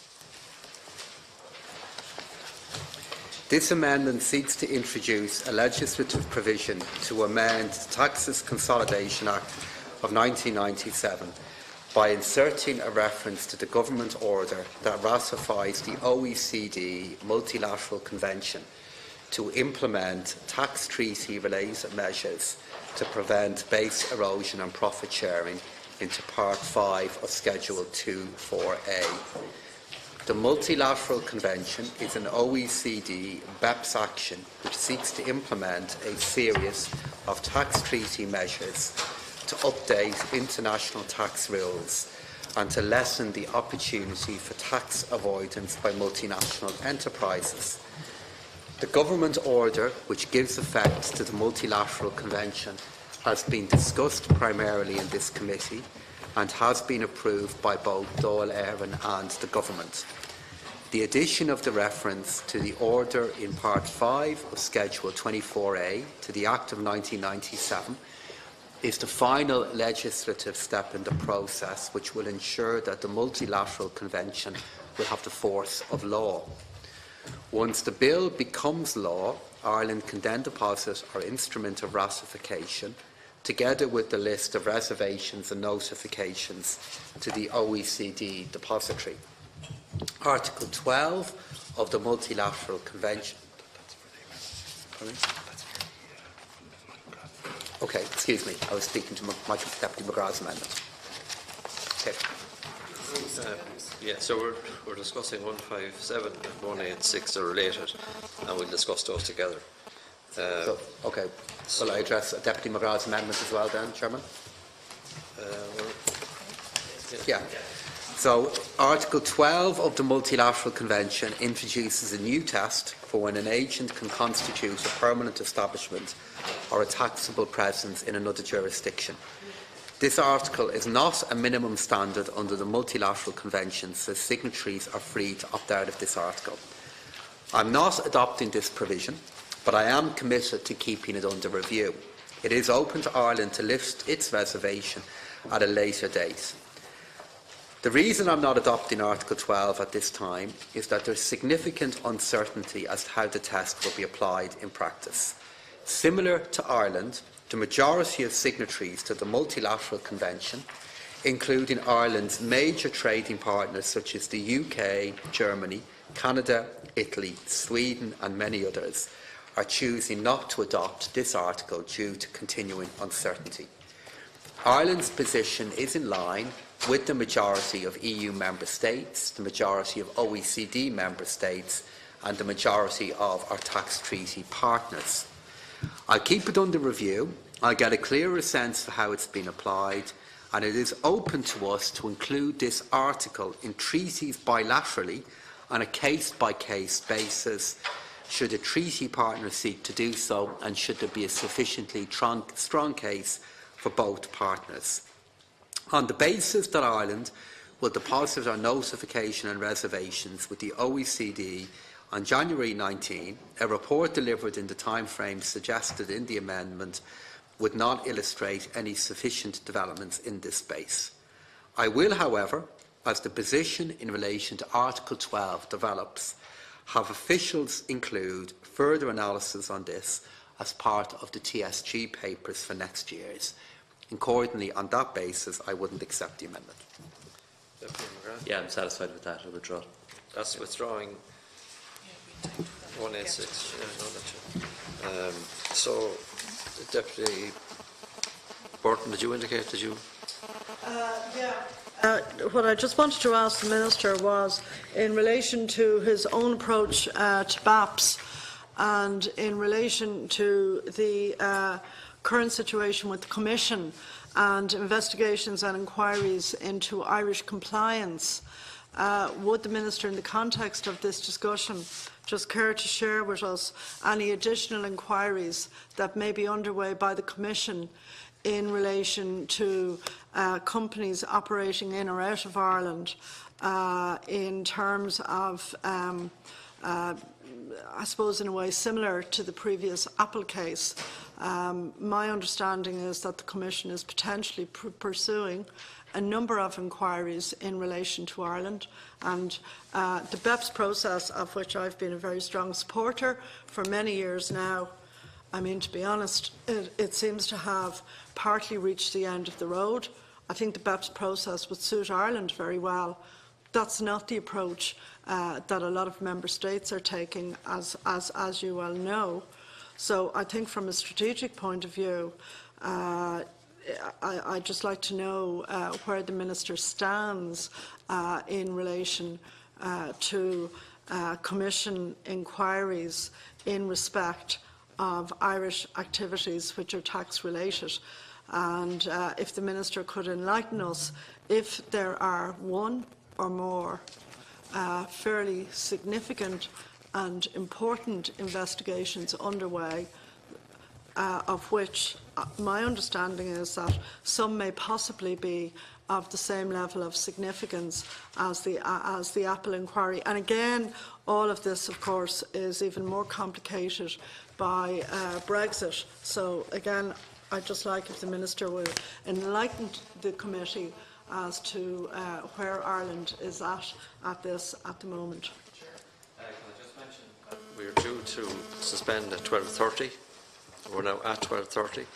This amendment seeks to introduce a legislative provision to amend the Taxes Consolidation Act of 1997 by inserting a reference to the government order that ratifies the OECD Multilateral Convention to implement tax treaty-related measures to prevent base erosion and profit sharing into Part 5 of Schedule 2.4a. The Multilateral Convention is an OECD BEPS action which seeks to implement a series of tax treaty measures to update international tax rules and to lessen the opportunity for tax avoidance by multinational enterprises. The government order, which gives effect to the Multilateral Convention, has been discussed primarily in this committee and has been approved by both Dáil Éireann and the Government. The addition of the reference to the order in Part 5 of Schedule 24A to the Act of 1997 is the final legislative step in the process which will ensure that the Multilateral Convention will have the force of law. Once the bill becomes law, Ireland can then deposit our instrument of ratification together with the list of reservations and notifications to the OECD depository. Article 12 of the Multilateral Convention. Okay, excuse me, I was speaking to Deputy McGrath's amendment. Okay. Yeah, so we're discussing 157 and 186 are related, and we'll discuss those together. Okay. Will I address Deputy McGrath's amendment as well then, Chairman? Yeah. So, Article 12 of the Multilateral Convention introduces a new test for when an agent can constitute a permanent establishment or a taxable presence in another jurisdiction. This article is not a minimum standard under the Multilateral Convention, so signatories are free to opt out of this article. I'm not adopting this provision but I am committed to keeping it under review. It is open to Ireland to lift its reservation at a later date. The reason I'm not adopting Article 12 at this time is that there is significant uncertainty as to how the test will be applied in practice. Similar to Ireland, the majority of signatories to the Multilateral Convention, including Ireland's major trading partners such as the UK, Germany, Canada, Italy, Sweden and many others, are choosing not to adopt this article due to continuing uncertainty. Ireland's position is in line with the majority of EU member states, the majority of OECD member states and the majority of our tax treaty partners. I'll keep it under review, I'll get a clearer sense of how it's been applied, and it is open to us to include this article in treaties bilaterally on a case-by-case basis, should a treaty partner seek to do so and should there be a sufficiently strong case for both partners. On the basis that Ireland will deposit our notification and reservations with the OECD on January 19, a report delivered in the timeframe suggested in the amendment would not illustrate any sufficient developments in this space. I will, however, as the position in relation to Article 12 develops, have officials include further analysis on this as part of the TSG papers for next year's. Accordingly, on that basis, I wouldn't accept the amendment. Yeah, I'm satisfied with that. I'll withdraw. That's withdrawing 186. So, Deputy Burton, did you indicate that you? What I just wanted to ask the Minister was, in relation to his own approach to BAPS and in relation to the current situation with the Commission and investigations and inquiries into Irish compliance, would the Minister, in the context of this discussion, just care to share with us any additional inquiries that may be underway by the Commission in relation to companies operating in or out of Ireland in terms of, I suppose in a way similar to the previous Apple case. My understanding is that the Commission is potentially pursuing a number of inquiries in relation to Ireland, and the BEPS process, of which I've been a very strong supporter for many years now, I mean, to be honest, it seems to have partly reached the end of the road. I think the BEPS process would suit Ireland very well. That's not the approach that a lot of member states are taking, as you well know. So I think from a strategic point of view, I'd just like to know where the Minister stands in relation to Commission inquiries in respect of Irish activities which are tax related, and if the Minister could enlighten us if there are one or more fairly significant and important investigations underway, of which my understanding is that some may possibly be of the same level of significance as the Apple inquiry. And again, all of this, of course, is even more complicated by Brexit. So again, I'd just like if the Minister would enlighten the committee as to where Ireland is at this at the moment. Can I just mention that we are due to suspend at 12:30. We're now at 12:30.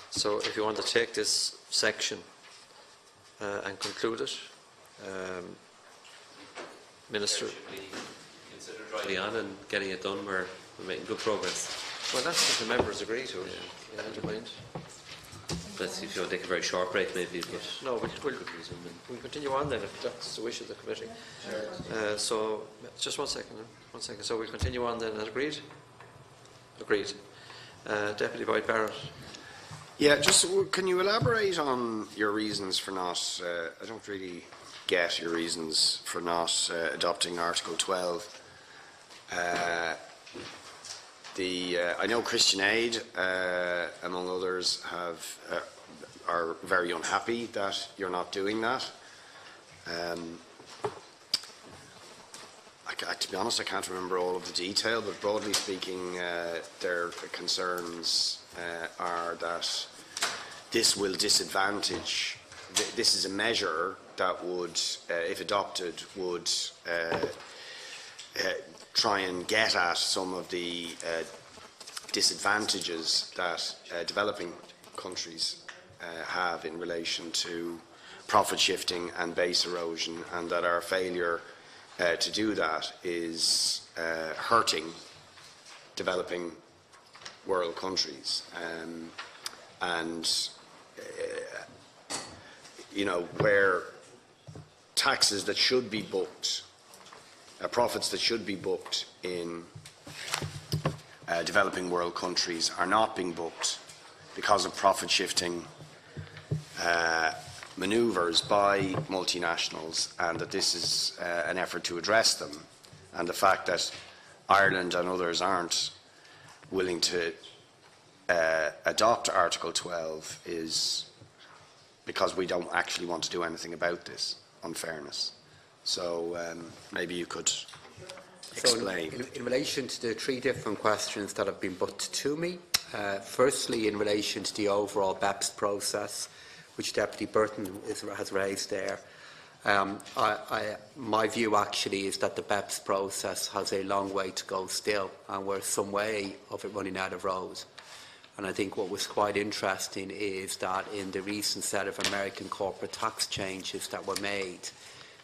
So if you want to take this section and conclude it, Minister. Should we consider driving on and getting it done? We're making good progress. Well, that's what the members agree to. Yeah, I don't mind. Let's see if you want to take a very short break, maybe. But no, we'll continue on then if that's the wish of the committee. So, just 1 second. 1 second. So we'll continue on then. Agreed? Agreed. Deputy Boyd Barrett. Yeah, just can you elaborate on your reasons for not, I don't really get your reasons for not adopting Article 12. I know Christian Aid, among others, are very unhappy that you're not doing that. I to be honest, I can't remember all of the detail, but broadly speaking, their concerns are that this will disadvantage. This is a measure that would, if adopted, would try and get at some of the disadvantages that developing countries have in relation to profit shifting and base erosion, and that our failure to do that is hurting developing world countries. You know, where taxes that should be booked, profits that should be booked in developing world countries are not being booked because of profit shifting manoeuvres by multinationals, and that this is an effort to address them, and the fact that Ireland and others aren't willing to adopt Article 12 is because we don't actually want to do anything about this unfairness. So maybe you could explain. So in relation to the three different questions that have been put to me, firstly in relation to the overall BEPS process, which Deputy Burton has raised there, my view actually is that the BEPS process has a long way to go still, and we're some way of it running out of road. And I think what was quite interesting is that in the recent set of American corporate tax changes that were made,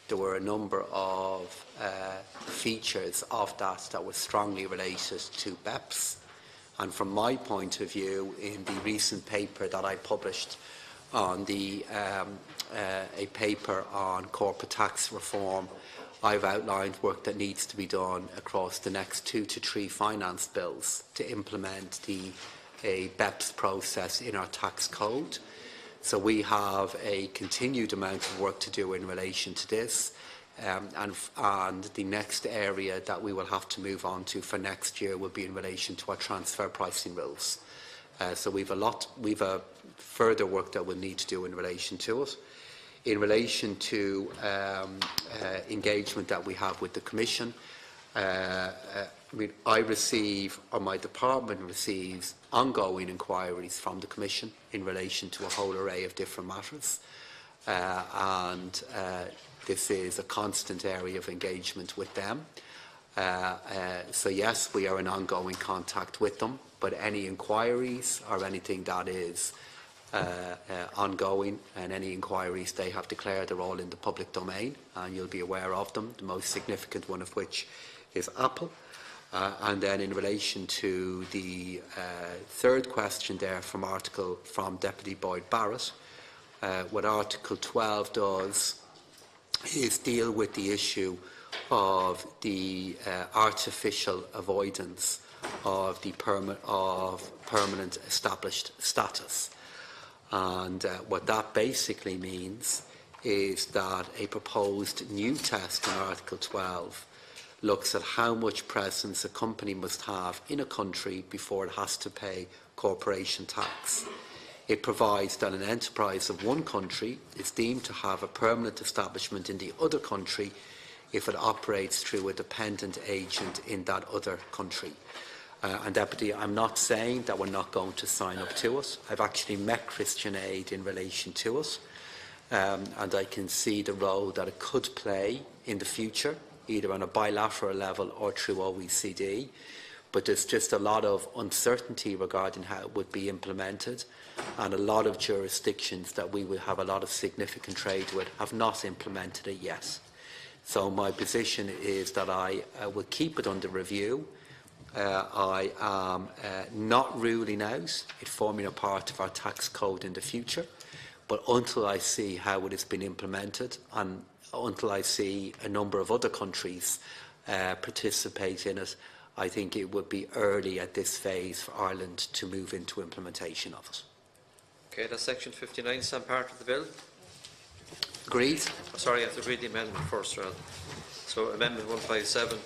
there were a number of features of that were strongly related to BEPS. And from my point of view, in the recent paper that I published on a paper on corporate tax reform, I've outlined work that needs to be done across the next 2 to 3 finance bills to implement a BEPS process in our tax code. So we have a continued amount of work to do in relation to this, and the next area that we will have to move on to for next year will be in relation to our transfer pricing rules. So we've a further work that we'll need to do in relation to it. In relation to engagement that we have with the Commission, I receive, or my department receives, ongoing inquiries from the Commission in relation to a whole array of different matters, and this is a constant area of engagement with them. So yes, we are in ongoing contact with them, but any inquiries or anything that is ongoing, and any inquiries they have declared are all in the public domain, and you'll be aware of them, the most significant one of which is Apple. And then in relation to the third question there from Deputy Boyd Barrett, what Article 12 does is deal with the issue of the artificial avoidance of the permanent established status. And what that basically means is that a proposed new test in Article 12 looks at how much presence a company must have in a country before it has to pay corporation tax. It provides that an enterprise of one country is deemed to have a permanent establishment in the other country if it operates through a dependent agent in that other country. And Deputy, I'm not saying that we're not going to sign up to it. I've actually met Christian Aid in relation to it, and I can see the role that it could play in the future, either on a bilateral level or through OECD. But there's just a lot of uncertainty regarding how it would be implemented, and a lot of jurisdictions that we will have a lot of significant trade with have not implemented it yet. So my position is that I will keep it under review. I am not ruling out it forming a part of our tax code in the future, but until I see how it has been implemented, and until I see a number of other countries participate in it, I think it would be early at this phase for Ireland to move into implementation of it. Okay, that's section 59, some part of the bill. Agreed. Oh, sorry, I have to read the amendment first, rather. So amendment 157,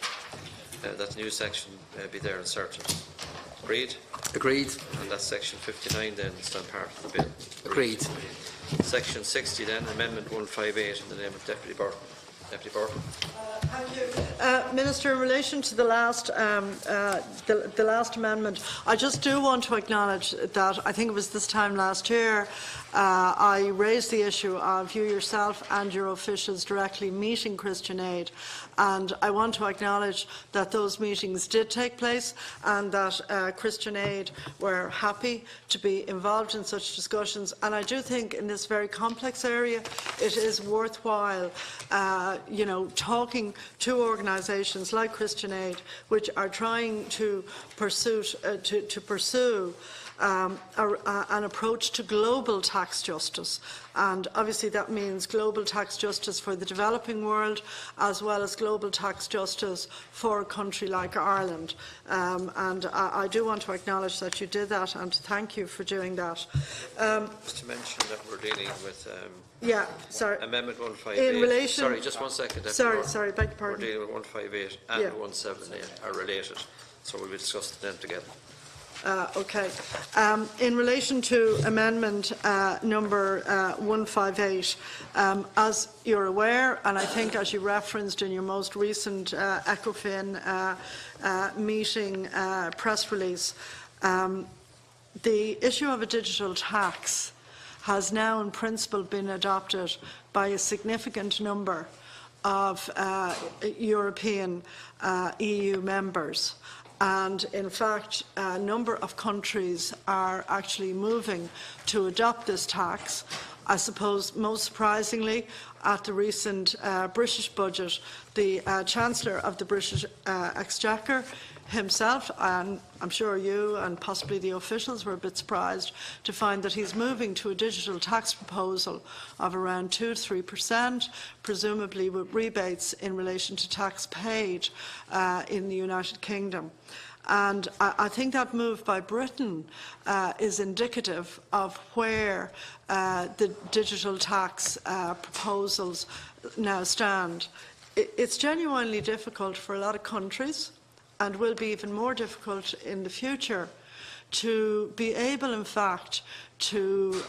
that new section be there inserted. Agreed? Agreed. And that's section 59 then, it's not part of the bill. Agreed. Section 60 then, amendment 158 in the name of Deputy Burton. Deputy Burton. Thank you. Minister, in relation to the last amendment, I just do want to acknowledge that I think it was this time last year I raised the issue of you yourself and your officials directly meeting Christian Aid, and I want to acknowledge that those meetings did take place and that Christian Aid were happy to be involved in such discussions. And I do think in this very complex area it is worthwhile talking to organisations like Christian Aid, which are trying to pursue an approach to global tax justice. And obviously that means global tax justice for the developing world as well as global tax justice for a country like Ireland. And I do want to acknowledge that you did that and to thank you for doing that. Just to mention that we're dealing with Amendment 158. In relation, sorry, just 1 second. Sorry, beg your pardon. We're dealing with 158 and 178 are related, so we'll be discussing them together. Okay. In relation to amendment number 158, as you're aware, and I think as you referenced in your most recent ECOFIN meeting press release, the issue of a digital tax has now in principle been adopted by a significant number of European EU members. And in fact, a number of countries are actually moving to adopt this tax. I suppose most surprisingly, at the recent British budget, the Chancellor of the British Exchequer himself, and I'm sure you and possibly the officials were a bit surprised to find that he's moving to a digital tax proposal of around 2 to 3%, presumably with rebates in relation to tax paid in the United Kingdom. And I think that move by Britain is indicative of where the digital tax proposals now stand. It's genuinely difficult for a lot of countries, and will be even more difficult in the future, to be able, in fact, to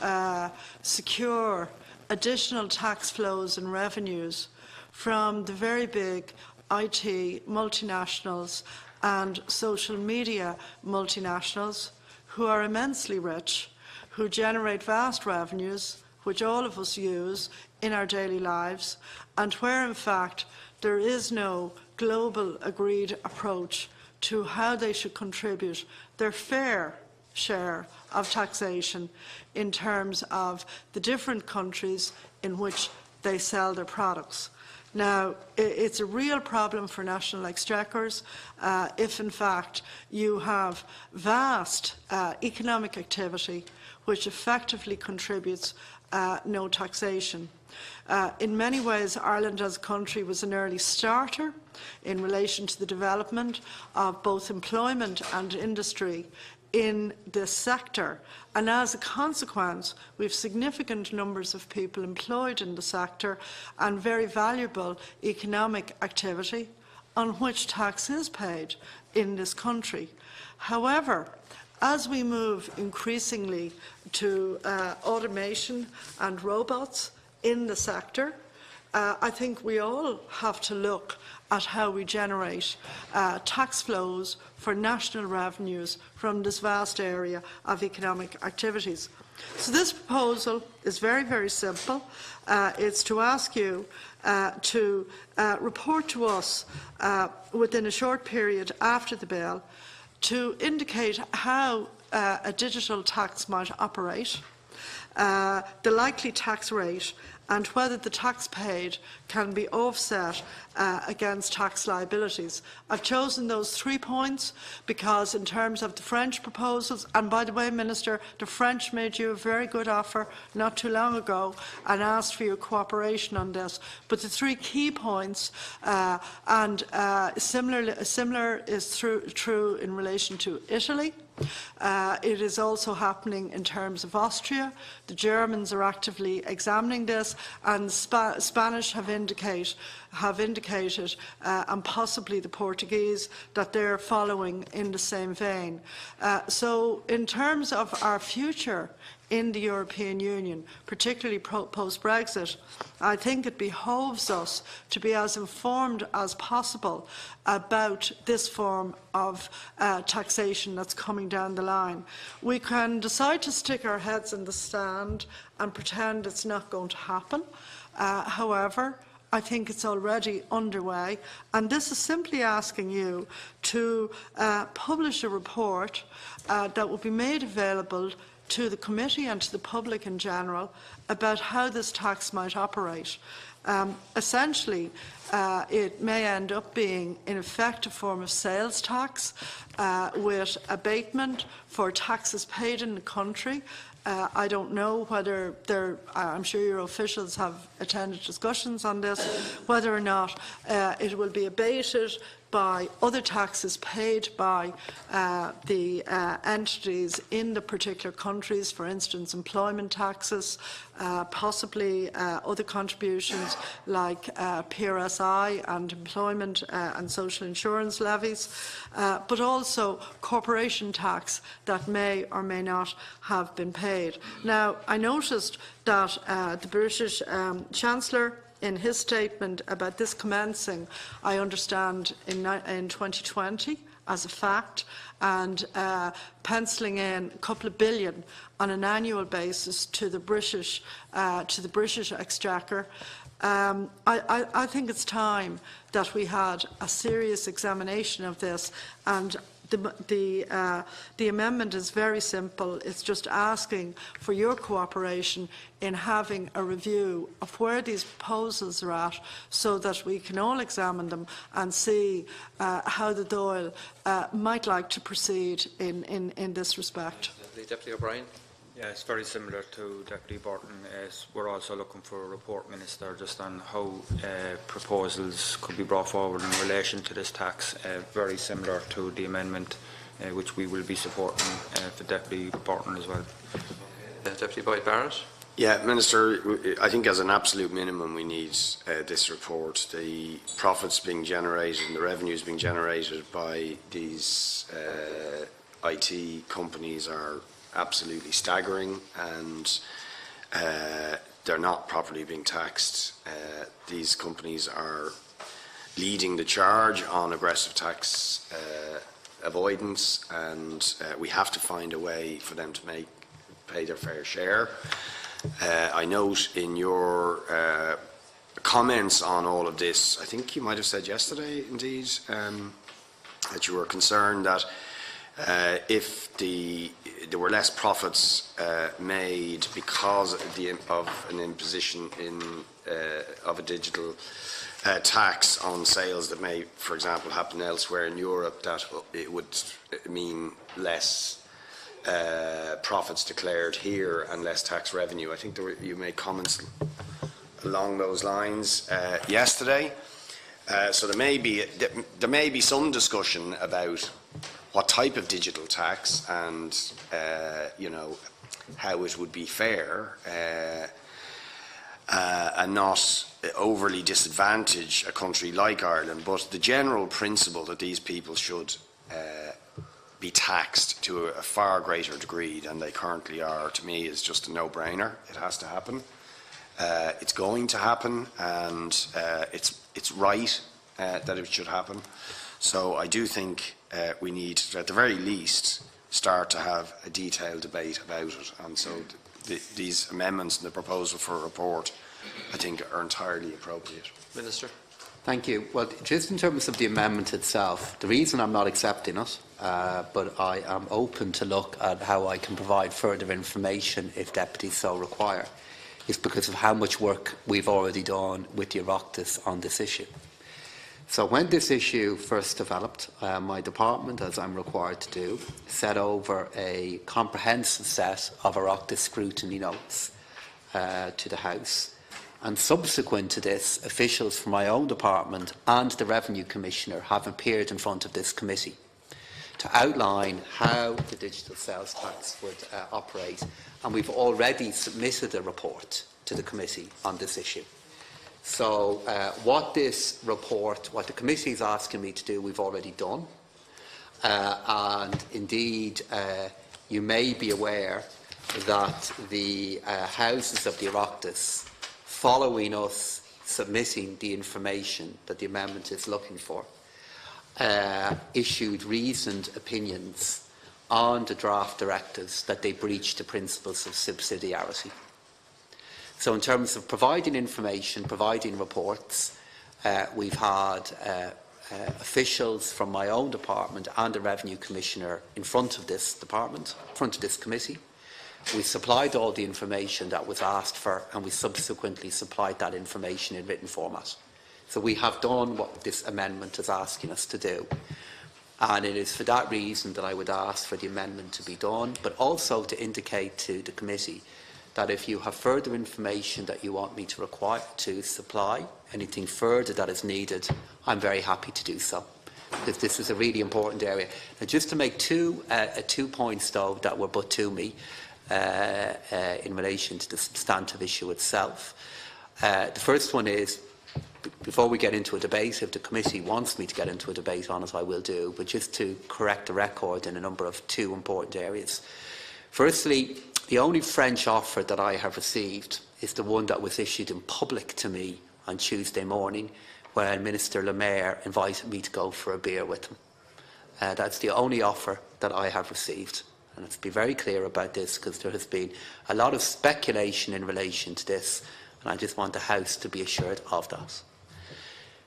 secure additional tax flows and revenues from the very big IT multinationals and social media multinationals who are immensely rich, who generate vast revenues, which all of us use in our daily lives, and where, in fact, there is no global agreed approach to how they should contribute their fair share of taxation in terms of the different countries in which they sell their products. Now, it's a real problem for national exchequers if, in fact, you have vast economic activity which effectively contributes no taxation. In many ways, Ireland as a country was an early starter in relation to the development of both employment and industry in this sector, and as a consequence we have significant numbers of people employed in the sector and very valuable economic activity on which tax is paid in this country. However, as we move increasingly to automation and robots in the sector, I think we all have to look at how we generate tax flows for national revenues from this vast area of economic activities. So this proposal is very, very simple. It's to ask you to report to us within a short period after the bill to indicate how a digital tax might operate, the likely tax rate, and whether the tax paid can be offset against tax liabilities. I've chosen those 3 points because in terms of the French proposals, and by the way, Minister, the French made you a very good offer not too long ago and asked for your cooperation on this. But the 3 key points, similar is true in relation to Italy. It is also happening in terms of Austria. The Germans are actively examining this, and the Spanish have indicated, and possibly the Portuguese, that they're following in the same vein. So in terms of our future in the European Union, particularly post-Brexit, I think it behoves us to be as informed as possible about this form of taxation that's coming down the line. We can decide to stick our heads in the sand and pretend it's not going to happen. However, I think it's already underway, and this is simply asking you to publish a report that will be made available to the committee and to the public in general about how this tax might operate. Essentially, it may end up being, in effect, a form of sales tax with abatement for taxes paid in the country. I don't know whether I'm sure your officials have attended discussions on this, whether or not it will be abated by other taxes paid by the entities in the particular countries, for instance, employment taxes, possibly other contributions like PRSI and employment and social insurance levies, but also corporation tax that may or may not have been paid. Now, I noticed that the British Chancellor, in his statement about this commencing, I understand, in 2020 as a fact, and penciling in a couple of billion on an annual basis to the British Exchequer. I think it's time that we had a serious examination of this, and the amendment is very simple. It's just asking for your cooperation in having a review of where these proposals are at, so that we can all examine them and see how the Dáil might like to proceed in this respect. Deputy O'Brien. Yeah, it's very similar to Deputy Burton. We're also looking for a report, Minister, just on how proposals could be brought forward in relation to this tax, very similar to the amendment which we will be supporting for Deputy Burton as well. Deputy Boyd Barrett. Yeah, Minister, I think as an absolute minimum we need this report. The profits being generated and the revenues being generated by these IT companies are absolutely staggering, and they're not properly being taxed. These companies are leading the charge on aggressive tax avoidance, and we have to find a way for them to pay their fair share. I note in your comments on all of this, I think you might have said yesterday, indeed, that you were concerned that if there were less profits made because of an imposition of a digital tax on sales that may, for example, happen elsewhere in Europe, that it would mean less profits declared here and less tax revenue. I think you made comments along those lines yesterday. So there may be some discussion about what type of digital tax and how it would be fair and not overly disadvantage a country like Ireland. But the general principle that these people should be taxed to a far greater degree than they currently are, to me, is just a no-brainer. It has to happen. It's going to happen, and it's right that it should happen. So I do think we need to, at the very least, start to have a detailed debate about it. And so these amendments and the proposal for a report, I think, are entirely appropriate. Minister. Thank you. Well, just in terms of the amendment itself, the reason I'm not accepting it, but I am open to look at how I can provide further information if deputies so require, is because of how much work we've already done with the Oireachtas on this issue. So when this issue first developed, my department, as I'm required to do, set over a comprehensive set of Oireachtas scrutiny notes to the House. And subsequent to this, officials from my own department and the Revenue Commissioner have appeared in front of this committee to outline how the digital sales tax would operate. And we've already submitted a report to the committee on this issue. So what this report, what the committee is asking me to do, we've already done. And indeed, you may be aware that the houses of the Oireachtas, following us submitting the information that the amendment is looking for, issued reasoned opinions on the draft directives that they breached the principles of subsidiarity. So in terms of providing information, providing reports, we've had officials from my own department and the Revenue Commissioner in front of this department, in front of this committee. We supplied all the information that was asked for, and we subsequently supplied that information in written format. So we have done what this amendment is asking us to do. And it is for that reason that I would ask for the amendment to be done, but also to indicate to the committee that if you have further information that you want me to supply, anything further that is needed, I'm very happy to do so. Because this is a really important area. Now, just to make two points, though, that were put to me in relation to the substantive issue itself. The first one is, before we get into a debate, if the committee wants me to get into a debate on it, I will do, but just to correct the record in a number of two important areas. Firstly, the only French offer that I have received is the one that was issued in public to me on Tuesday morning, when Minister Le Maire invited me to go for a beer with him. That's the only offer that I have received. And let's be very clear about this, because there has been a lot of speculation in relation to this, and I just want the House to be assured of that.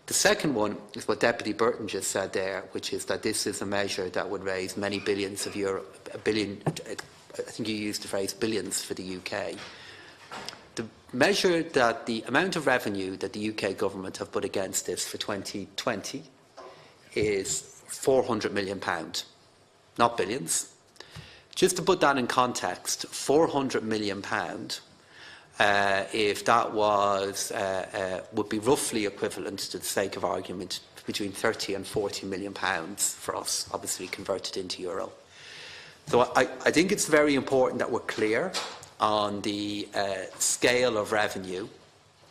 The second one is what Deputy Burton just said there, which is that this is a measure that would raise many billions of euro, a billion, I think you used the phrase billions for the UK. The measure that the amount of revenue that the UK government have put against this for 2020 is £400 million, not billions. Just to put that in context, £400 million, if that was, would be roughly equivalent, to the sake of argument, between 30 and 40 million pounds for us, obviously converted into euro. So I think it's very important that we're clear on the scale of revenue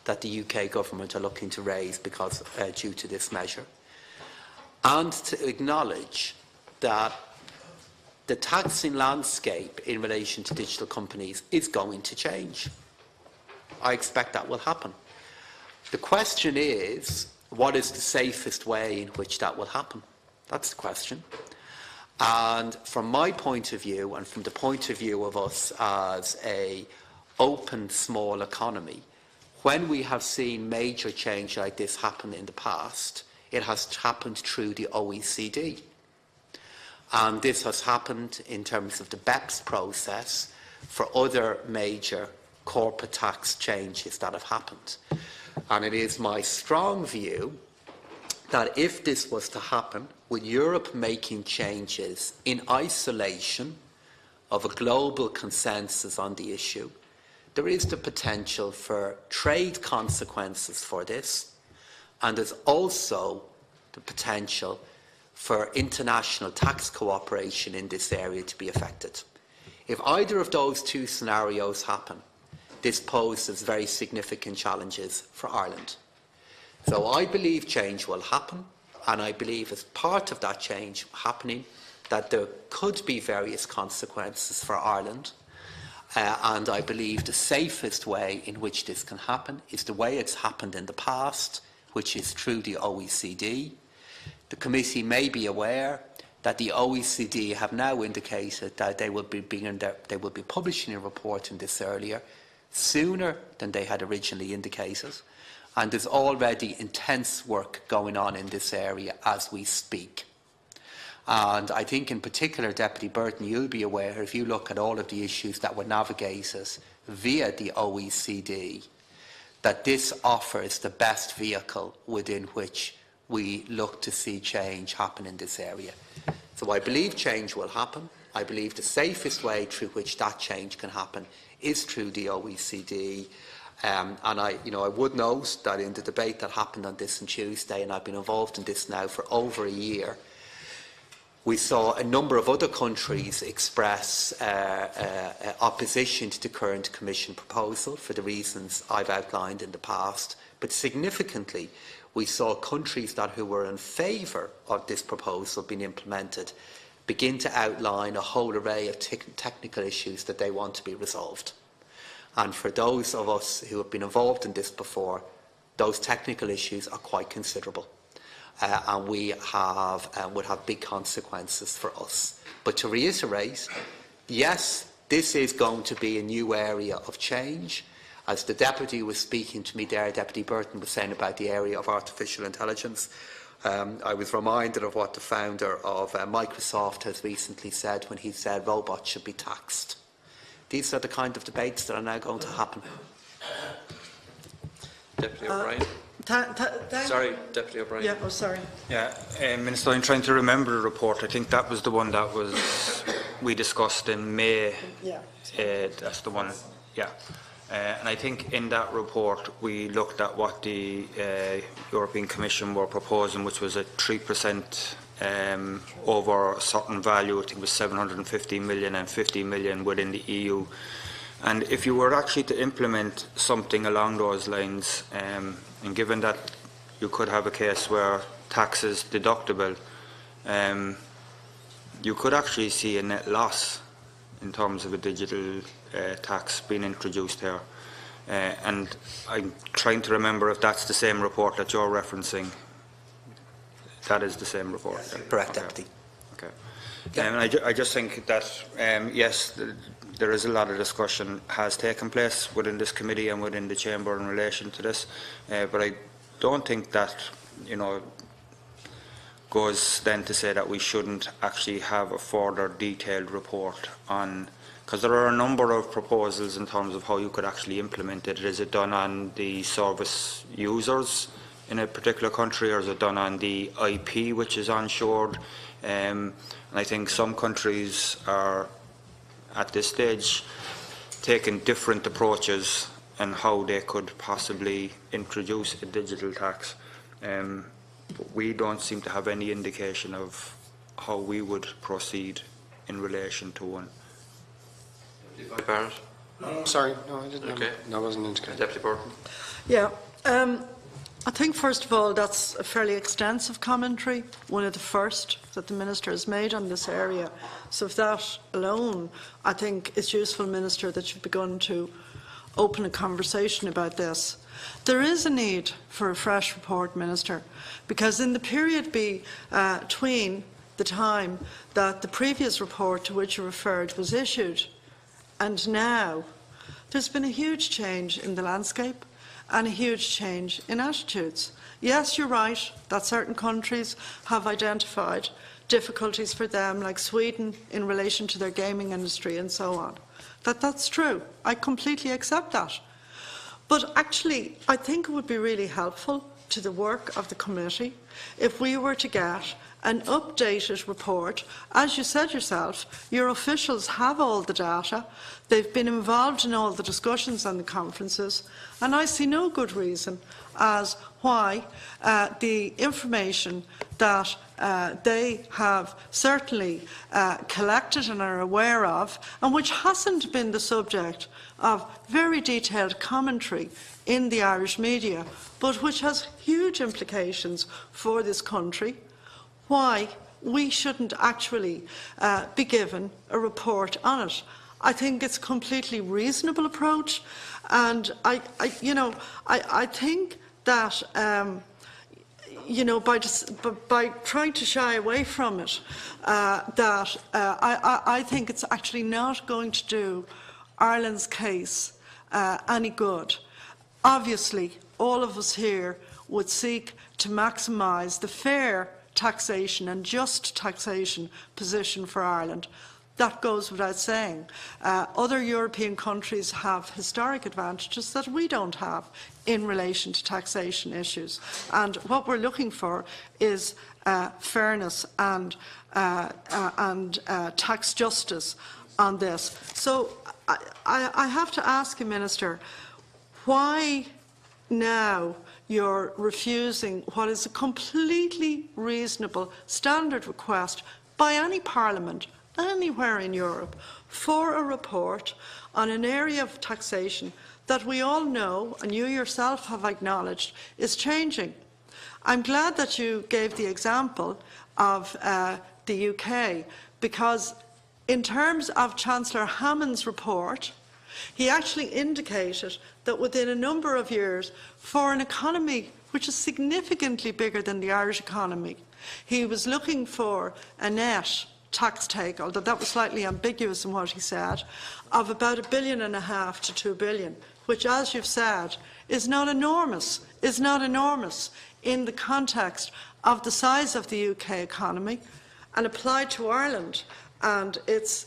that the UK government are looking to raise because due to this measure, and to acknowledge that the taxing landscape in relation to digital companies is going to change. I expect that will happen. The question is, what is the safest way in which that will happen? That's the question. And from my point of view, and from the point of view of us as an open, small economy, when we have seen major change like this happen in the past, it has happened through the OECD. And this has happened in terms of the BEPS process for other major corporate tax changes that have happened. And it is my strong view that if this was to happen, with Europe making changes in isolation of a global consensus on the issue, there is the potential for trade consequences for this, and there's also the potential for international tax cooperation in this area to be affected. If either of those two scenarios happen, this poses very significant challenges for Ireland. So I believe change will happen, and I believe as part of that change happening that there could be various consequences for Ireland, and I believe the safest way in which this can happen is the way it's happened in the past, which is through the OECD. The committee may be aware that the OECD have now indicated that they will be publishing a report on this earlier, sooner than they had originally indicated, and there's already intense work going on in this area as we speak. And I think in particular, Deputy Burton, you'll be aware, if you look at all of the issues that were navigated via the OECD, that this offers the best vehicle within which we look to see change happen in this area. So I believe change will happen. I believe the safest way through which that change can happen is through the OECD. And I would note that in the debate that happened on this on Tuesday, and I've been involved in this now for over a year, we saw a number of other countries express opposition to the current Commission proposal for the reasons I've outlined in the past. But significantly, we saw countries who were in favour of this proposal being implemented begin to outline a whole array of technical issues that they want to be resolved. And for those of us who have been involved in this before, those technical issues are quite considerable. And we would have big consequences for us. But to reiterate, yes, this is going to be a new area of change. As the Deputy was speaking to me there, Deputy Burton was saying about the area of artificial intelligence. I was reminded of what the founder of Microsoft has recently said when he said robots should be taxed. These are the kind of debates that are now going to happen. Deputy O'Brien. Sorry, Deputy O'Brien. Yeah, oh, sorry. Yeah, Minister, I'm trying to remember the report. I think that was the one that we discussed in May. Yeah. That's the one, yeah. And I think in that report we looked at what the European Commission were proposing, which was a 3% over a certain value. I think it was 750 million and 50 million within the EU. And if you were actually to implement something along those lines, and given that you could have a case where tax is deductible, you could actually see a net loss in terms of a digital tax being introduced here. And I'm trying to remember if that's the same report that you're referencing. That is the same report. Yes, correct, Deputy. Okay. Yeah. And I just think that, yes, there is a lot of discussion has taken place within this committee and within the Chamber in relation to this, but I don't think that, you know, goes then to say that we shouldn't actually have a further detailed report on, because there are a number of proposals in terms of how you could actually implement it. Is it done on the service users in a particular country, or is it done on the IP which is onshored? And I think some countries are at this stage taking different approaches on how they could possibly introduce a digital tax. But we don't seem to have any indication of how we would proceed in relation to one. Deputy Barrett. Sorry, no, I didn't. Okay. No, I wasn't indicated. Deputy Burton. Yeah. I think, first of all, that's a fairly extensive commentary, one of the first that the Minister has made on this area. So if that alone, I think it's useful, Minister, that you've begun to open a conversation about this. There is a need for a fresh report, Minister, because in the period between the time that the previous report to which you referred was issued and now, there's been a huge change in the landscape and a huge change in attitudes. Yes, you're right that certain countries have identified difficulties for them, like Sweden, in relation to their gaming industry and so on. That's true. I completely accept that. But actually, I think it would be really helpful to the work of the committee if we were to get an updated report. As you said yourself, your officials have all the data. They've been involved in all the discussions and the conferences, and I see no good reason as why the information that they have certainly collected and are aware of, and which hasn't been the subject of very detailed commentary in the Irish media, but which has huge implications for this country, why we shouldn't actually be given a report on it. I think it's a completely reasonable approach, and I think that by trying to shy away from it, I think it's actually not going to do Ireland's case any good. Obviously, all of us here would seek to maximise the fair taxation and just taxation position for Ireland. That goes without saying. Other European countries have historic advantages that we don't have in relation to taxation issues. And what we're looking for is fairness and tax justice on this. So I have to ask you, Minister, why now you're refusing what is a completely reasonable standard request by any parliament anywhere in Europe for a report on an area of taxation that we all know, and you yourself have acknowledged, is changing. I'm glad that you gave the example of the UK, because in terms of Chancellor Hammond's report, he actually indicated that within a number of years, for an economy which is significantly bigger than the Irish economy, he was looking for a net tax take, although that was slightly ambiguous in what he said, of about £1.5 billion to £2 billion, which, as you've said, is not enormous in the context of the size of the UK economy, and applied to Ireland and its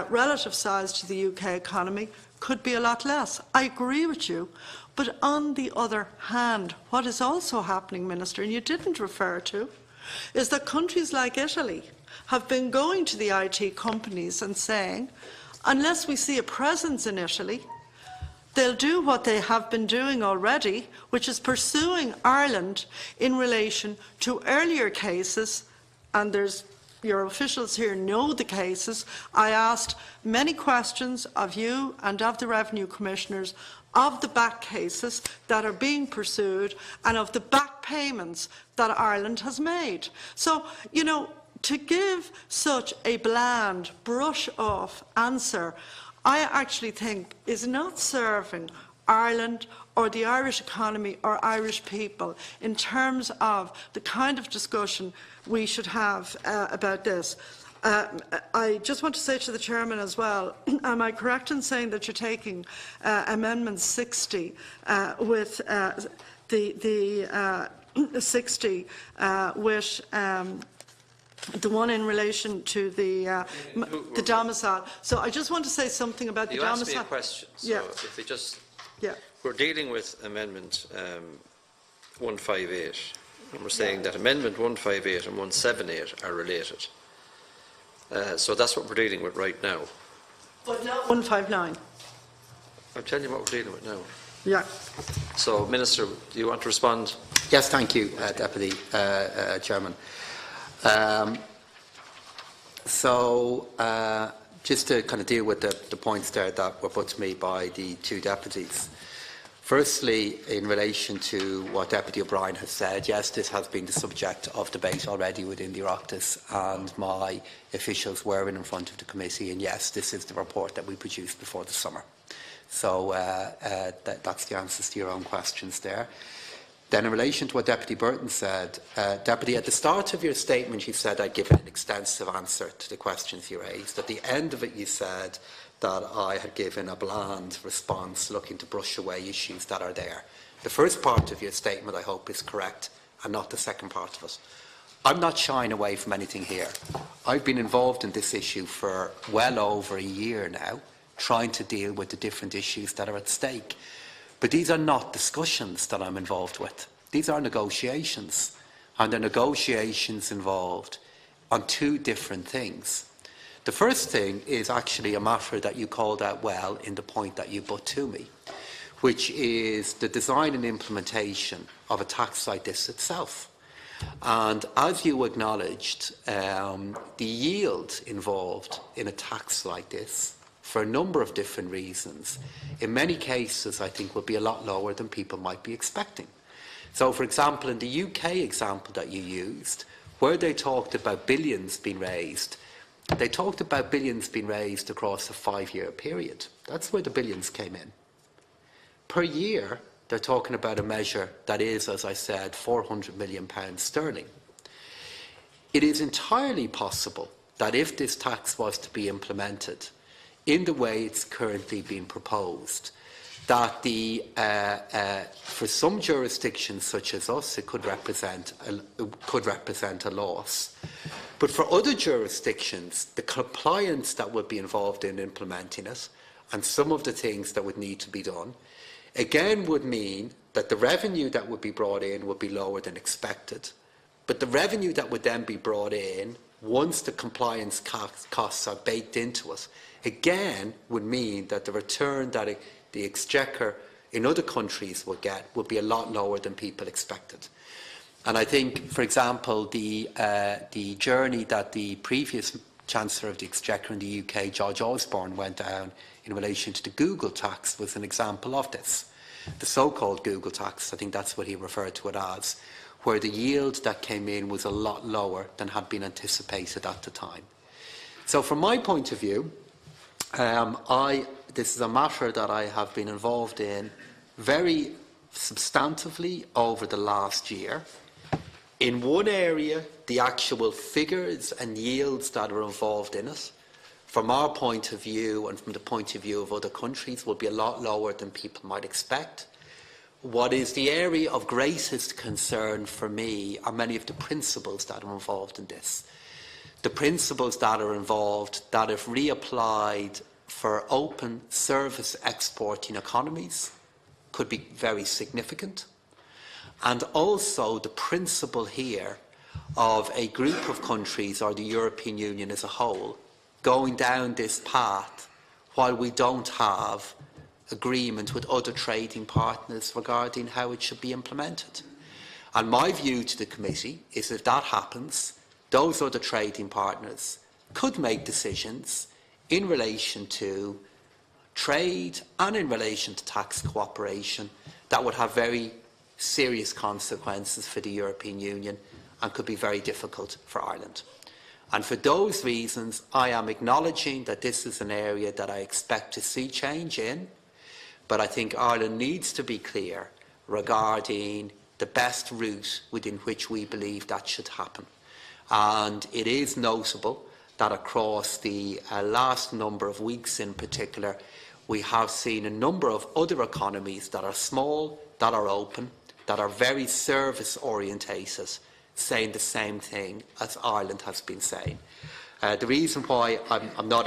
relative size to the UK economy could be a lot less. I agree with you. But on the other hand, what is also happening, Minister, and you didn't refer to, is that countries like Italy have been going to the IT companies and saying, unless we see a presence in Italy, they'll do what they have been doing already, which is pursuing Ireland in relation to earlier cases, and your officials here know the cases. I asked many questions of you and of the Revenue Commissioners of the back cases that are being pursued and of the back payments that Ireland has made. So, you know, to give such a bland, brush-off answer, I actually think is not serving Ireland or the Irish economy or Irish people in terms of the kind of discussion we should have about this. I just want to say to the Chairman as well, am I correct in saying that you're taking Amendment 60 with the 60 with the one in relation to the domicile? So I just want to say something about the domicile. You asked me a question, so yeah. if we just... Yeah. We're dealing with Amendment 158, and we're saying that Amendment 158 and 178 are related. So that's what we're dealing with right now. But not 159. I'm telling you what we're dealing with now. Yeah. So, Minister, do you want to respond? Yes, thank you, Deputy Chairman. Just to kind of deal with the points there that were put to me by the two deputies. Firstly, in relation to what Deputy O'Brien has said, yes, this has been the subject of debate already within the Oireachtas, and my officials were in front of the committee, and yes, this is the report that we produced before the summer. So that's the answers to your own questions there. Then in relation to what Deputy Burton said, Deputy, at the start of your statement you said I'd given an extensive answer to the questions you raised. At the end of it you said that I had given a bland response looking to brush away issues that are there. The first part of your statement, I hope, is correct, and not the second part of it. I'm not shying away from anything here. I've been involved in this issue for well over a year now, trying to deal with the different issues that are at stake. But these are not discussions that I'm involved with. These are negotiations, and the negotiations involved on two different things. The first thing is actually a matter that you called out well in the point that you put to me, which is the design and implementation of a tax like this itself. And as you acknowledged, the yield involved in a tax like this, for a number of different reasons, in many cases I think will be a lot lower than people might be expecting. So, for example, in the UK example that you used, where they talked about billions being raised, they talked about billions being raised across a 5-year period. That's where the billions came in. Per year, they're talking about a measure that is, as I said, £400 million sterling. It is entirely possible that if this tax was to be implemented in the way it's currently being proposed, that for some jurisdictions such as us, it could represent a loss. But for other jurisdictions, the compliance that would be involved in implementing it, and some of the things that would need to be done, again would mean that the revenue that would be brought in would be lower than expected. But the revenue that would then be brought in, once the compliance costs are baked into it, again would mean that the return that the Exchequer in other countries would get would be a lot lower than people expected. And I think, for example, the journey that the previous Chancellor of the Exchequer in the UK, George Osborne, went down in relation to the Google tax was an example of this. The so-called Google tax, I think that's what he referred to it as, where the yield that came in was a lot lower than had been anticipated at the time. So from my point of view, this is a matter that I have been involved in very substantively over the last year. In one area, the actual figures and yields that are involved in it, from our point of view and from the point of view of other countries, will be a lot lower than people might expect. What is the area of greatest concern for me are many of the principles that are involved in this. The principles that are involved that, if reapplied for open service exporting economies, could be very significant. And also the principle here of a group of countries, or the European Union as a whole, going down this path while we don't have agreement with other trading partners regarding how it should be implemented. And my view to the committee is, if that happens, those other trading partners could make decisions in relation to trade and in relation to tax cooperation that would have very serious consequences for the European Union and could be very difficult for Ireland. And for those reasons, I am acknowledging that this is an area that I expect to see change in, but I think Ireland needs to be clear regarding the best route within which we believe that should happen. And it is notable that across the last number of weeks in particular, we have seen a number of other economies that are small, that are open, that are very service-orientated, saying the same thing as Ireland has been saying. The reason why I'm not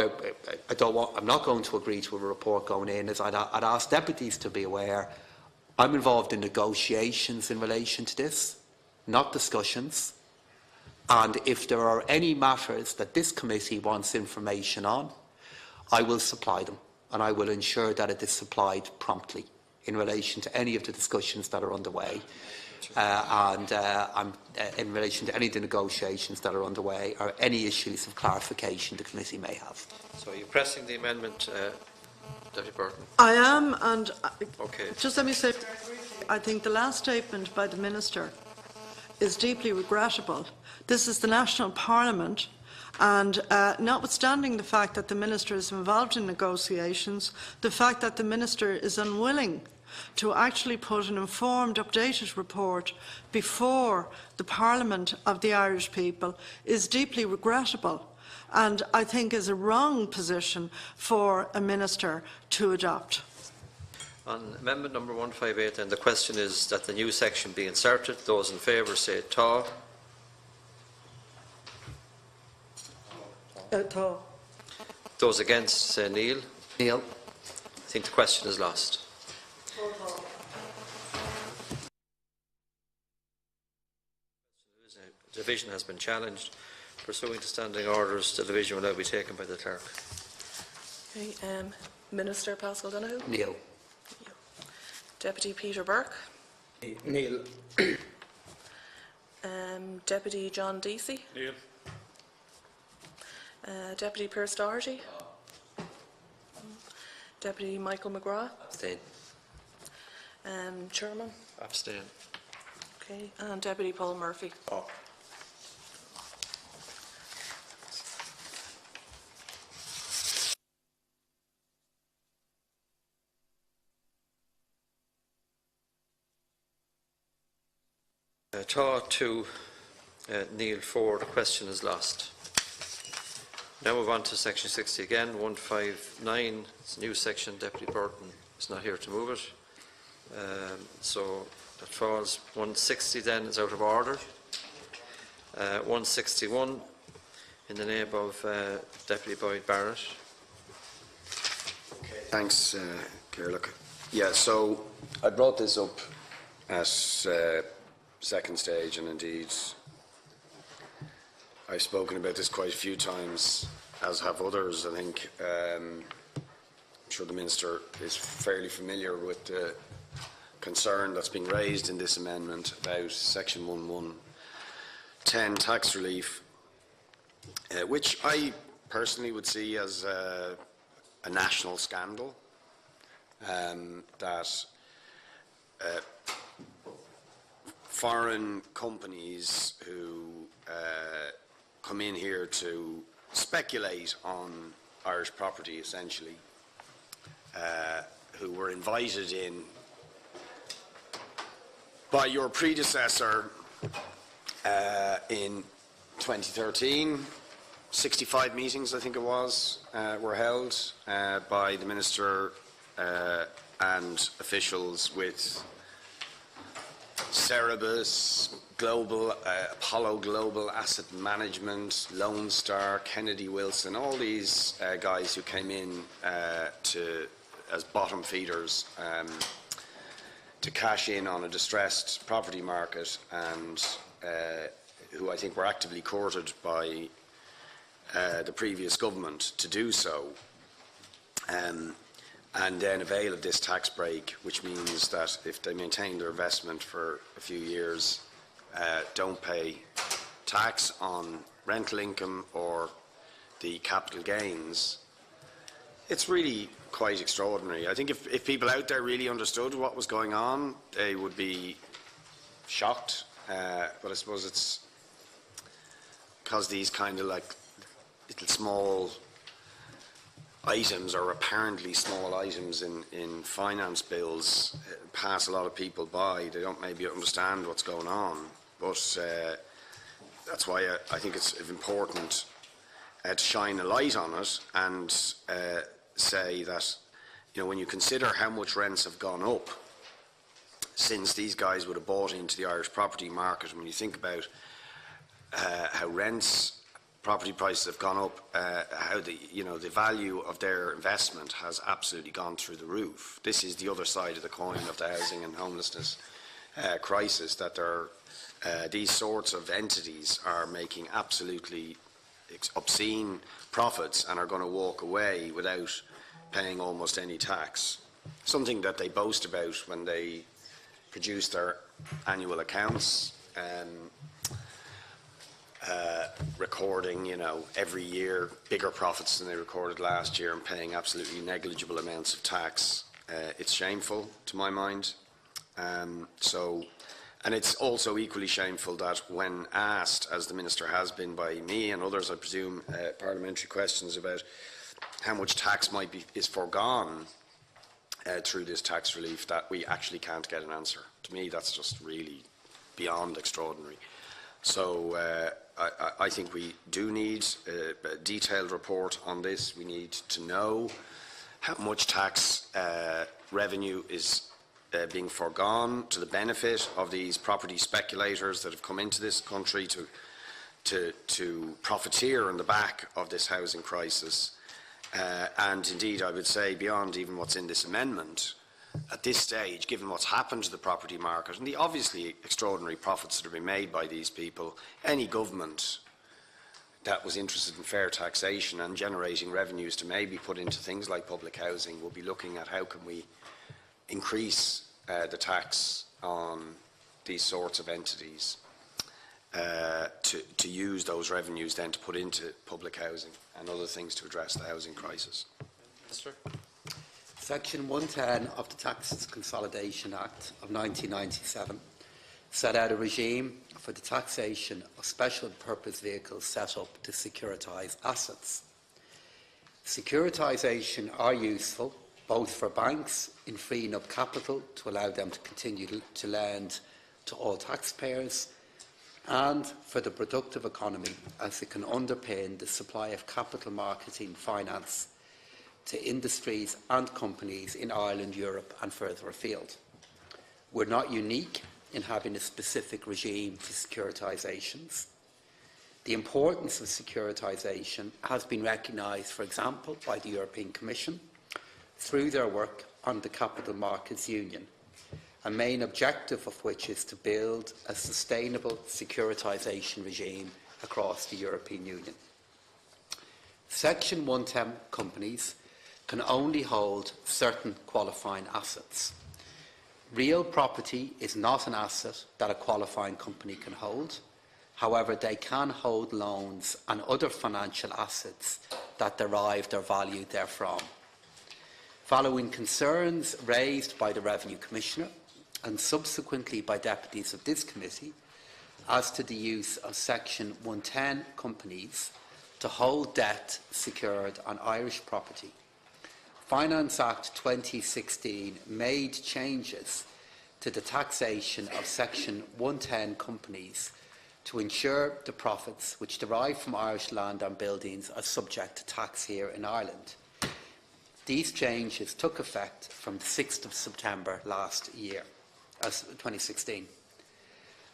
going to agree to a report going in is I'd ask deputies to be aware I'm involved in negotiations in relation to this, not discussions. And if there are any matters that this committee wants information on, I will supply them, and I will ensure that it is supplied promptly in relation to any of the discussions that are underway, in relation to any of the negotiations that are underway, or any issues of clarification the committee may have. So are you pressing the amendment, Deputy Burton? I am, and Okay. just let me say, I think the last statement by the Minister is deeply regrettable. This is the National Parliament, and notwithstanding the fact that the Minister is involved in negotiations, the fact that the Minister is unwilling to actually put an informed, updated report before the Parliament of the Irish people is deeply regrettable, and I think is a wrong position for a Minister to adopt. On amendment number 158, then, the question is that the new section be inserted. Those in favour say "tá". Those against say "níl". Neil? I think the question is lost. Division has been challenged. Pursuant to standing orders, the division will now be taken by the clerk. Okay, Minister Paschal Donoghue. Neil? Deputy Peter Burke. Neil. Deputy John Deasy. Neil. Deputy Pearse Doherty. Deputy Michael McGrath. Abstain. Chairman. Abstain. Okay, and Deputy Paul Murphy. Tá 2, Neil 4. The question is lost. Now move on to section 60 again. 159. It's a new section. Deputy Burton is not here to move it. So that falls. 160 then is out of order. 161 in the name of Deputy Boyd Barrett. Thanks, Claire. Look, yeah, so I brought this up at second stage, and indeed I've spoken about this quite a few times, as have others. I think I'm sure the Minister is fairly familiar with the concern that's being raised in this amendment about section 1110 tax relief, which I personally would see as a national scandal, that foreign companies who come in here to speculate on Irish property, essentially, who were invited in by your predecessor in 2013. 65 meetings, I think it was, were held by the Minister and officials with Cerebus, Apollo Global Asset Management, Lone Star, Kennedy Wilson, all these guys who came in as bottom feeders to cash in on a distressed property market, and who I think were actively courted by the previous government to do so, and then avail of this tax break, which means that if they maintain their investment for a few years, don't pay tax on rental income or the capital gains. It's really quite extraordinary. I think if people out there really understood what was going on, they would be shocked. But I suppose it's because these kind of like little small items, or apparently small items in finance bills, pass a lot of people by. They don't maybe understand what's going on. But that's why I think it's important to shine a light on it and say that, you know, when you consider how much rents have gone up since these guys would have bought into the Irish property market, when you think about how property prices have gone up, how the value of their investment has absolutely gone through the roof. This is the other side of the coin of the housing and homelessness crisis, that these sorts of entities are making absolutely obscene profits and are going to walk away without paying almost any tax. Something that they boast about when they produce their annual accounts, recording, every year bigger profits than they recorded last year and paying absolutely negligible amounts of tax. It's shameful, to my mind. And it's also equally shameful that when asked, as the Minister has been by me and others, I presume, parliamentary questions about how much tax is foregone through this tax relief, that we actually can't get an answer. To me, that's just really beyond extraordinary. So I think we do need a detailed report on this. We need to know how much tax revenue is being foregone to the benefit of these property speculators that have come into this country to profiteer on the back of this housing crisis. And indeed, I would say, beyond even what's in this amendment, at this stage, given what's happened to the property market and the obviously extraordinary profits that have been made by these people, any government that was interested in fair taxation and generating revenues to maybe put into things like public housing will be looking at how can we increase the tax on these sorts of entities to use those revenues then to put into public housing and other things to address the housing crisis. Minister. Section 110 of the Tax Consolidation Act of 1997 set out a regime for the taxation of special purpose vehicles set up to securitise assets. Securitisation are useful both for banks in freeing up capital to allow them to continue to lend to all taxpayers, and for the productive economy, as it can underpin the supply of capital marketing finance to industries and companies in Ireland, Europe and further afield. We're not unique in having a specific regime for securitisations. The importance of securitisation has been recognised, for example, by the European Commission through their work on the Capital Markets Union, a main objective of which is to build a sustainable securitisation regime across the European Union. Section 110 companies can only hold certain qualifying assets. Real property is not an asset that a qualifying company can hold. However, they can hold loans and other financial assets that derive their value therefrom. Following concerns raised by the Revenue Commissioner and subsequently by deputies of this committee as to the use of Section 110 companies to hold debt secured on Irish property. Finance Act 2016 made changes to the taxation of Section 110 companies to ensure the profits which derive from Irish land and buildings are subject to tax here in Ireland. These changes took effect from the 6th of September last year, 2016.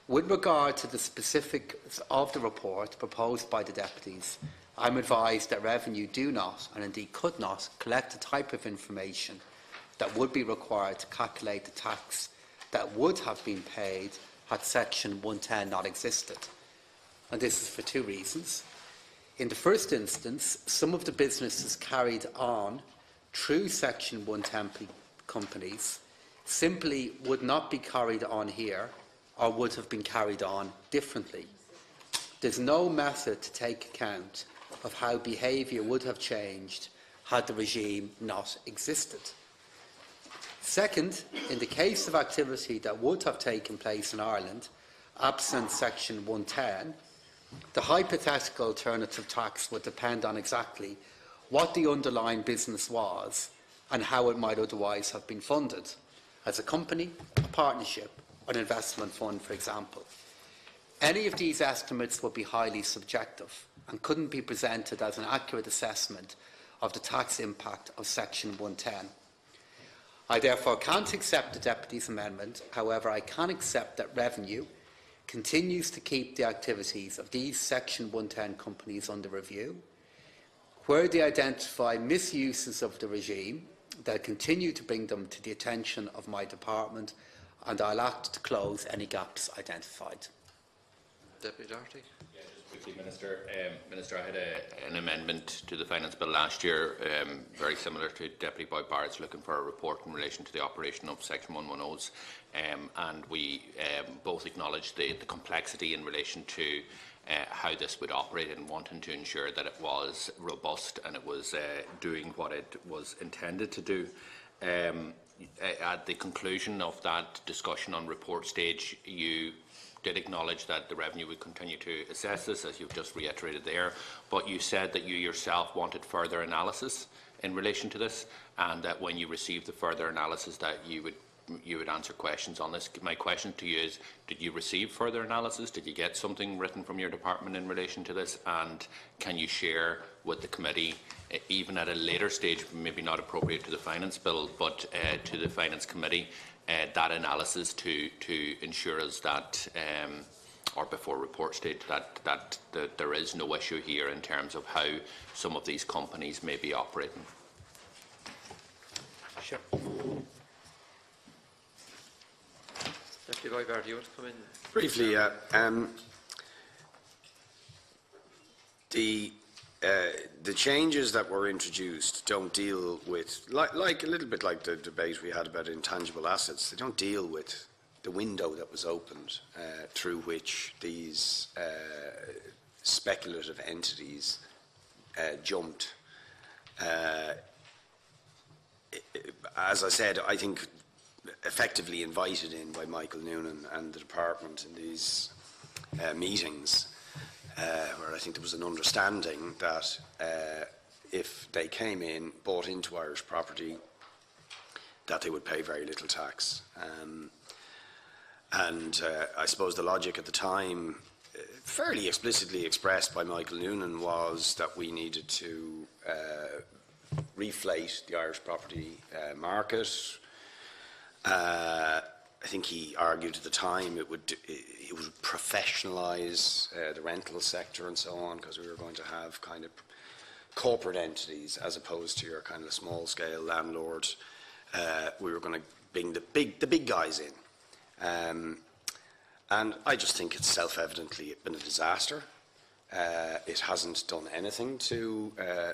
With regard to the specifics of the report proposed by the deputies, I am advised that Revenue do not, and indeed could not, collect the type of information that would be required to calculate the tax that would have been paid had Section 110 not existed. And this is for two reasons. In the first instance, some of the businesses carried on through Section 110 companies simply would not be carried on here or would have been carried on differently. There's no method to take account of how behaviour would have changed had the regime not existed. Second, in the case of activity that would have taken place in Ireland, absent Section 110, the hypothetical alternative tax would depend on exactly what the underlying business was and how it might otherwise have been funded, as a company, a partnership, or an investment fund, for example. Any of these estimates would be highly subjective and couldn't be presented as an accurate assessment of the tax impact of Section 110. I therefore can't accept the Deputy's amendment. However, I can accept that Revenue continues to keep the activities of these Section 110 companies under review. Where they identify misuses of the regime, they'll continue to bring them to the attention of my department, and I'll act to close any gaps identified. Deputy Doherty. Yeah, just quickly, Minister. Minister, I had an amendment to the Finance Bill last year, very similar to Deputy Boyd Barrett's, looking for a report in relation to the operation of Section 110s, and we both acknowledged the complexity in relation to how this would operate and wanting to ensure that it was robust and it was doing what it was intended to do. At the conclusion of that discussion on report stage, you did acknowledge that the Revenue would continue to assess this, as you've just reiterated there, but you said that you yourself wanted further analysis in relation to this, and that when you received the further analysis that you would answer questions on this. My question to you is, did you receive further analysis? Did you get something written from your department in relation to this? And can you share with the committee, even at a later stage, maybe not appropriate to the Finance Bill, but to the Finance Committee, that analysis to ensure us that, or before report stage, that there is no issue here in terms of how some of these companies may be operating? Sure. Deputy Boyd Barrett, do you want to come in? Briefly, the changes that were introduced don't deal with, like a little bit like the debate we had about intangible assets, they don't deal with the window that was opened through which these speculative entities jumped. As I said, I think effectively invited in by Michael Noonan and the department in these meetings, where I think there was an understanding that if they came in, bought into Irish property, that they would pay very little tax. And I suppose the logic at the time, fairly explicitly expressed by Michael Noonan, was that we needed to reflate the Irish property market. I think he argued at the time it would professionalise the rental sector and so on, because we were going to have kind of corporate entities as opposed to your kind of small-scale landlord. We were going to bring the big guys in, and I just think it's self-evidently been a disaster. It hasn't done anything to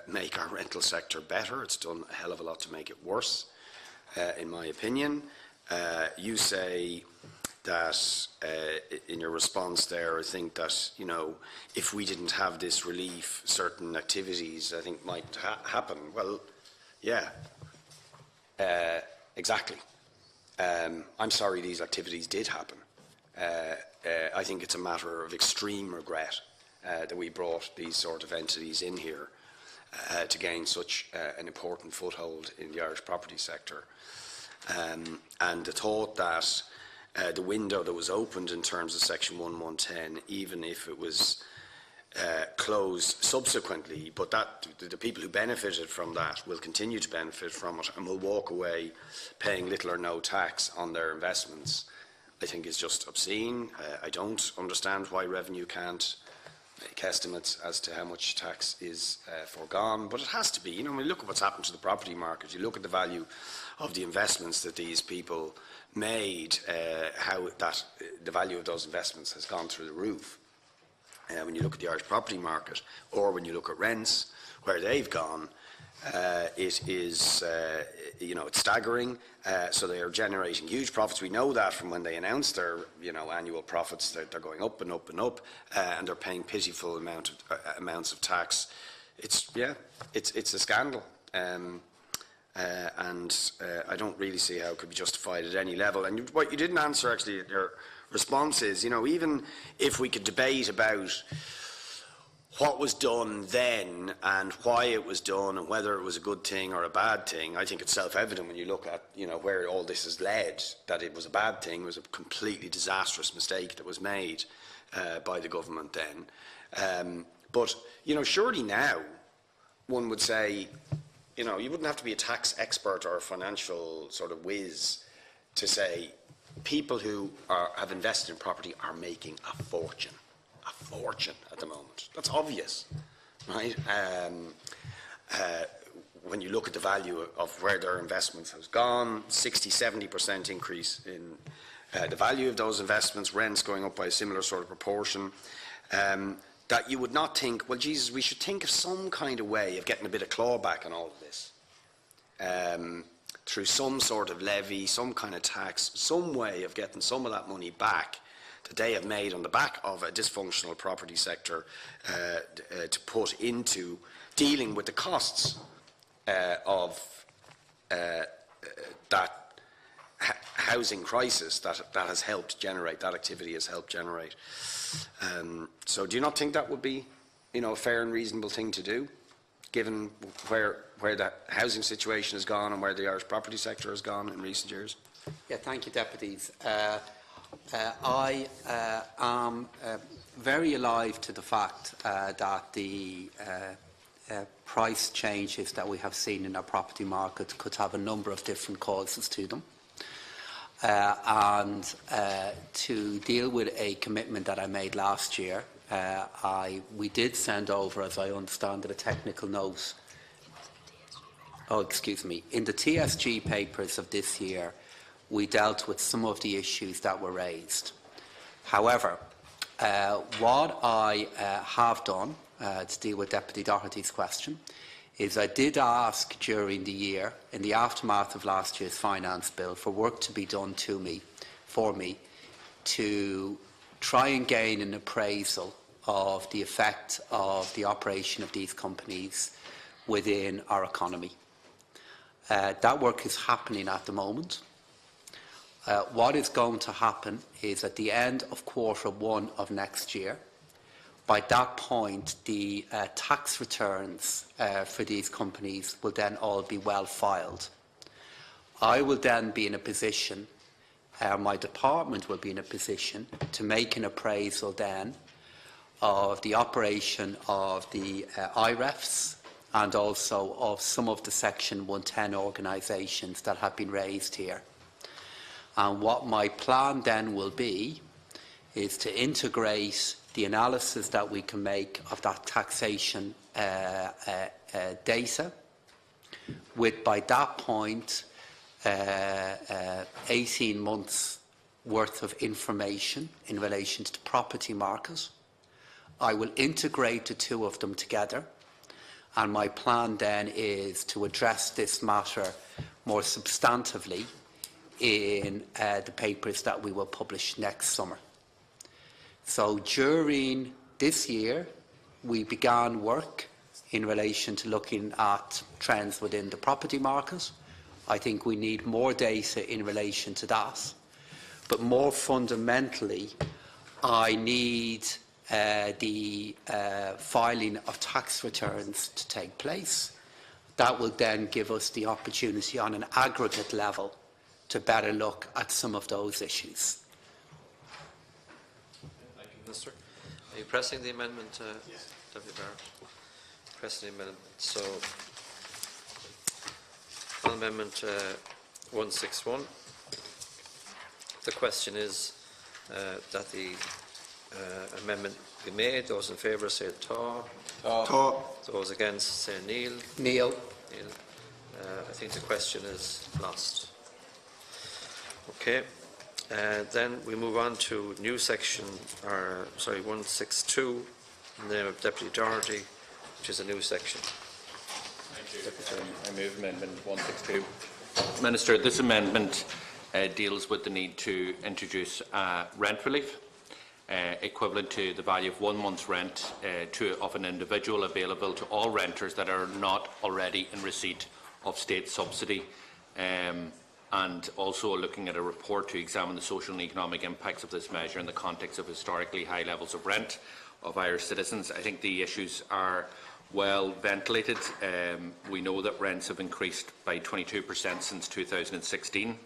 make our rental sector better. It's done a hell of a lot to make it worse, in my opinion. You say that in your response there, I think that, you know, if we didn't have this relief, certain activities, I think, might happen. Well, yeah, exactly. I'm sorry these activities did happen. I think it's a matter of extreme regret that we brought these sort of entities in here to gain such an important foothold in the Irish property sector. And the thought that the window that was opened in terms of Section 1110, even if it was closed subsequently, but that the people who benefited from that will continue to benefit from it and will walk away paying little or no tax on their investments, I think is just obscene. I don't understand why revenue can't make estimates as to how much tax is foregone, but it has to be. You know, when you look at what's happened to the property market, you look at the value of the investments that these people made, how that the value of those investments has gone through the roof. When you look at the Irish property market, or when you look at rents, where they've gone, it is, you know, it's staggering. So they are generating huge profits. We know that from when they announce their, you know, annual profits. They're going up and up and up, and they're paying pitiful amounts of tax. It's a scandal, and I don't really see how it could be justified at any level. And what you didn't answer actually in your response is, you know, even if we could debate about what was done then and why it was done and whether it was a good thing or a bad thing, I think it's self-evident when you look at, you know, where all this has led, that it was a bad thing. It was a completely disastrous mistake that was made by the government then. But, you know, surely now one would say, you know, you wouldn't have to be a tax expert or a financial sort of whiz to say people who have invested in property are making a fortune at the moment. That's obvious, right? When you look at the value of where their investments has gone, 60–70% increase in the value of those investments, rents going up by a similar sort of proportion, that you would not think, well, Jesus, we should think of some kind of way of getting a bit of clawback on all of this. Through some sort of levy, some kind of tax, some way of getting some of that money back that they have made on the back of a dysfunctional property sector to put into dealing with the costs of that housing crisis that has helped generate, that activity has helped generate. So do you not think that would be, you know, a fair and reasonable thing to do, given where the housing situation has gone and where the Irish property sector has gone in recent years? Yeah, thank you, deputies. I am very alive to the fact that the price changes that we have seen in our property market could have a number of different causes to them. And to deal with a commitment that I made last year, we did send over, as I understand it, a technical note. Oh, excuse me. In the TSG papers of this year, we dealt with some of the issues that were raised. However, what I have done to deal with Deputy Doherty's question is I did ask during the year, in the aftermath of last year's finance bill, for work to be done for me, to try and gain an appraisal of the effect of the operation of these companies within our economy. That work is happening at the moment. What is going to happen is at the end of Q1 of next year, by that point, the tax returns for these companies will then all be well filed. I will then be in a position, my department will be in a position to make an appraisal then of the operation of the IREFs and also of some of the Section 110 organisations that have been raised here. And what my plan then will be is to integrate the analysis that we can make of that taxation data with, by that point, 18 months worth of information in relation to the property market. I will integrate the two of them together, and my plan then is to address this matter more substantively in the papers that we will publish next summer. So during this year, we began work in relation to looking at trends within the property market. I think we need more data in relation to that. But more fundamentally, I need the filing of tax returns to take place. That will then give us the opportunity on an aggregate level to better look at some of those issues. Thank you, Minister. Are you pressing the amendment, Deputy Barrett? Pressing the amendment. So, on Amendment 161, the question is that the amendment be made. Those in favour say taw. Tá. Those against say nil. Neil. Nil. I think the question is lost. Okay. Then we move on to new section, 162, in the name of Deputy Doherty, which is a new section. Thank you. I move Amendment 162. Minister, this amendment deals with the need to introduce rent relief equivalent to the value of 1 month's rent of an individual available to all renters that are not already in receipt of state subsidy, and also looking at a report to examine the social and economic impacts of this measure in the context of historically high levels of rent of Irish citizens. I think the issues are well ventilated. We know that rents have increased by 22% since 2016.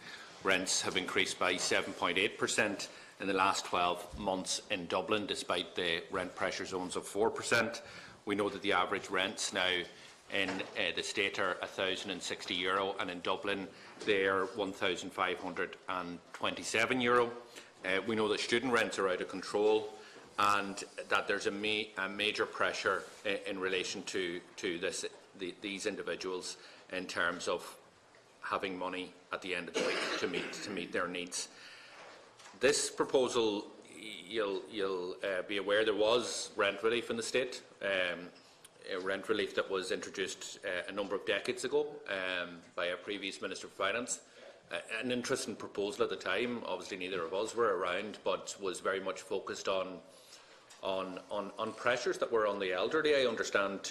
Rents have increased by 7.8% in the last 12 months in Dublin, despite the rent pressure zones of 4%. We know that the average rents now in the state are €1,060, and in Dublin they are €1,527. We know that student rents are out of control, and that there's a major pressure in relation to these individuals in terms of having money at the end of the week to meet their needs. This proposal, you'll be aware, there was rent relief in the state, rent relief that was introduced a number of decades ago by a previous Minister of Finance. An interesting proposal at the time. Obviously, neither of us were around, but was very much focused on pressures that were on the elderly, I understand,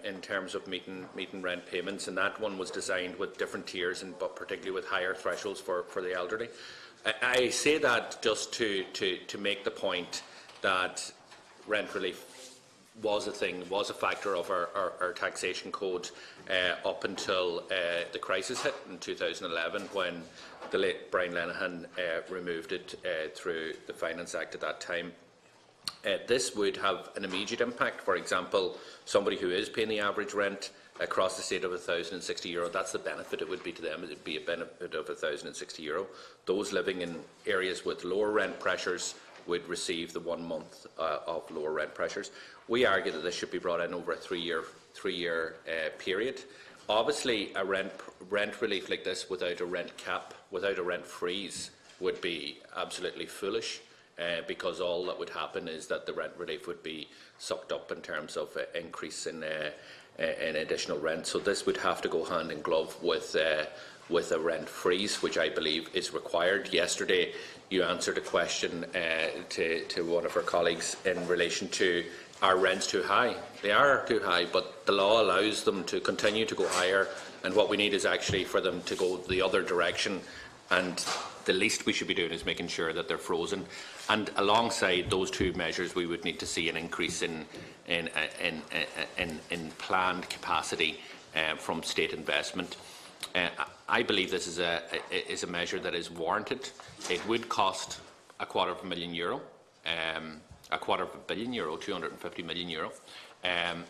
in terms of meeting rent payments, and that one was designed with different tiers, but particularly with higher thresholds for the elderly. I say that just to make the point that rent relief was a factor of our taxation code up until the crisis hit in 2011, when the late Brian Lenihan removed it through the Finance Act at that time. This would have an immediate impact. For example, somebody who is paying the average rent across the state of €1,060, that's the benefit it would be to them. It would be a benefit of €1,060. Those living in areas with lower rent pressures would receive the 1 month of lower rent pressures. We argue that this should be brought in over a three-year period. Obviously, a rent relief like this without a rent cap, without a rent freeze, would be absolutely foolish. Because all that would happen is that the rent relief would be sucked up in terms of increase in additional rent. So this would have to go hand in glove with a rent freeze, which I believe is required. Yesterday, you answered a question to one of our colleagues in relation to, are rents too high? They are too high, but the law allows them to continue to go higher, and what we need is actually for them to go the other direction, and the least we should be doing is making sure that they're frozen. And alongside those two measures, we would need to see an increase in planned capacity from state investment. I believe this is a measure that is warranted. It would cost €250,000, €250 million.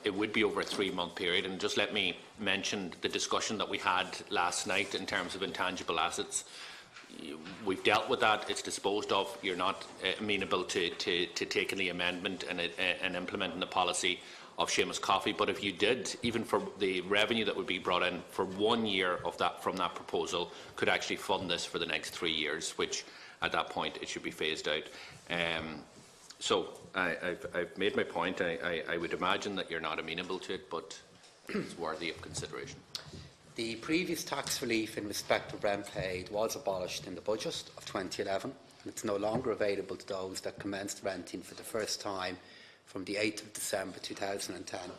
It would be over a 3-month period. And just let me mention the discussion that we had last night in terms of intangible assets. We've dealt with that. It's disposed of. You're not amenable to taking the amendment and implementing the policy of Seamus Coffey. But if you did, even for the revenue that would be brought in for 1 year of that from that proposal, could actually fund this for the next 3 years, which at that point it should be phased out. So I've made my point. I would imagine that you're not amenable to it, but it's worthy of consideration. The previous tax relief in respect of rent paid was abolished in the budget of 2011, and it's no longer available to those that commenced renting for the first time from the 8th of December 2010.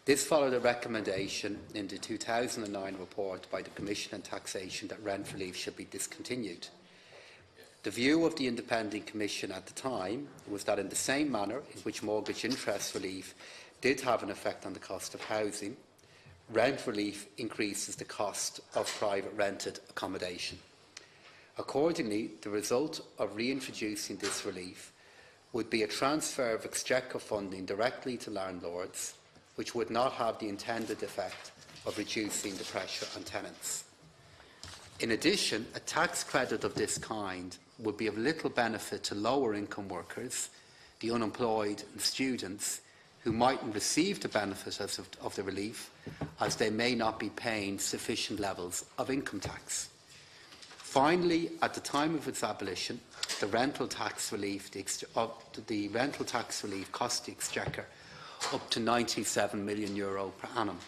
This followed a recommendation in the 2009 report by the Commission on Taxation that rent relief should be discontinued. The view of the Independent Commission at the time was that in the same manner in which mortgage interest relief did have an effect on the cost of housing, rent relief increases the cost of private rented accommodation. Accordingly, the result of reintroducing this relief would be a transfer of exchequer funding directly to landlords, which would not have the intended effect of reducing the pressure on tenants. In addition, a tax credit of this kind would be of little benefit to lower income workers, the unemployed and students who mightn't receive the benefit of the relief, as they may not be paying sufficient levels of income tax. Finally, at the time of its abolition, the rental tax relief cost the Exchequer up to €97 million per annum.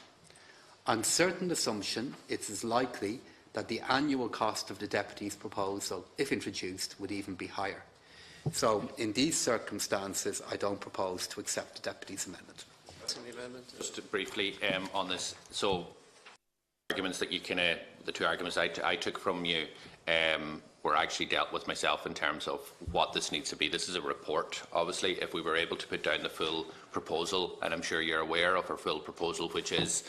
On certain assumption, it is likely that the annual cost of the Deputy's proposal, if introduced, would even be higher. So, in these circumstances, I don't propose to accept the Deputy's amendment. Just briefly on this, so arguments that you the two arguments I took from you were actually dealt with myself in terms of what this needs to be. This is a report. Obviously, if we were able to put down the full proposal, and I'm sure you're aware of our full proposal, which is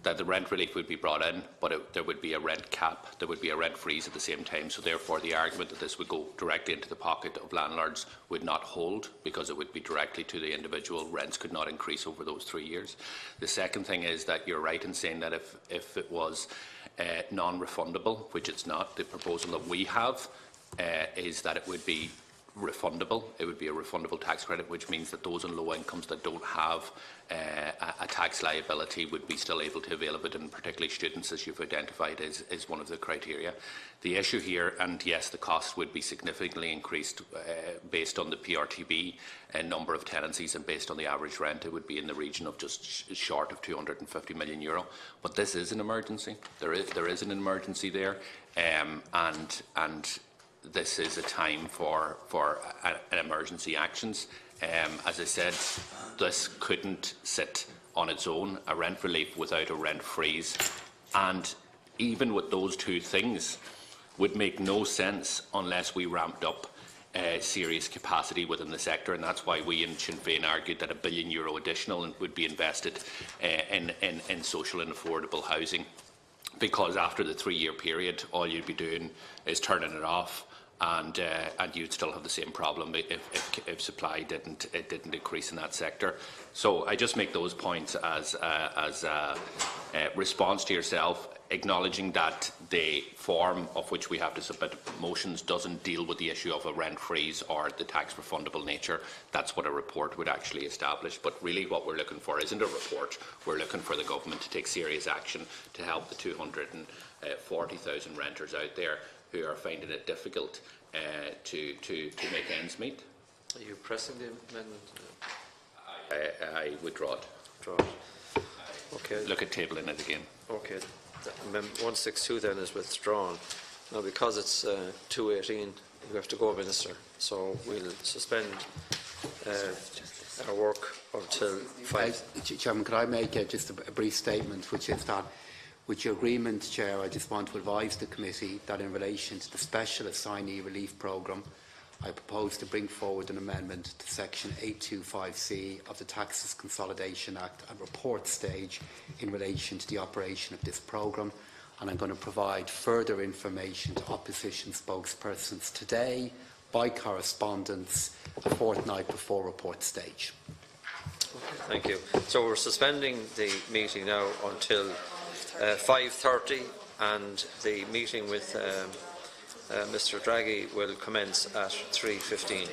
that the rent relief would be brought in, but there would be a rent cap, there would be a rent freeze at the same time. So therefore, the argument that this would go directly into the pocket of landlords would not hold, because it would be directly to the individual. Rents could not increase over those 3 years. The second thing is that you're right in saying that if it was non-refundable, which it's not, the proposal that we have is that it would be refundable. It would be a refundable tax credit, which means that those on low incomes that don't have a tax liability would be still able to avail of it, and particularly students, as you've identified, is one of the criteria. The issue here, and yes, the cost would be significantly increased based on the PRTB number of tenancies, and based on the average rent, it would be in the region of just short of €250 million. But this is an emergency. There is an emergency there, and this is a time for an emergency actions. As I said, this couldn't sit on its own, a rent relief without a rent freeze, and even with those two things would make no sense unless we ramped up serious capacity within the sector, and that's why we in Sinn Féin argued that €1 billion additional would be invested in social and affordable housing, because after the 3-year period, all you'd be doing is turning it off, and you'd still have the same problem if supply didn't increase in that sector. So I just make those points as a response to yourself, acknowledging that the form of which we have to submit motions doesn't deal with the issue of a rent freeze or the tax refundable nature. That's what a report would actually establish. But really what we're looking for isn't a report. We're looking for the government to take serious action to help the 240,000 renters out there who are finding it difficult to make ends meet. Are you pressing the amendment? I withdraw it. Okay. Look at tabling it again. Okay. Amendment 162 then is withdrawn. Now, because it's 2:18, we have to go, Minister. So we'll suspend our work until 5. Chairman, could I make just a brief statement, which is that, with your agreement, Chair, I just want to advise the committee that in relation to the Special Assignee Relief Programme, I propose to bring forward an amendment to Section 825C of the Taxes Consolidation Act at report stage in relation to the operation of this programme, and I'm going to provide further information to opposition spokespersons today by correspondence a fortnight before report stage. Okay, thank you. So we're suspending the meeting now until 5:30, and the meeting with Mr. Draghi will commence at 3:15.